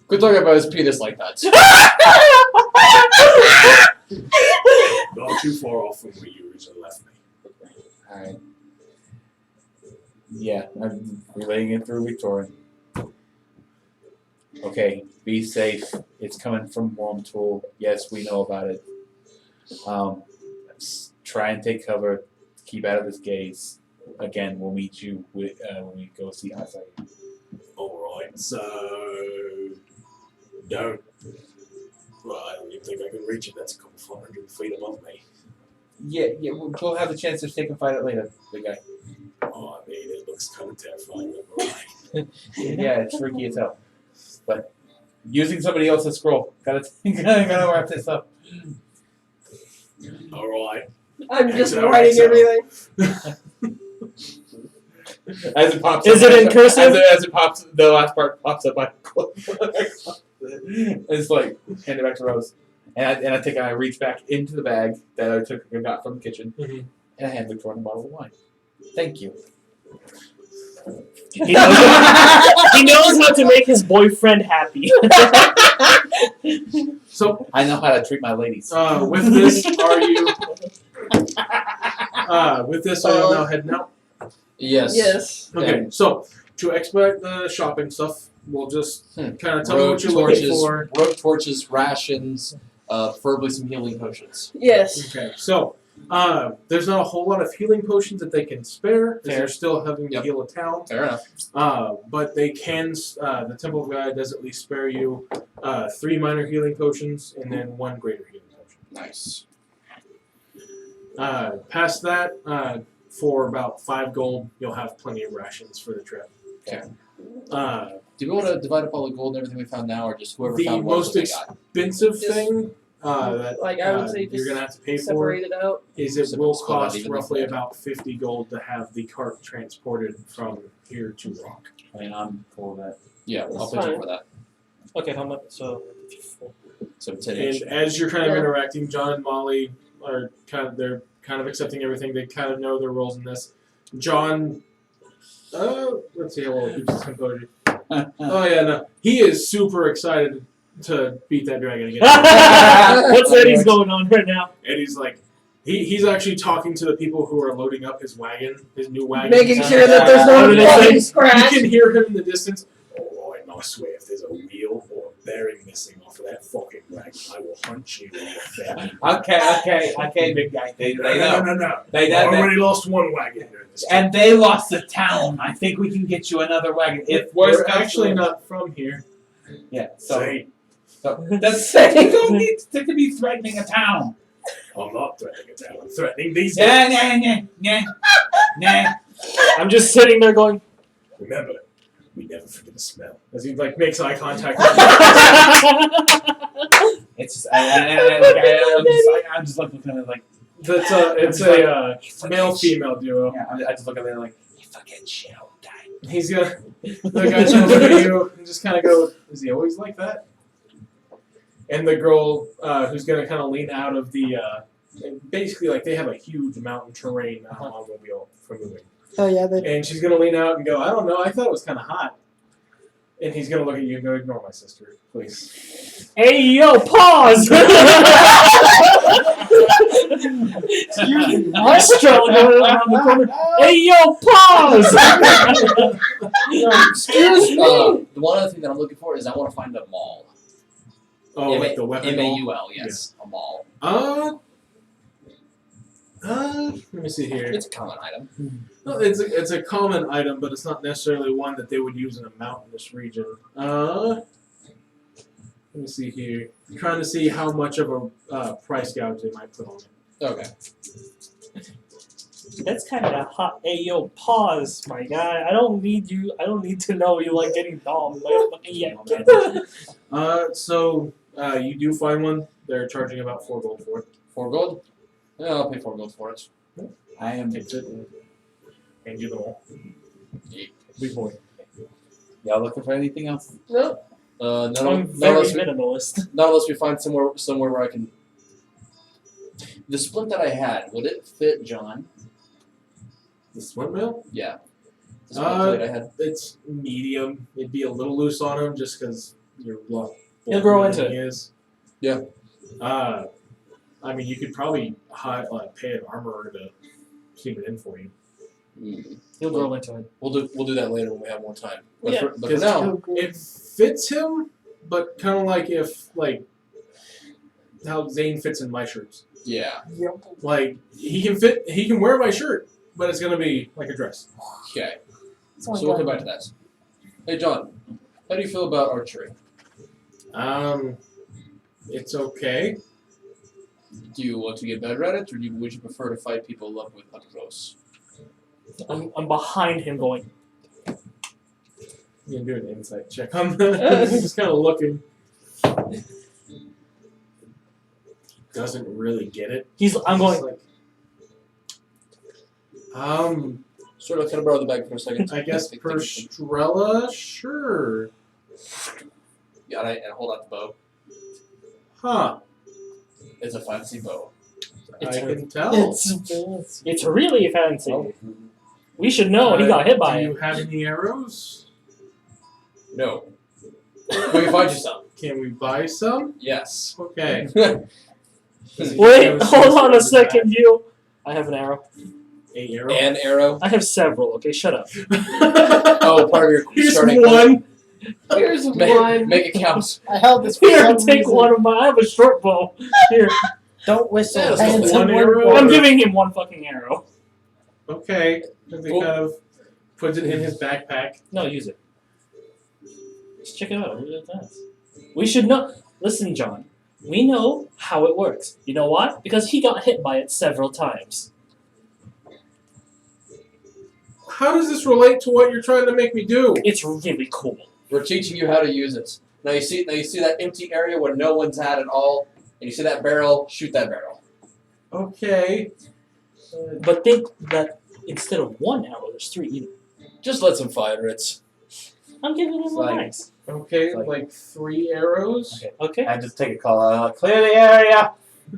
Quit talking about his penis like that. Not too far off from where you originally left me. Alright. Yeah, I'm relaying it through Victoria. Okay, be safe. It's coming from Worm Tool. Yes, we know about it. Try and take cover. Keep out of this gaze. Again, we'll meet you when we go see Hasai. Alright, so... Don't... Well, I don't even think I can reach it. That's a couple 400 feet above me. Yeah, we'll have the chance to take and fight it later, big guy. Oh, I mean, it looks kind of terrifying. Right? Yeah, it's freaky as hell. But using somebody else's scroll, gotta wrap this up. Alright. I'm just So- writing so- everything. As it pops Is up, it in cursive? As it pops, the last part pops up. It's like hand it back to Rose, and I reach back into the bag that I got from the kitchen, Mhm. and I hand Victoria a bottle of wine. Thank you. He knows how to make his boyfriend happy. So, I know how to treat my ladies. with this, are you... with this, are you now heading out? Yes. Yes. Okay, so, to expedite the shopping stuff, we'll just kind of tell me Road what you're looking torches, for. road torches, rations, preferably some healing potions. Yes. Okay, so there's not a whole lot of healing potions that they can spare, because Fair. they're still having to Yep. heal a town. Fair enough. But they can. The Temple of God does at least spare you 3 minor healing potions and then 1 greater healing potion. Nice. Past that, for about 5 gold, you'll have plenty of rations for the trip. Okay. Do Do we want to divide up all the gold and everything we found now, or just whoever The found what most they got? expensive Just- thing that Like, I would say you're just gonna have to pay for separate it out. is it So will split out cost evenly. roughly about 50 gold to have the cart transported from here to Rock. I mean, I'm cool with that. Yeah, I'll That's pay you fine. for that. Okay, how much? So, So 10 each. And as you're kind of Yeah. interacting, John and Molly are they're kind of accepting everything. They kind of know their roles in this. John, let's see how well he keeps his composure. Oh yeah, no, he is super excited to beat that dragon again. what's Eddie's going on right now? And he's like, he's actually talking to the people who are loading up his wagon, his new wagon. Making sure that there's What no did it fucking say? You scratch. can hear him in the distance. Oh, I swear, if there's a wheel or a bearing missing off of that fucking wagon, I will hunt you in your family. Okay, big guy. They know. No. They I know. already lost 1 wagon during this trip. And they lost the town. I think we can get you another wagon. If worse We're comes to actually worse. not from here. Yeah. So Say, that's you don't need to be threatening a town. I'm not threatening a town. I'm threatening these guys. Nah. I'm just sitting there going. Remember, we never forget the smell. As he makes eye contact. It's just, I'm just looking at it like, That's it's a male female duo. yeah, I just look at it like, you fucking shit all the time. He's gonna the guy's gonna look at you and just kind of go, "Is he always like that?" And the girl who's gonna kind of lean out of the basically like they have a huge mountain terrain automobile for moving, Oh yeah, they. and she's gonna lean out and go, "I don't know, I thought it was kind of hot." And he's gonna look at you and go, "Ignore my sister, please." Hey yo, pause! Excuse me, restaurant going around the corner. Hey yo, pause! Excuse me. The one other thing that I'm looking for is I want to find a mall. Oh, like the weapon. ball? MAUL, yes, a mall. Let me see here. It's a common item. No, it's a common item, but it's not necessarily one that they would use in a mountainous region. Let me see here. I'm trying to see how much of a price gouge they might put on it. Okay. That's kind of hot. Hey yo, pause, my guy. I don't need you. I don't need to know you like getting dumb. Like, yeah. So You do find one. They're charging about 4 gold for it. 4 gold? Yeah, I'll pay 4 gold for it. I am. Takes it and hand you them all. Big boy. Y'all looking for anything else? Nope. None I'm of very us minimalist. not unless we find somewhere where I can. The splint that I had, would it fit John? The splint mail? Yeah. The splint plate I had. It's medium. It'd be a little loose on him just because you're blocked. He'll grow into He it. is. Yeah. I mean, you could probably pay an armorer to keep it in for you. He'll grow into it. We'll do that later when we have more time. But Yeah, for Because now, it fits him, but kind of like how Zane fits in my shirts. yeah. Like he can wear my shirt, but it's gonna be like a dress. Okay. So we'll come back to that. Hey John, how do you feel about archery? It's okay. Do you want to get better at it, or would you prefer to fight people up close? I'm behind him going, You can do an insight check on that. He's just kind of looking. Doesn't really get it. I'm going, It's Sort of, kind of borrow the bag for a second. I guess Think- per think- Strella, sure. Yeah, and hold out the bow. Huh. It's a fancy bow. It's I her- can tell. it's really fancy. We should know. He got hit by Do it. you have any arrows? No. We can find you some. Can we buy some? Yes. Okay. Wait, hold on a second, you. I have an arrow. A arrow. An arrow. I have several. Okay, shut up. Oh, part of your Here's starting. one. Here's Make, one. make it count. I held this for Here, some take reason. one of my. I have a short bow. Here, Don't whistle. Yeah, that's Hands one in arrow. I'm giving him one fucking arrow. Okay. And he Cool. kind of puts it in his backpack. No, use it. Just check it out. Look at that. We should know. Listen, John. We know how it works. You know why? Because he got hit by it several times. How does this relate to what you're trying to make me do? It's really cool. We're teaching you how to use it. Now you see that empty area where no one's at at all, and you see that barrel. Shoot that barrel. Okay. But think that instead of one arrow, there's three. You know. Just let some fire it. I'm giving him a Like- nice. Okay, Like- like 3 arrows. Okay. I just take a call out. Clear the area.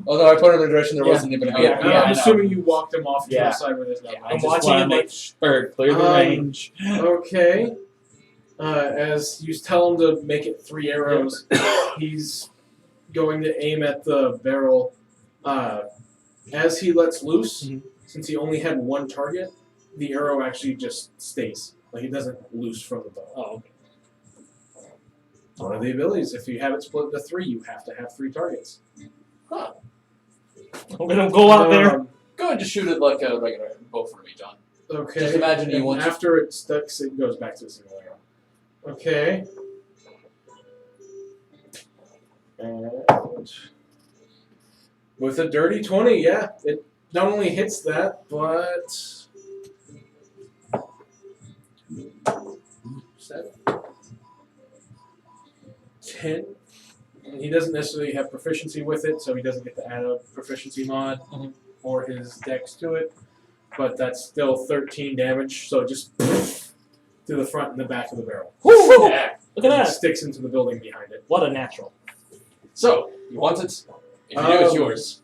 Although I pointed in the direction there Yeah. wasn't anybody. Yeah, behind. I I'm know. assuming you walked him off to Yeah. the side where there's no. I I'm just watching wanna him make like- sure clear the range. Okay. As you tell him to make it 3 arrows, he's going to aim at the barrel. As he lets loose, Mhm. since he only had one target, the arrow actually just stays. Like it doesn't loose from the bow. Oh, okay. One of the abilities. If you have it split into 3, you have to have 3 targets. I'm gonna go out there. Go ahead, just shoot it like a regular bow for me, John. Okay. Just imagine you and want to- after it sticks, it goes back to a single arrow. Okay. And with a dirty 20, yeah, it not only hits that, but 7, 10. And he doesn't necessarily have proficiency with it, so he doesn't get to add a proficiency mod or his dex to it. But that's still 13 damage, so it just to the front and the back of the barrel. Woo! Yeah. Look at And it that. sticks into the building behind it. What a natural. So you want it? If you do, it's Um, yours.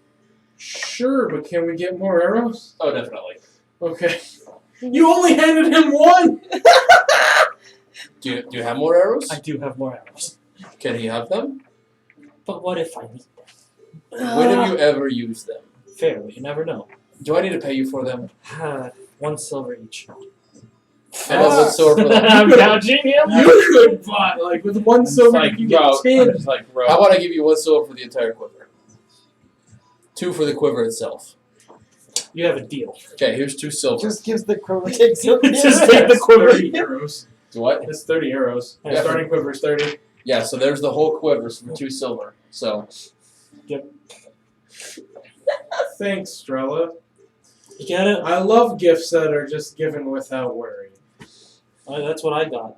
Sure, but can we get more arrows? Oh, definitely. Okay. You only handed him 1! Do you have more arrows? I do have more arrows. Can he have them? But what if I need them? When have you ever used them? Fair, you never know. Do I need to pay you for them? 1 silver each. And that's what's sore for them. I'm gouging him. You could buy, like, with 1 silver, like, you can get 10. Just like, bro. How about I give you 1 silver for the entire quiver? 2 for the quiver itself. You have a deal. Okay, here's 2 silver. Just gives the quiver takes it. Just take the quiver. 30 arrows. What? That's 30 arrows. Yeah. The starting quiver is 30. Yeah, so there's the whole quiver for 2 silver. So Thanks, Strella. You get it? I love gifts that are just given without worry. That's what I got.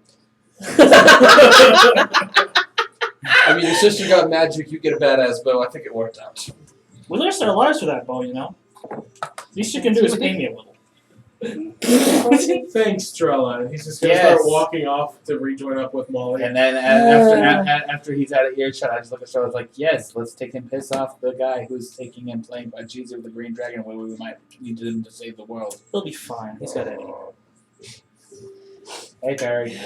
I mean, your sister got magic, you get a badass bow. I think it worked out. We lost our lives for that bow, you know. Least you can do is pay me a little. Thanks, Strella. And he's just gonna Yes. start walking off to rejoin up with Molly. And then after he's out of earshot, I just look at Star. I was like, "Yes, let's take him piss off the guy who's taking and playing by Jesus with the Green Dragon, where we might need him to save the world." He'll be fine. He's got Eddie. Hey, Barry.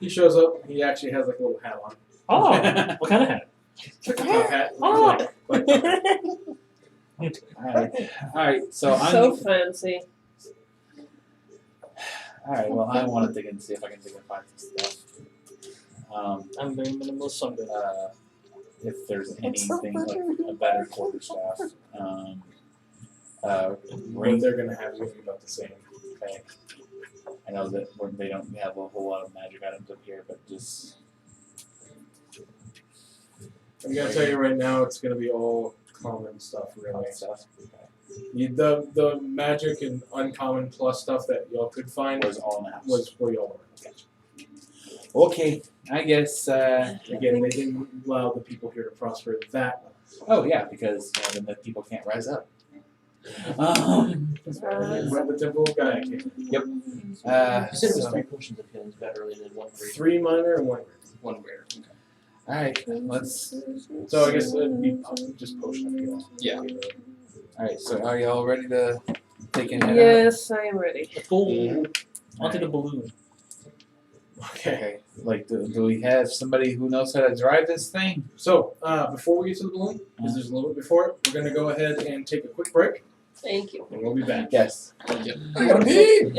He shows up. He actually has like a little hat on. Oh, what kind of hat? Top hat. Oh. All right. So I'm So fancy. all right. Well, I want to dig and see if I can dig and find some stuff. I'm very minimalist, so I'm good. If there's anything like a better quarterstaff. What Ring. they're gonna have is gonna be about the same. Okay. I know that they don't have a whole lot of magic items up here, but just I'm gonna tell you right now, it's gonna be all common stuff, really. stuff. The magic and uncommon plus stuff that y'all could find Was all in the house. was where y'all were. Okay. I guess. Again, they didn't allow the people here to prosper that much. Oh yeah, because then the people can't rise up. Where the Temple of Gaia came. You said it was So- 3 potions of healing better than 1 for each. 3 minor and 1 greater. One greater. all right. Let's. So I guess it'd be just potion of healing. Yeah. All right. So are y'all ready to take and head out? Yes, I am ready. The pool. Onto the balloon. Okay. Okay. Like, do we have somebody who knows how to drive this thing? So before we get to the balloon, because there's a little bit before it, we're gonna go ahead and take a quick break, Thank you. and we'll be back. Yes. I gotta pee!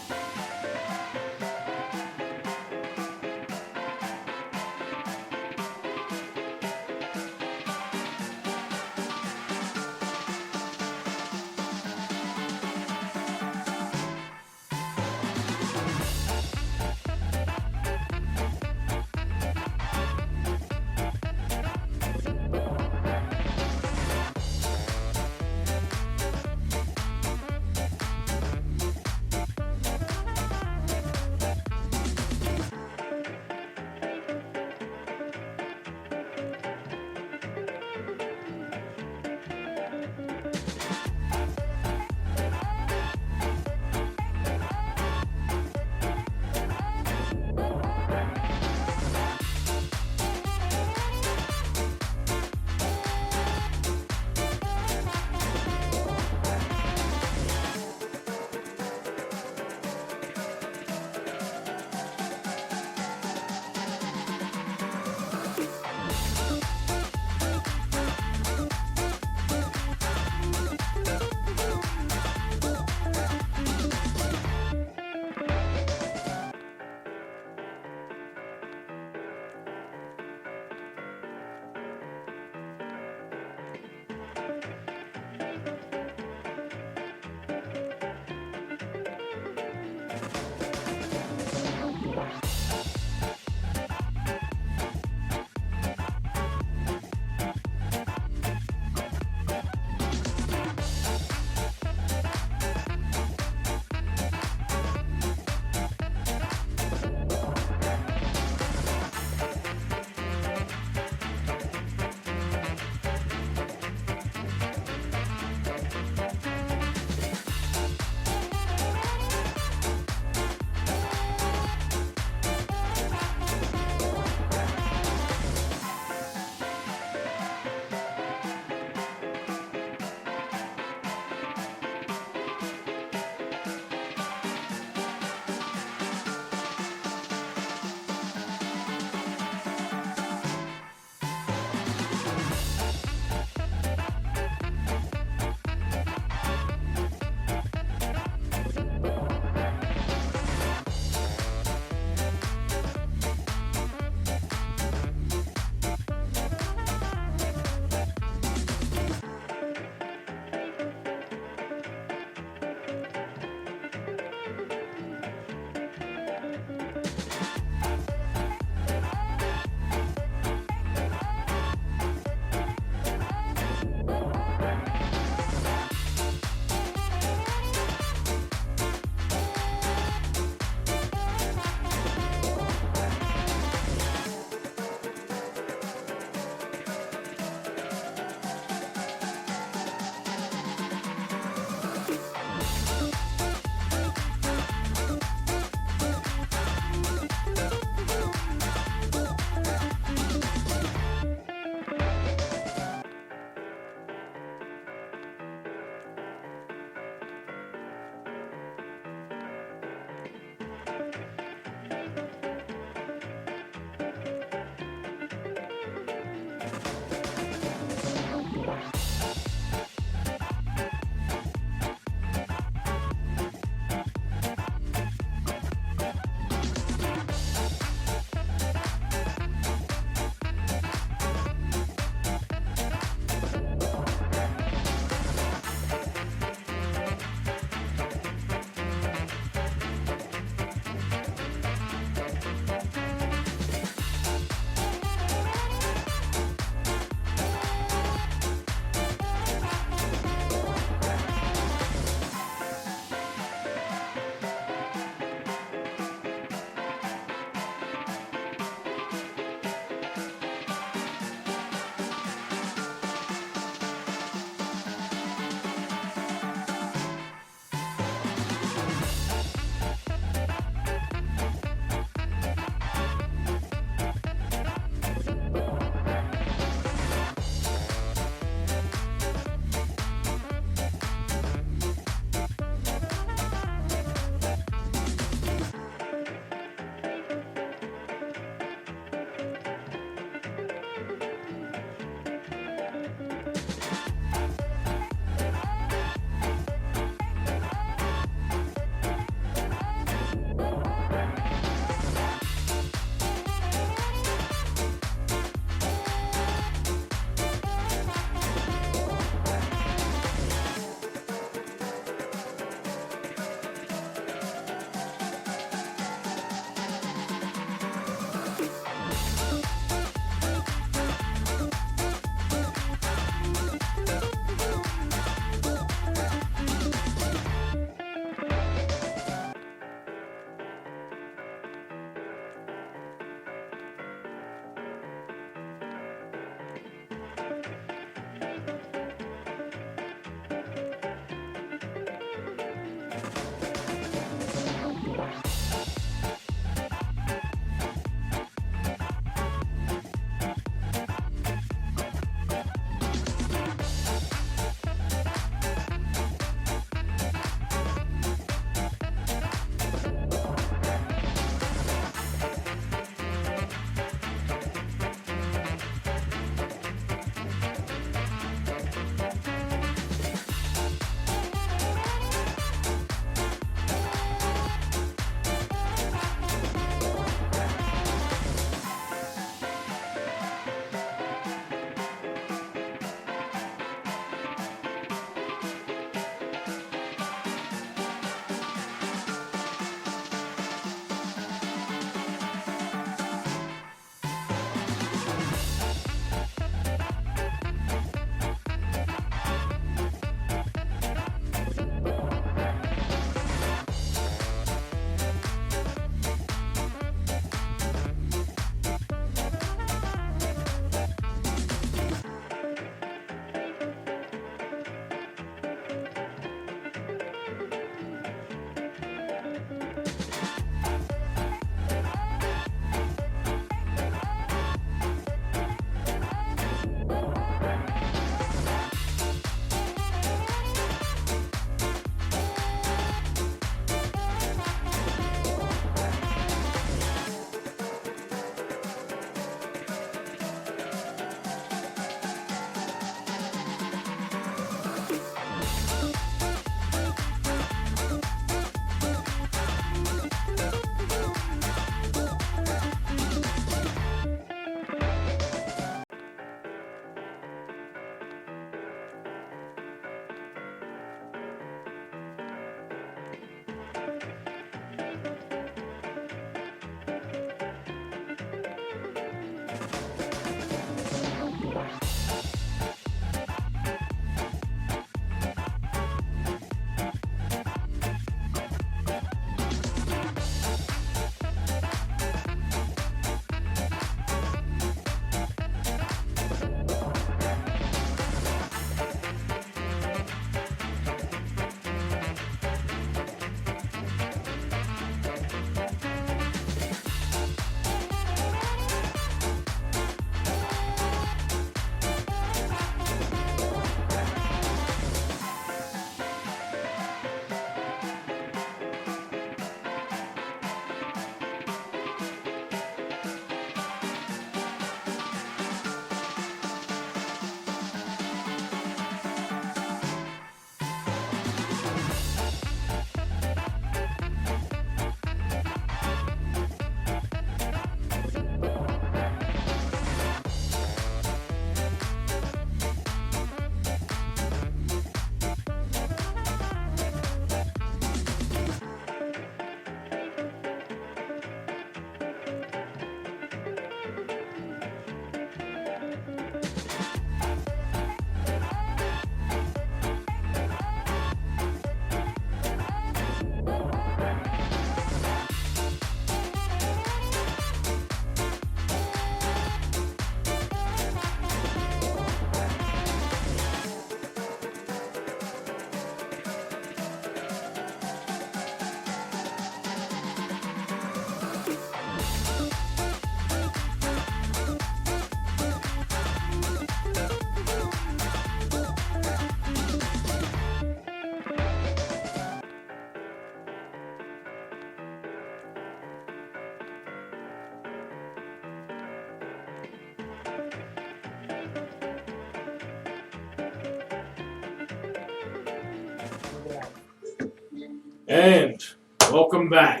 And welcome back.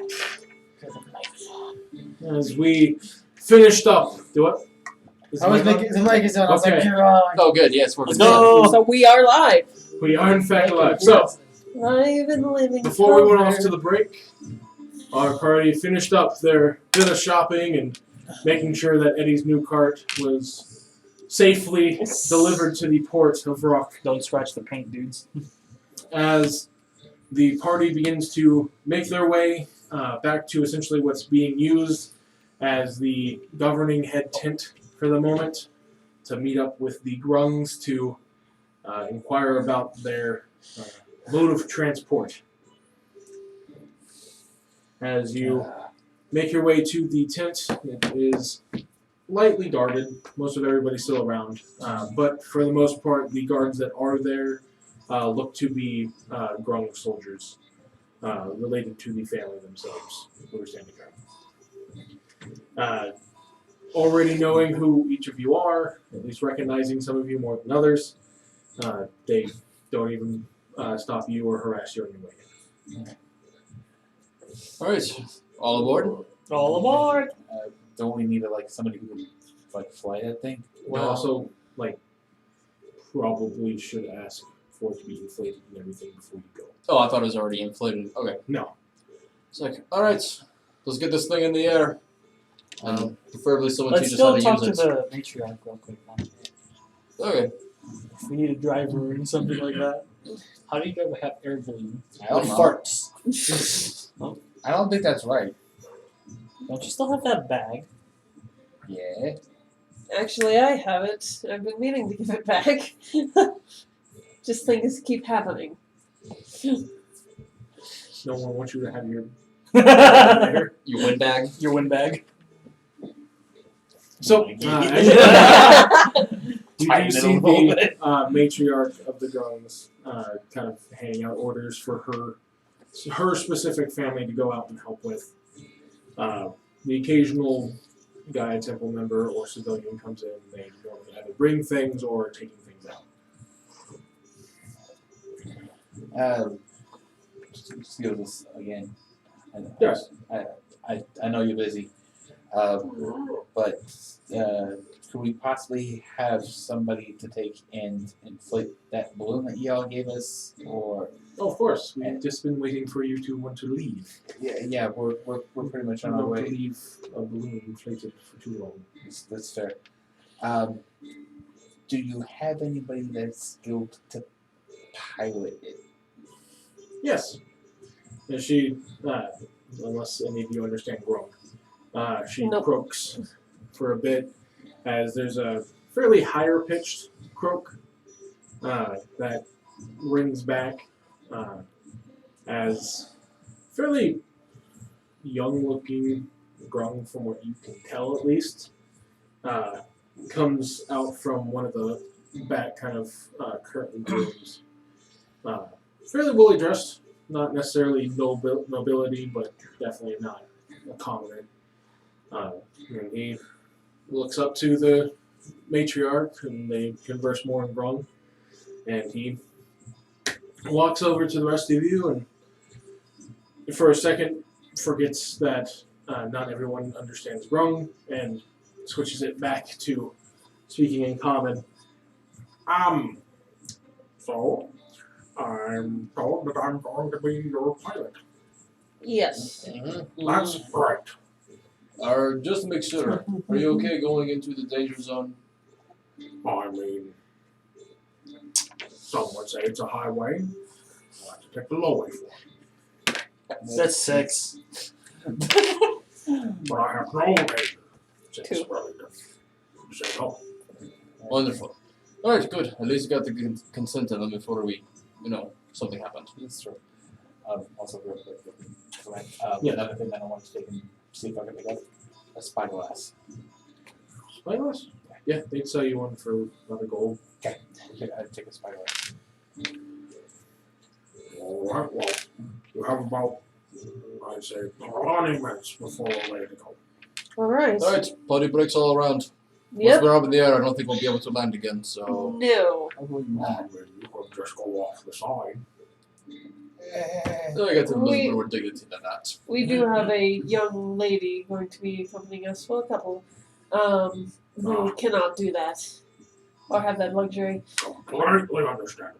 As we finished up, do what? Is I was the mic on? making the mic is on. I was like, Okay. you're on. Oh, good. Yes, we're Let's go. So we are live. We are in fact live. So Live and living. before we went off to the break, our party finished up their bit of shopping and making sure that Eddie's new cart was safely delivered to the port of Rock. Don't scratch the paint, dudes. As the party begins to make their way back to essentially what's being used as the governing head tent for the moment, to meet up with the Grungs to inquire about their mode of transport. As you make your way to the tent, it is lightly guarded. Most of everybody's still around, but for the most part, the guards that are there look to be Grung soldiers related to the family themselves who are standing guard. Already knowing who each of you are, at least recognizing some of you more than others, they don't even stop you or harass you on your way in. Alright, all aboard? All aboard. Don't we need somebody who can fly that thing? You also, probably should ask for it to be inflated and everything before you go. Oh, I thought it was already inflated. Okay. No. It's like, alright, let's get this thing in the air. Preferably someone Let's teaches how still to talk use to it. the matriarch real quick, man. Okay. If we need a driver and something like that. How do you ever have air balloon? I don't know. Farts. I don't think that's right. Don't you still have that bag? Yeah. Actually, I have it. I've been meaning to give it back. Just things keep happening. No one wants you to have your Your there. Your windbag. windbag. So, You you Tighten do it a see little the bit. matriarch of the Grungs kind of handing out orders for her specific family to go out and help with. The occasional Gaia Temple member or civilian comes in, and they normally either bring things or taking things out. Just go this again. Yes. I know you're busy, but could we possibly have somebody to take and inflate that balloon that y'all gave us, or? Oh, of course. We've just been waiting for you to want to leave. Yeah, we're pretty much on You our want to way. leave a balloon inflated for too long. That's fair. Do you have anybody that's skilled to pilot it? Yes. And she, unless any of you understand Grung, she Nope. croaks for a bit as there's a fairly higher pitched croak that rings back as fairly young looking Grung, from what you can tell at least, comes out from one of the back kind of curtain rooms. Fairly fully dressed, not necessarily nobility, but definitely not a commoner. And he looks up to the matriarch, and they converse more in Grung. And he walks over to the rest of you, and for a second forgets that not everyone understands Grung, and switches it back to speaking in common. So I'm told that I'm going to be your pilot. Yes. That's right. Just to make sure, are you okay going into the danger zone? I mean, some would say it's a highway. I like to take the low way for it. That's 6. But I have no danger. Since Two. really to say no. Wonderful. Alright, good. At least you got the consent of them before we, something happened. That's true. Also, real quick, Yeah. another thing that I wanted to take and see if I could pick up a spyglass. Spyglass? Yeah, they'd sell you one for another gold. Okay, I'd take a spyglass. Alright, well, you have about, I'd say, 20 minutes before we're ready to go. Alright. Alright, party breaks all around. Once Yep. we're up in the air, I don't think we'll be able to land again, so. No. I mean, you could just go off the side. No, I got to a We- little more dignity than that. We do have a young lady going to be accompanying us. Well, a couple, who cannot do that or have that luxury. Completely understandable.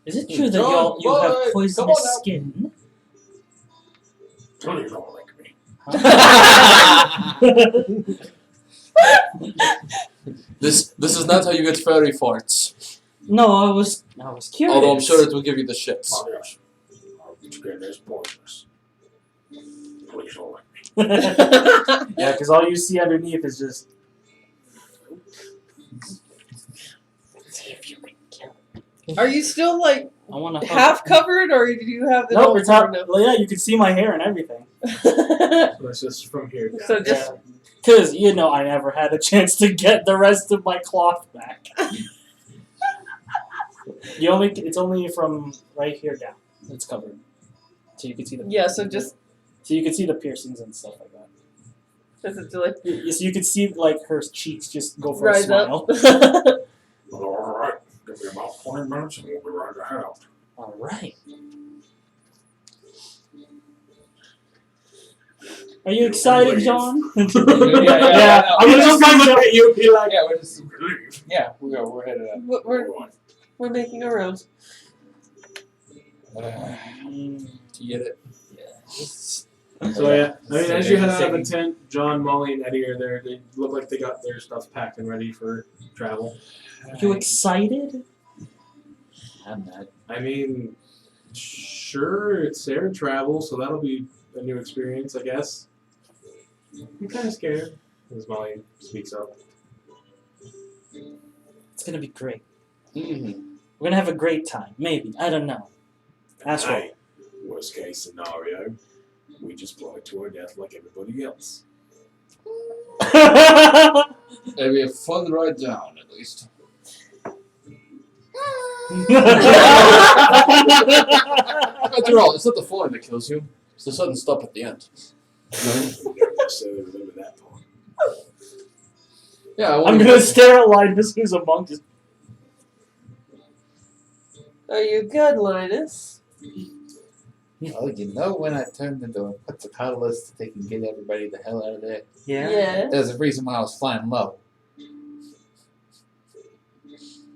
Is it true that John, you boy, have come poisonous on out. skin? Please don't lick me. This is not how you get fairy farts. No, I was curious. Although I'm sure it will give you the shits. Oh, yes. Our skin is poisonous. Please don't lick me. Yeah, because all you see underneath is just. See if you can kill. Are you still like I want to half covered, or do you have the Nope, whole it's not. covered Well, yeah, you can see my hair and everything. up? So it's just from here down. So just Because I never had a chance to get the rest of my cloth back. It's only from right here down. It's covered, so you can see the. yeah. So just So you can see the piercings and stuff like that. essentially So you can see like her cheeks just go for a rise smile. up. All right. Give me about 20 minutes and we'll be right out. All right. Are you excited, leave. John? yeah, I'm no. just gonna look at you. Be like, Yeah, we're just Leave. we're headed up. We're making our rounds. Do you get it? So yeah, I mean, as you head out of the Second. tent, John, Molly, and Eddie are there. They look like they got their stuff packed and ready for travel. you excited? I'm not. I mean, sure, it's air travel, so that'll be a new experience, I guess. I'm kind of scared, as Molly speaks up. It's gonna be great. Mm-hmm. We're gonna have a great time. Maybe. I don't know. Ask her. Hey, worst case scenario, we just fly to our death like everybody else. It'll be a fun ride down, at least. After all, it's not the falling that kills you. It's the sudden stop at the end. You don't necessarily remember that part. Yeah, I I'm want gonna stare at Linus, who's a monk. Just, Are you good, Linus? Well, you know when I turned into a put the catalyst so they can get everybody the hell out of there. yeah. There's a reason why I was flying low.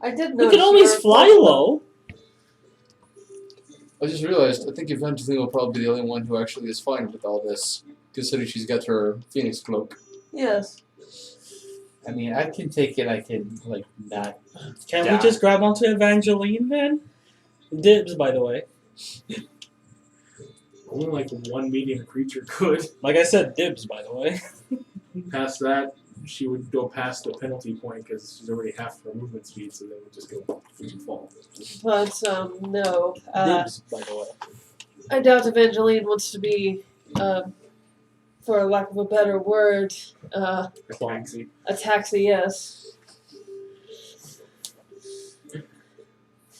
I did know. You can always fly low. I just realized, I think Evangeline will probably be the only one who actually is fine with all this, considering she's got her Phoenix cloak. Yes. I mean, I can take it. I can like not. Can't Yeah. we just grab onto Evangeline then? Dibs, by the way. Only like one medium creature could. Like I said, dibs, by the way. Past that, she would go past the penalty point because she's already half her movement speed, so then would just go fall. But no. Dibs, by the way. I doubt Evangeline wants to be, for lack of a better word, Taxi. a taxi. Yes.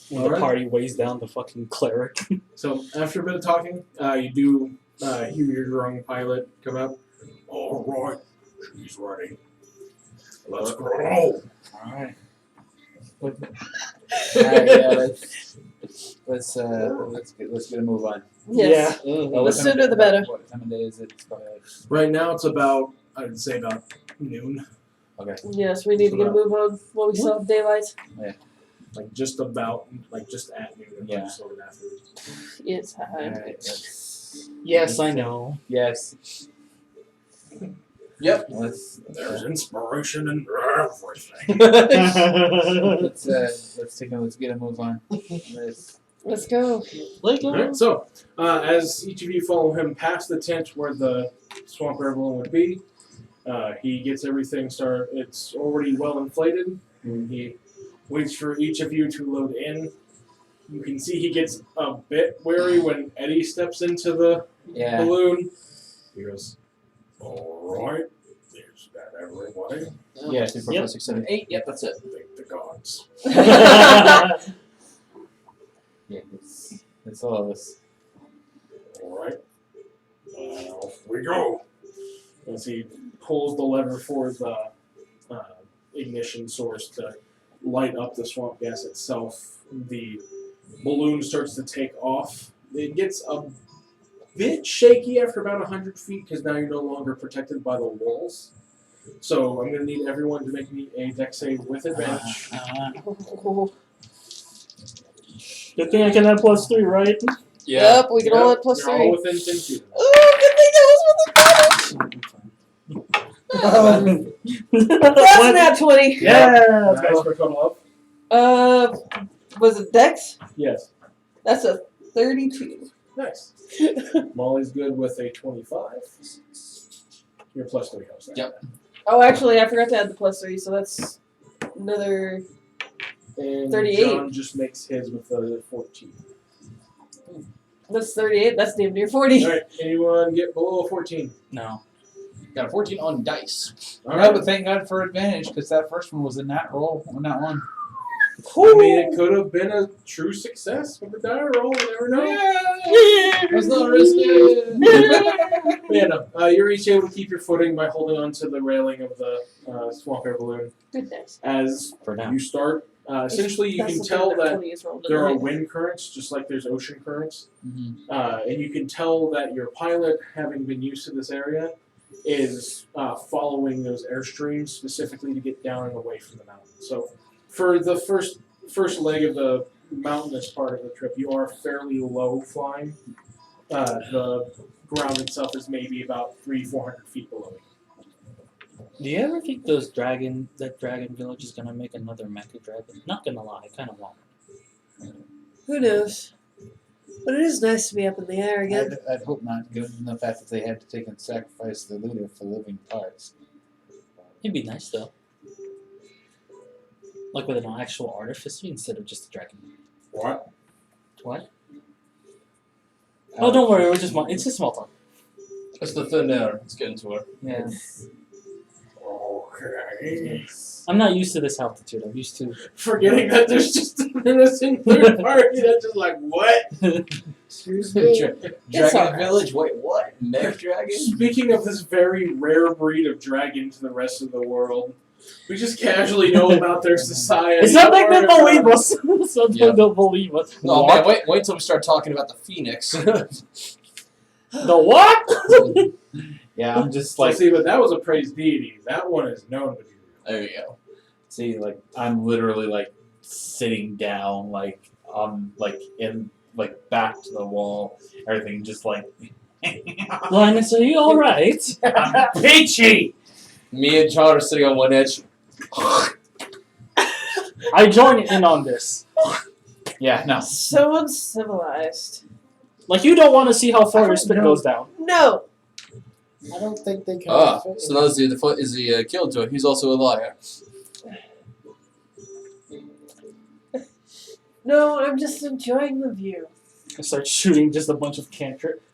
When Alright. the party weighs down the fucking cleric. So after a bit of talking, you do hear your drone pilot come up. All right, she's ready. Let's go. Alright. Yeah, let's get a move on. Yes. Mm-hmm. The sooner the better. What time of day is it? It's probably like, Right now it's about, I'd say about noon. okay. Yes, we need to get a move on while we still have daylight. Like just about, like just at noon. And Yeah. just over afterwards. It's time. Alright. Yes, I know. Yes. Yep. Let's There's inspiration in everything. let's take a let's get a move on. Let's go. Let go. Alright, so as each of you follow him past the tent where the swamp air balloon would be, he gets everything started. It's already well inflated. He waits for each of you to load in. You can see he gets a bit wary when Eddie steps into the Yeah. balloon. He goes, "All right, there's that everybody. Yeah. 2, 4, Yep. 5, 6, 7, 8. 8, yep, that's it. Thank the gods." Yeah. It's all of us. All right, off we go. As he pulls the lever for the ignition source to light up the swamp gas itself, the balloon starts to take off it gets a bit shaky after about 100 feet because now you're no longer protected by the walls. So I'm going to need everyone to make me a dex save with advantage. Good thing I can have +3, right? Yep, we can all Yep, add plus you're 3. all within 10 feet. Oh, good thing that was with advantage. That's nat 20. Yeah. Let's Nice go. for a total of? Was it Dex? Yes. That's a 32. Nice. Molly's good with a 25. Your +3 helps that. Yep. Oh, actually, I forgot to add the plus 3, so that's another. And 38. John just makes his with a 14. That's 38. That's damn near 40. Alright, anyone get below 14? No. Got a 14 on dice. Yeah, but thank God for advantage because that first one was a nat roll on that one. I mean, it could have been a true success with the die roll. You never know. Let's not risk it. But yeah, no. You're each able to keep your footing by holding onto the railing of the swamp air balloon. Goodness. As For now. you start, essentially you That's can the tell thing that 20 is rolled there are tonight. wind currents, just like there's ocean currents. Mm-hmm. And you can tell that your pilot, having been used to this area, is following those airstreams specifically to get down and away from the mountain. So, for the first leg of the mountainous part of the trip, you are fairly low flying. The ground itself is maybe about 300-400 feet below you. Do you ever think that dragon village is gonna make another mecha dragon? Not gonna lie, I kind of want. Who knows? But it is nice to be up in the air again. I'd hope not, given the fact that they had to take and sacrifice the leader for living parts. It'd be nice though. Like with an actual artificer instead of just a dragon. What? What? Oh, don't worry. It's just small talk. It's the thin air. Let's get into it. Yeah. Okay. I'm not used to this altitude. I'm used to. Forgetting that there's just an innocent third party that's just like, what? Excuse me. Dragon alright. Village? Wait, what? Mech Dragon? Speaking of this very rare breed of dragon to the rest of the world, we just casually know about their society. It's not like they believe us. It's not Yeah. like they'll believe us. Oh What? man, wait till we start talking about the Phoenix. The what? Yeah, I'm just So like, see, but that was a praised deity. That one is known to be real. There you go. see, like, I'm literally, like, sitting down, like, back to the wall, everything just, like, Linus, are you alright? I'm peachy! Me and John are sitting on one edge. I join in on this. Yeah, no. So uncivilized. Like, you don't want to see how far your spit goes down. No. I don't think they can. Ah, so now is the killjoy. He's also a liar. No, I'm just enjoying the view. I start shooting just a bunch of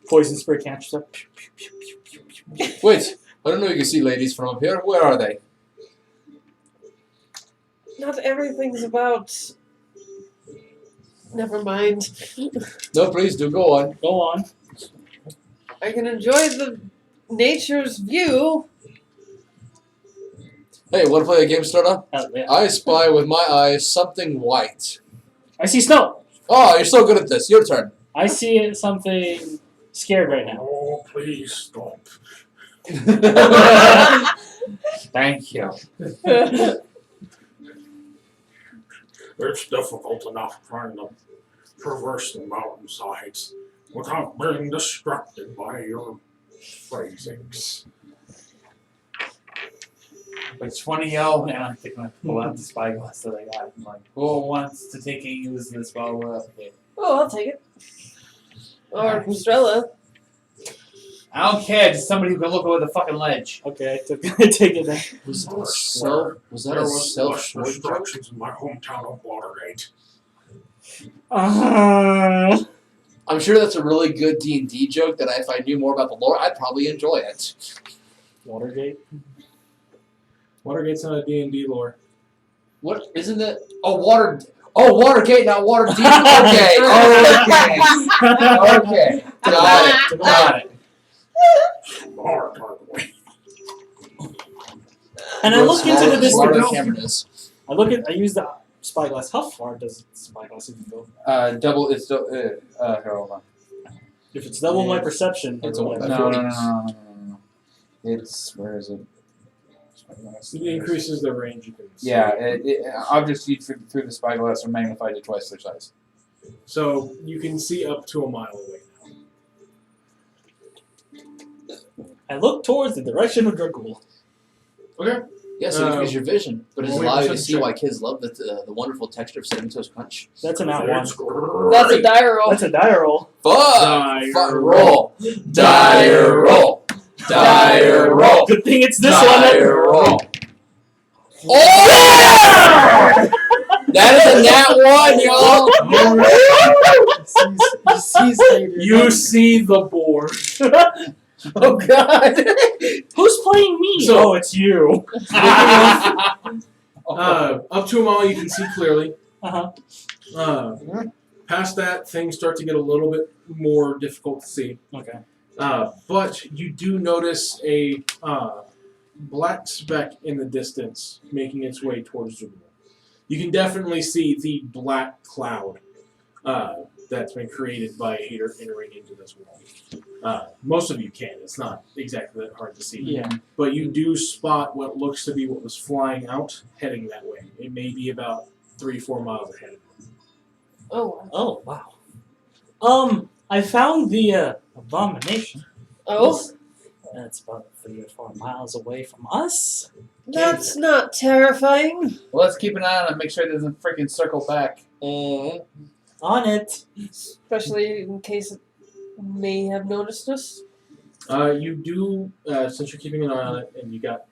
poison spray cantrips. Like, pew, pew, pew, pew, pew, pew, pew. Wait, I don't know you can see ladies from up here. Where are they? Not everything's about. Never mind. No, please do go on. Go on. I can enjoy the nature's view. Hey, want to play a game, Starter? Yeah. I spy with my eyes something white. I see snow. Oh, you're so good at this. Your turn. I see something scared right now. Oh, please stop. Thank you. It's difficult enough trying to traverse the mountainsides without being distracted by your phrasings. Which one of y'all? And I'm gonna pull out the spyglass that I got. I'm like, who wants to take and use this while we're up here? Oh, I'll take it. Or Strella. I don't care. Just somebody who can look over the fucking ledge. Okay, I take it then. Was that There a was self less distractions in my hometown of Watergate. I'm sure that's a really good D&D joke that if I knew more about the lore, I'd probably enjoy it. Watergate? Watergate's not a D&D lore. What isn't it? Oh, Watergate, not Waterdeep. Okay. Okay. Got it. And I look into the Smarter than distance. Cameron is. I use the spyglass. How far does the spyglass even go? Double. It's here. Hold on. If it's double my It's- perception, it's or a- whatever. No. It's where is it? It increases the range you can see. Yeah, I'll just use through the spyglass or magnify to twice their size. So you can see up to a mile away now. I look towards the direction of Dragul. Okay. Yes, it increases your vision, but it roll me a allows you to perception see check. why kids love the wonderful texture of Cinnamon Toast Crunch. That's an out one. That's a die roll. That's a die roll. Fuck! Fuck, Dire roll! Dire roll! Dire roll! Good thing it's this Dire one. roll! Oh! That is a nat 1, y'all! You see the board. Oh god! Who's playing me? So- oh, it's you. Up to a mile, you can see clearly. Uh-huh. Past that, things start to get a little bit more difficult to see. Okay. But you do notice a black speck in the distance making its way towards the moon. You can definitely see the black cloud that's been created by a hater entering into this world. Most of you can. It's not exactly that hard to see. Yeah. But you do spot what looks to be what was flying out heading that way. It may be about 3-4 miles ahead of you. Oh. Oh, wow. I found the abomination. Oh. That's about 3 or 4 miles away from us. That's not terrifying. Well, let's keep an eye on it and make sure it doesn't freaking circle back. On it. Especially in case it may have noticed us. You do, since you're keeping an eye on it and you got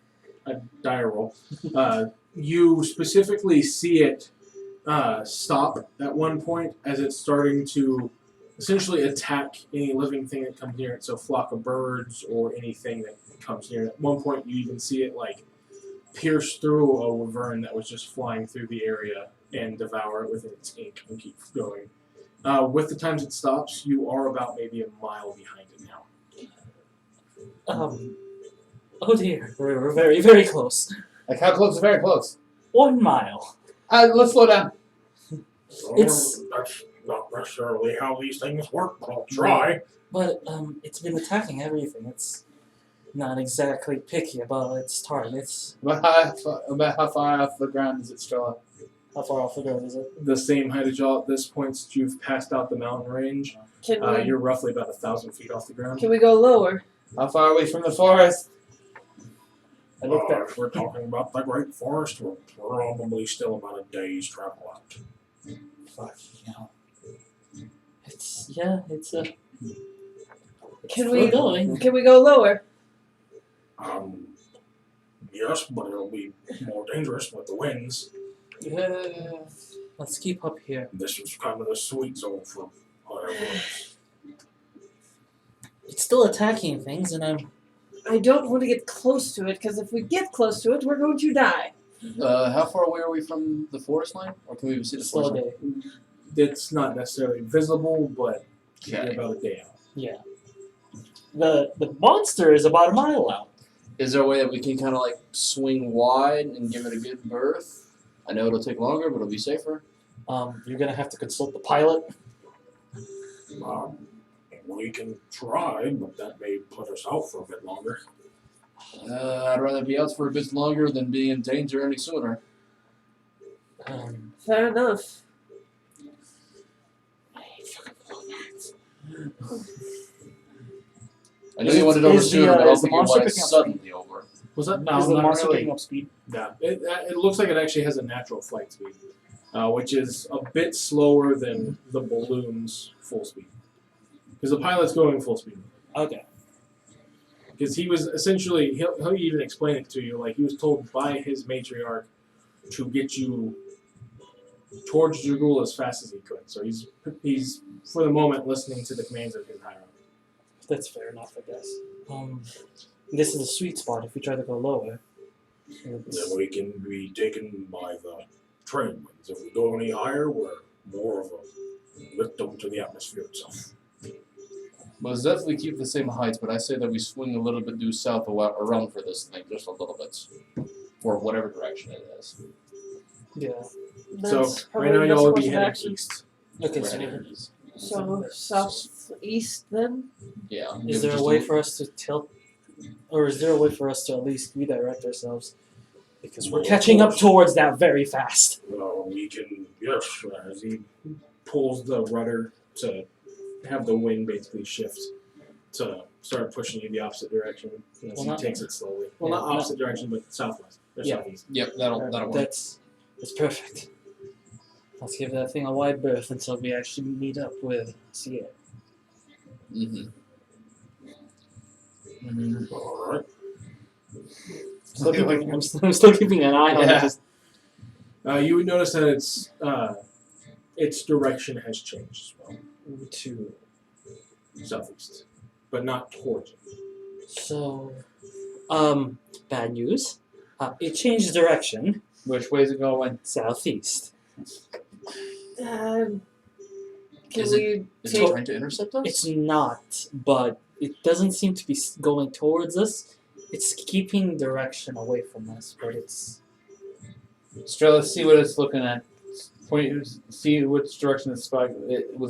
a dire roll, you specifically see it stop at one point as it's starting to essentially attack any living thing that comes near it, so a flock of birds or anything that comes near it. At one point you even see it like pierce through a wyvern that was just flying through the area and devour it with its ink and keep going. With the times it stops, you are about maybe a mile behind it now. Oh dear. We're very, very close. Like how close is very close? 1 mile. Let's slow down. It's- That's not necessarily how these things work, but I'll try. But, it's been attacking everything. It's not exactly picky about its targets. About how far off the ground is it, Strella? How far off the ground is it? The same height as y'all at this point since you've passed out the mountain range. Can we You're roughly about 1,000 feet off the ground. can we go lower? How far are we from the forest? I looked at If we're talking about the Great Forest, we're probably still about a day's travel out. fuck, it's a Can we're we going. can we go lower? Yes, but it'll be more dangerous with the winds. Let's keep up here. This is kind of the sweet zone for higher winds. It's still attacking things, and I don't want to get close to it because if we get close to it, we're going to die. How far away are we from the forest line? Or can we even see the slow forest line? day. It's not necessarily visible, but you're Okay. about a day out. Yeah. The monster is about a mile out. Is there a way that we can kind of like swing wide and give it a good berth? I know it'll take longer, but it'll be safer. You're gonna have to consult the pilot. We can try, but that may put us out for a bit longer. I'd rather be out for a bit longer than be in danger any sooner. Fair enough. I know you wanted over Is the, sooner, but I don't is the think you monster want it picking up suddenly over. Was that? No, is the not monster really. picking up speed? Yeah, it looks like it actually has a natural flight speed, which is a bit slower than the balloon's full speed. Because the pilot's going full speed. Okay. Because he was essentially, he'll even explain it to you, like he was told by his matriarch to get you towards Dragul as fast as he could. So he's for the moment listening to the commands of his higher up. That's fair enough, I guess. This is a sweet spot if we try to go lower. Then we can be taken by the trade winds. If we go any higher, we're more of a victim to the atmosphere itself. Well, let's definitely keep the same height, but I say that we swing a little bit due south around for this thing, just a little bit. For whatever direction it is. Yeah. That's So probably right now the best y'all would course be of heading action. east. Okay, Right so it is. So southeast then? Yeah. Is there a way for us to tilt, or is there a way for us to at least redirect ourselves? Because we're Well, of catching up course. towards that very fast. Well, we can, yes, as he pulls the rudder to have the wind basically shift to start pushing you the opposite direction as Well, he not- takes it slowly. Well, Yeah, not opposite direction, but southwest or Yeah. southeast. Yep, that'll work. That's perfect. Let's give that thing a wide berth until we actually meet up with Sierra. Mm-hmm. All right. I'm still keeping an eye on Yeah. it. Just, You would notice that its direction has changed as well to southeast, but not towards it. so, bad news. It changed direction Which way's it going? southeast. Can Is we Is it take trying to intercept us? It's not, but it doesn't seem to be going towards us. It's keeping direction away from us, but it's Strel, let's see what it's looking at. See which direction the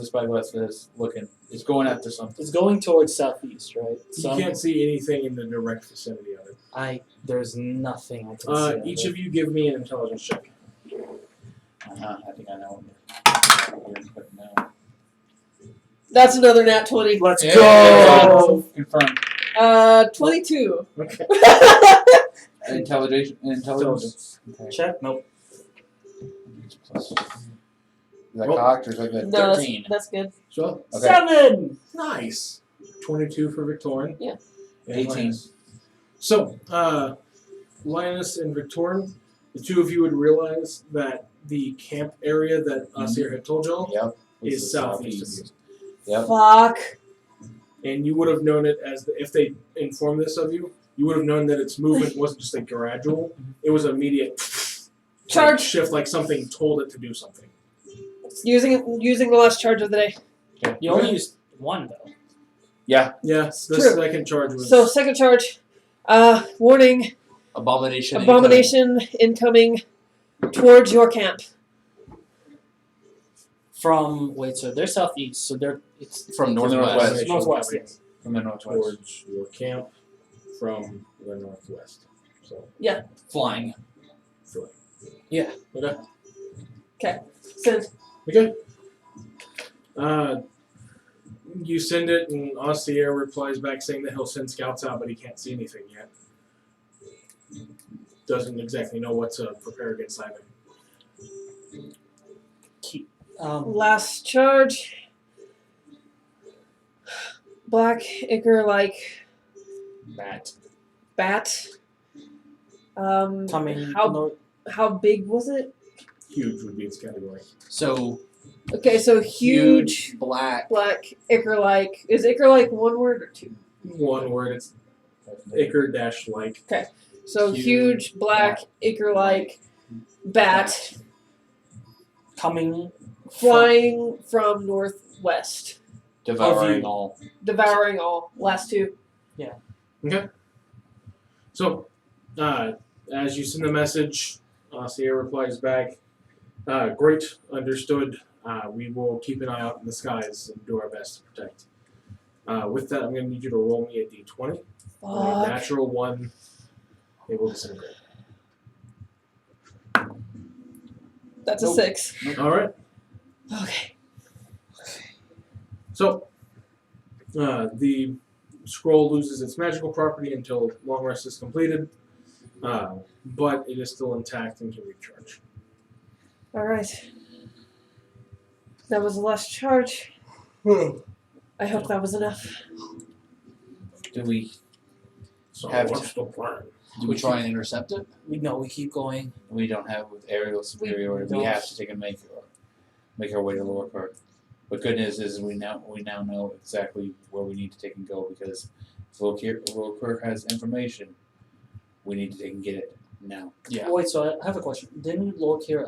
spyglass is looking. It's going after something. it's going towards southeast, right? So You can't see anything in the direct vicinity of it. there's nothing I can see. Each of you give me an intelligence check. I think I know. But no. That's another nat 20. Let's Yeah. go. Confirmed. 22. Okay. Intelligence. Okay. Check. Nope. Is that Well, cocked or is that good? No, 13. that's good. So, Okay. 7. nice. 22 for Victorian. Yeah. And 18. Linus. So, Linus and Victorian, the two of you would realize that the camp area that Asir had told y'all Yep. is This is southeast of southeast. you. Yep. Fuck. And you would have known it as if they informed this of you, you would have known that its movement wasn't just like gradual; it was immediate. Charge. Shift, like something told it to do something. Using the last charge of the day. You only used one though. Yeah, the True. second charge was. So second charge. Warning. Abomination. Abomination incoming towards your camp. From so they're southeast, so it's From From the northwest. northwest. Yes. From the northwest. towards your camp from the northwest. So, Flying. so. Yeah. Okay. Send. Okay. You send it, and Ossier replies back saying that he'll send scouts out, but he can't see anything yet. Doesn't exactly know what to prepare against either. Last charge. Black ichor like bat. Coming How big was it? Huge would be its category. So Okay, so huge black. black ichor like. Is ichor like one word or two? One word, it's Ichor-like. So huge black ichor like bat coming flying from northwest, Devouring you. all. devouring all. Last two. Okay. So, as you send the message, Sierra replies back, great, understood. We will keep an eye out in the skies and do our best to protect. With that, I'm going to need you to roll me a d20. Fuck. Natural 1, they will disintegrate. That's a 6. All right. Okay. So, the scroll loses its magical property until long rest is completed, but it is still intact and can recharge. All right. That was the last charge. I hope that was enough. Do we So, Have what's the plan? try and intercept it? we keep going. We don't have with aerial superiority. We don't. have to take and make our way to Lorcar. But good news is we now know exactly where we need to take and go because if Lorcar has information, we need to take and get it now. Yeah. Wait, so I have a question. Didn't Lord here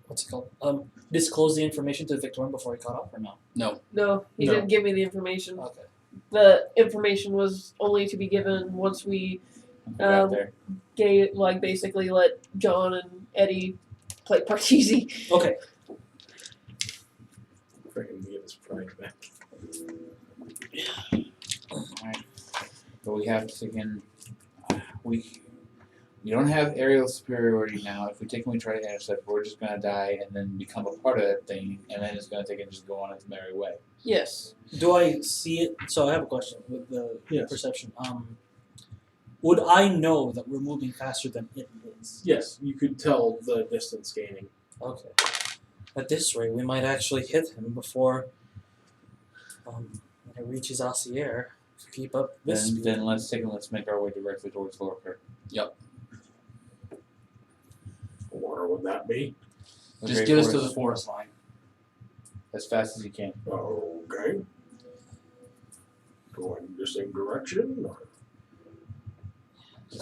what's it called? Disclose the information to Victorian before he caught up or no? No, he No. didn't give me the information. Okay. The information was only to be given once we Got there. basically let John and Eddie play Parcheesi. Okay. Freaking give this pride back. But we have to again. We don't have aerial superiority now. If we take and we try to intercept, we're just gonna die and then become a part of that thing, and then it's gonna take and just go on its merry way. Yes. Do I see it? So I have a question with the Yes. perception. Would I know that we're moving faster than it is? Yes, you could tell the distance gaining. Okay. At this rate, we might actually hit him before it reaches Asier. Keep up this speed. Then let's take and let's make our way directly towards Lorker. Or would that be? Just get us to the forest line. as fast as you can. Okay. Going in the same direction? Or?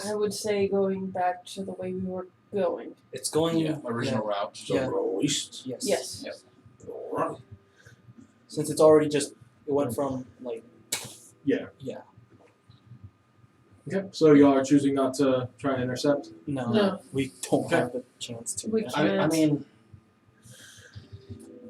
I would say going back to the way we were going. It's going. Yeah, original route. So Yeah. go east? Yes. Yes. Yep. Alright. Since it's already just it went from like. Yeah. Yeah. Okay, so y'all are choosing not to try and intercept? No. No. We don't Okay. have the chance to. We yeah. can't. mean,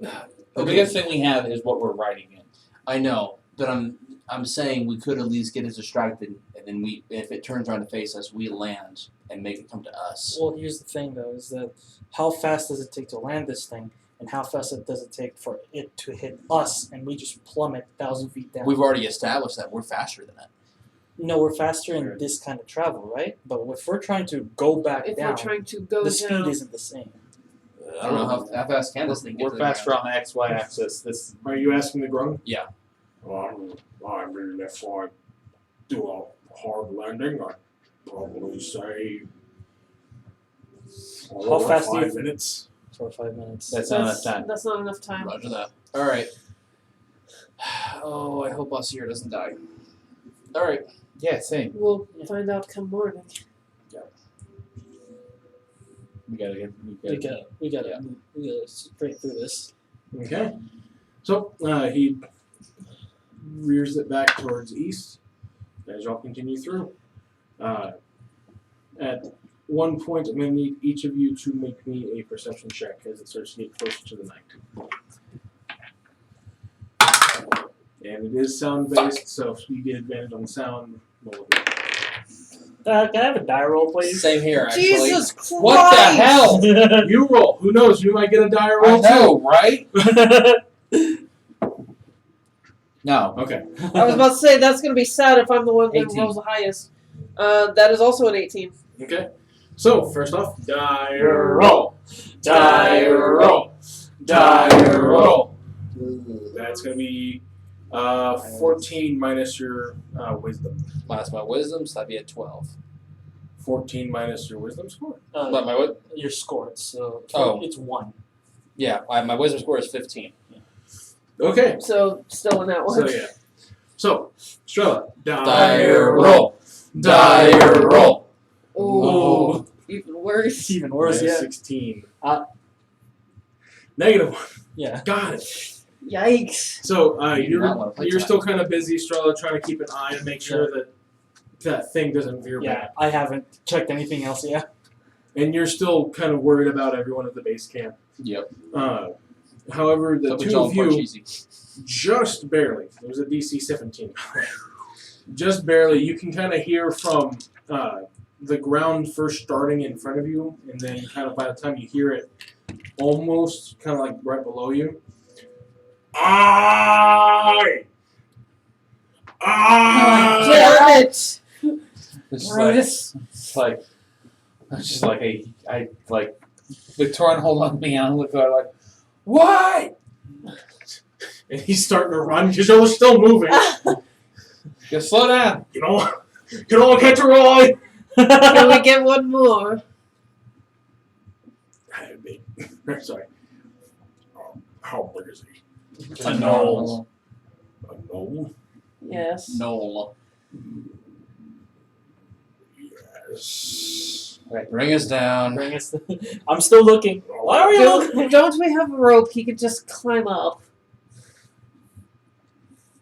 The biggest thing we have is what we're riding in. I know, but I'm saying we could at least get it distracted, and then if it turns around to face us, we land and make it come to us. Well, here's the thing, though, is that how fast does it take to land this thing, and how fast does it take for it to hit us, and we just plummet 1,000 feet down? We've already established that we're faster than it. No, we're faster in Sure. this kind of travel, right? But if we're trying to go back If down, we're trying to go the down, speed isn't the same. I don't know how fast can this thing get We're to the faster ground. on the XY axis. This Are you asking the Grung? Yeah. Well, I mean, if I do a hard landing, I'd probably say How fast do you 5 minutes. For 5 minutes. That's not enough time. That's not enough time. Roger that. All right. Oh, I hope Asir doesn't die. All right. Yeah, same. We'll find out come morning. We gotta get. We gotta straight through this. Okay. So he rears it back towards east as y'all continue through. At one point, I'm going to need each of you to make me a perception check as it starts to get closer to the night. And it is sound based, so if you get advantage on sound, roll it. Can I have a die roll, please? Same here, actually. Jesus Christ! What the hell? You roll. Who knows? You might get a die I roll know, right? No. too. Okay. I was about to say that's gonna be sad if I'm the one that 18. rolls the highest. That is also an 18. Okay. So first off, die roll. Die roll. Die roll. That's gonna be 14 minus your wisdom. Minus my wisdom, so that'd be a 12. 14 minus your wisdom score. But my what? Your score. So Oh. it's 1. Yeah, my wisdom score is 15. Okay. So still in that one. So yeah. So Strella, Die roll. Die roll. Ooh, even worse. Even worse, Minus yeah. 16. Uh, Negative 1. Yeah. Got it. Yikes. So You do not wanna play you're tonight. still kind of busy, Strella, trying to keep an eye and make sure that that thing doesn't veer Yeah, back. I haven't checked anything else yet. And you're still kind of worried about everyone at the base camp. Yep. However, the Couple two John of you Parcheesi. just barely. It was a DC 17. Just barely. You can kind of hear from the ground first starting in front of you, and then kind of by the time you hear it, almost kind of like right below you. Damn it! It's Brutus. like it's just like I like Victorian hold on me and I look at her like, what? And he's starting to run because you're still moving. Just slow down. You don't catch a roll. Can we get one more? Sorry. How big is he? A knoll. A knoll? Yes. Knoll. Yes. Right, bring us down. Bring us I'm still looking. Why are you looking? Don't we have a rope he could just climb up?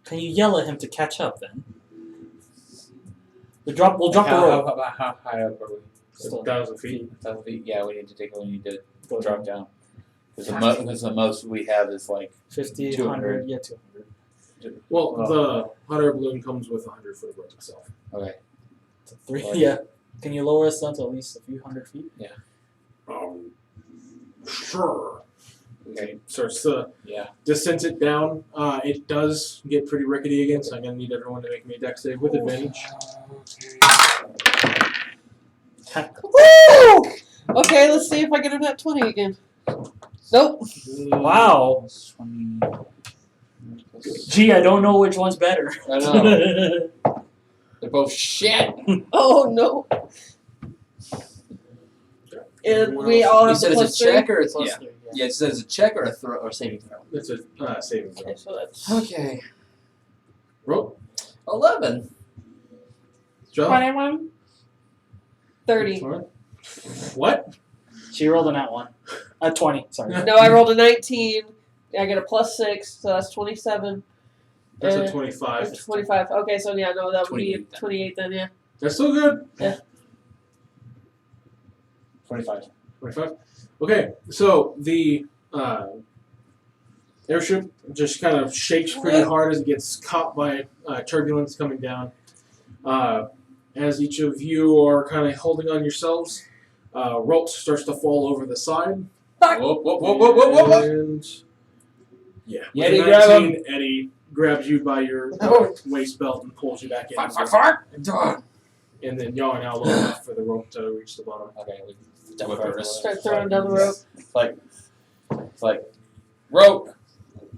Can you yell at him to catch up then? We'll drop the rope. How high up are we? Still 1,000 feet. 1,000 feet. Yeah, we need to go. We need to Go drop down. Because the most we have is like 50, 200. 100, yeah, 200. Well, the hot air balloon comes with 100 foot of rope itself. okay. So 3, Right. yeah. Can you lower us down to at least a few hundred feet? Sure. Okay. Starts to Yeah. descent it down. It does get pretty rickety again, so I'm gonna need everyone to make me a dex save with advantage. Woo! Okay, let's see if I get a nat 20 again. Nope. Wow. 20. Gee, I don't know which one's better. I know. They're both shit. Oh no. And we all You have said the it's a plus check or it's Plus yeah. 3, Yeah, it says a check or a throw or saving throw. It's a saving throw. Okay, so that's Okay. Roll. 11. Joe. 21. 30. What? She rolled a nat 1. 20, sorry. No, I rolled a 19. I get a plus 6, so that's 27. That's a Uh, 25. It's 25. Okay, so yeah, no, that would be 28 then. 28 then, yeah. That's still good. 25. 25. Okay, so the airship just kind of shakes pretty hard as it gets caught by turbulence coming down. As each of you are kind of holding on yourselves, Rolt starts to fall over the side. Whoop, whoop, whoop, whoop, whoop, whoop, whoop. And yeah, with Eddie, a grab 19, Eddie grabs you by your waist belt and pulls you back in. And then y'all are now low enough for the rope to reach the bottom. Okay. We Done with this. Start throwing down the rope. It's like rope.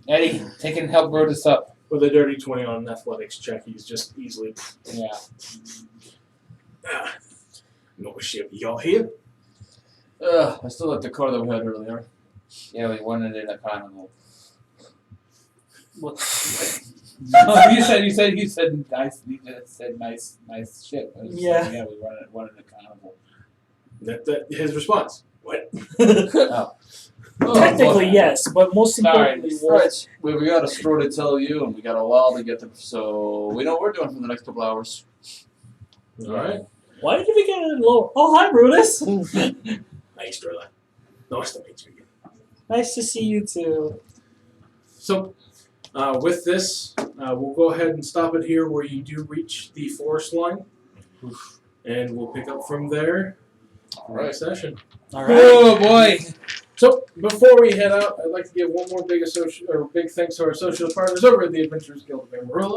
Eddie, take and help row this up. With a dirty 20 on an athletics check, he's just easily. Yeah. No shit, y'all here? I still like the car that we had earlier. Yeah, we wanted it a carnival. What? No, you said nice. You just said nice shit. I was just Yeah. saying, yeah, we wanted a carnival. That his response. What? Technically, yes, but most Sorry. importantly, Alright, we got a story to tell you, and we got a while to get to, so we know what we're doing for the next couple hours. Alright. why did we get it lower? Oh, hi, Brutus. Nice, Drilla. Nice to meet you again. Nice to see you too. So, with this, we'll go ahead and stop it here where you do reach the forest line. And we'll pick up from there next session. All right. Oh boy! So, before we head out, I'd like to give one more big thanks to our associate partners over at the Adventurers Guild of Amarillo.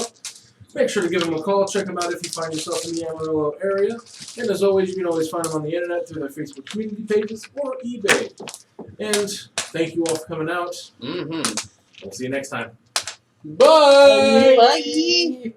Make sure to give them a call. Check them out if you find yourself in the Amarillo area. And as always, you can always find them on the internet through their Facebook community pages or eBay. And thank you all for coming out. Mm-hmm. We'll see you next time. Bye! Bye.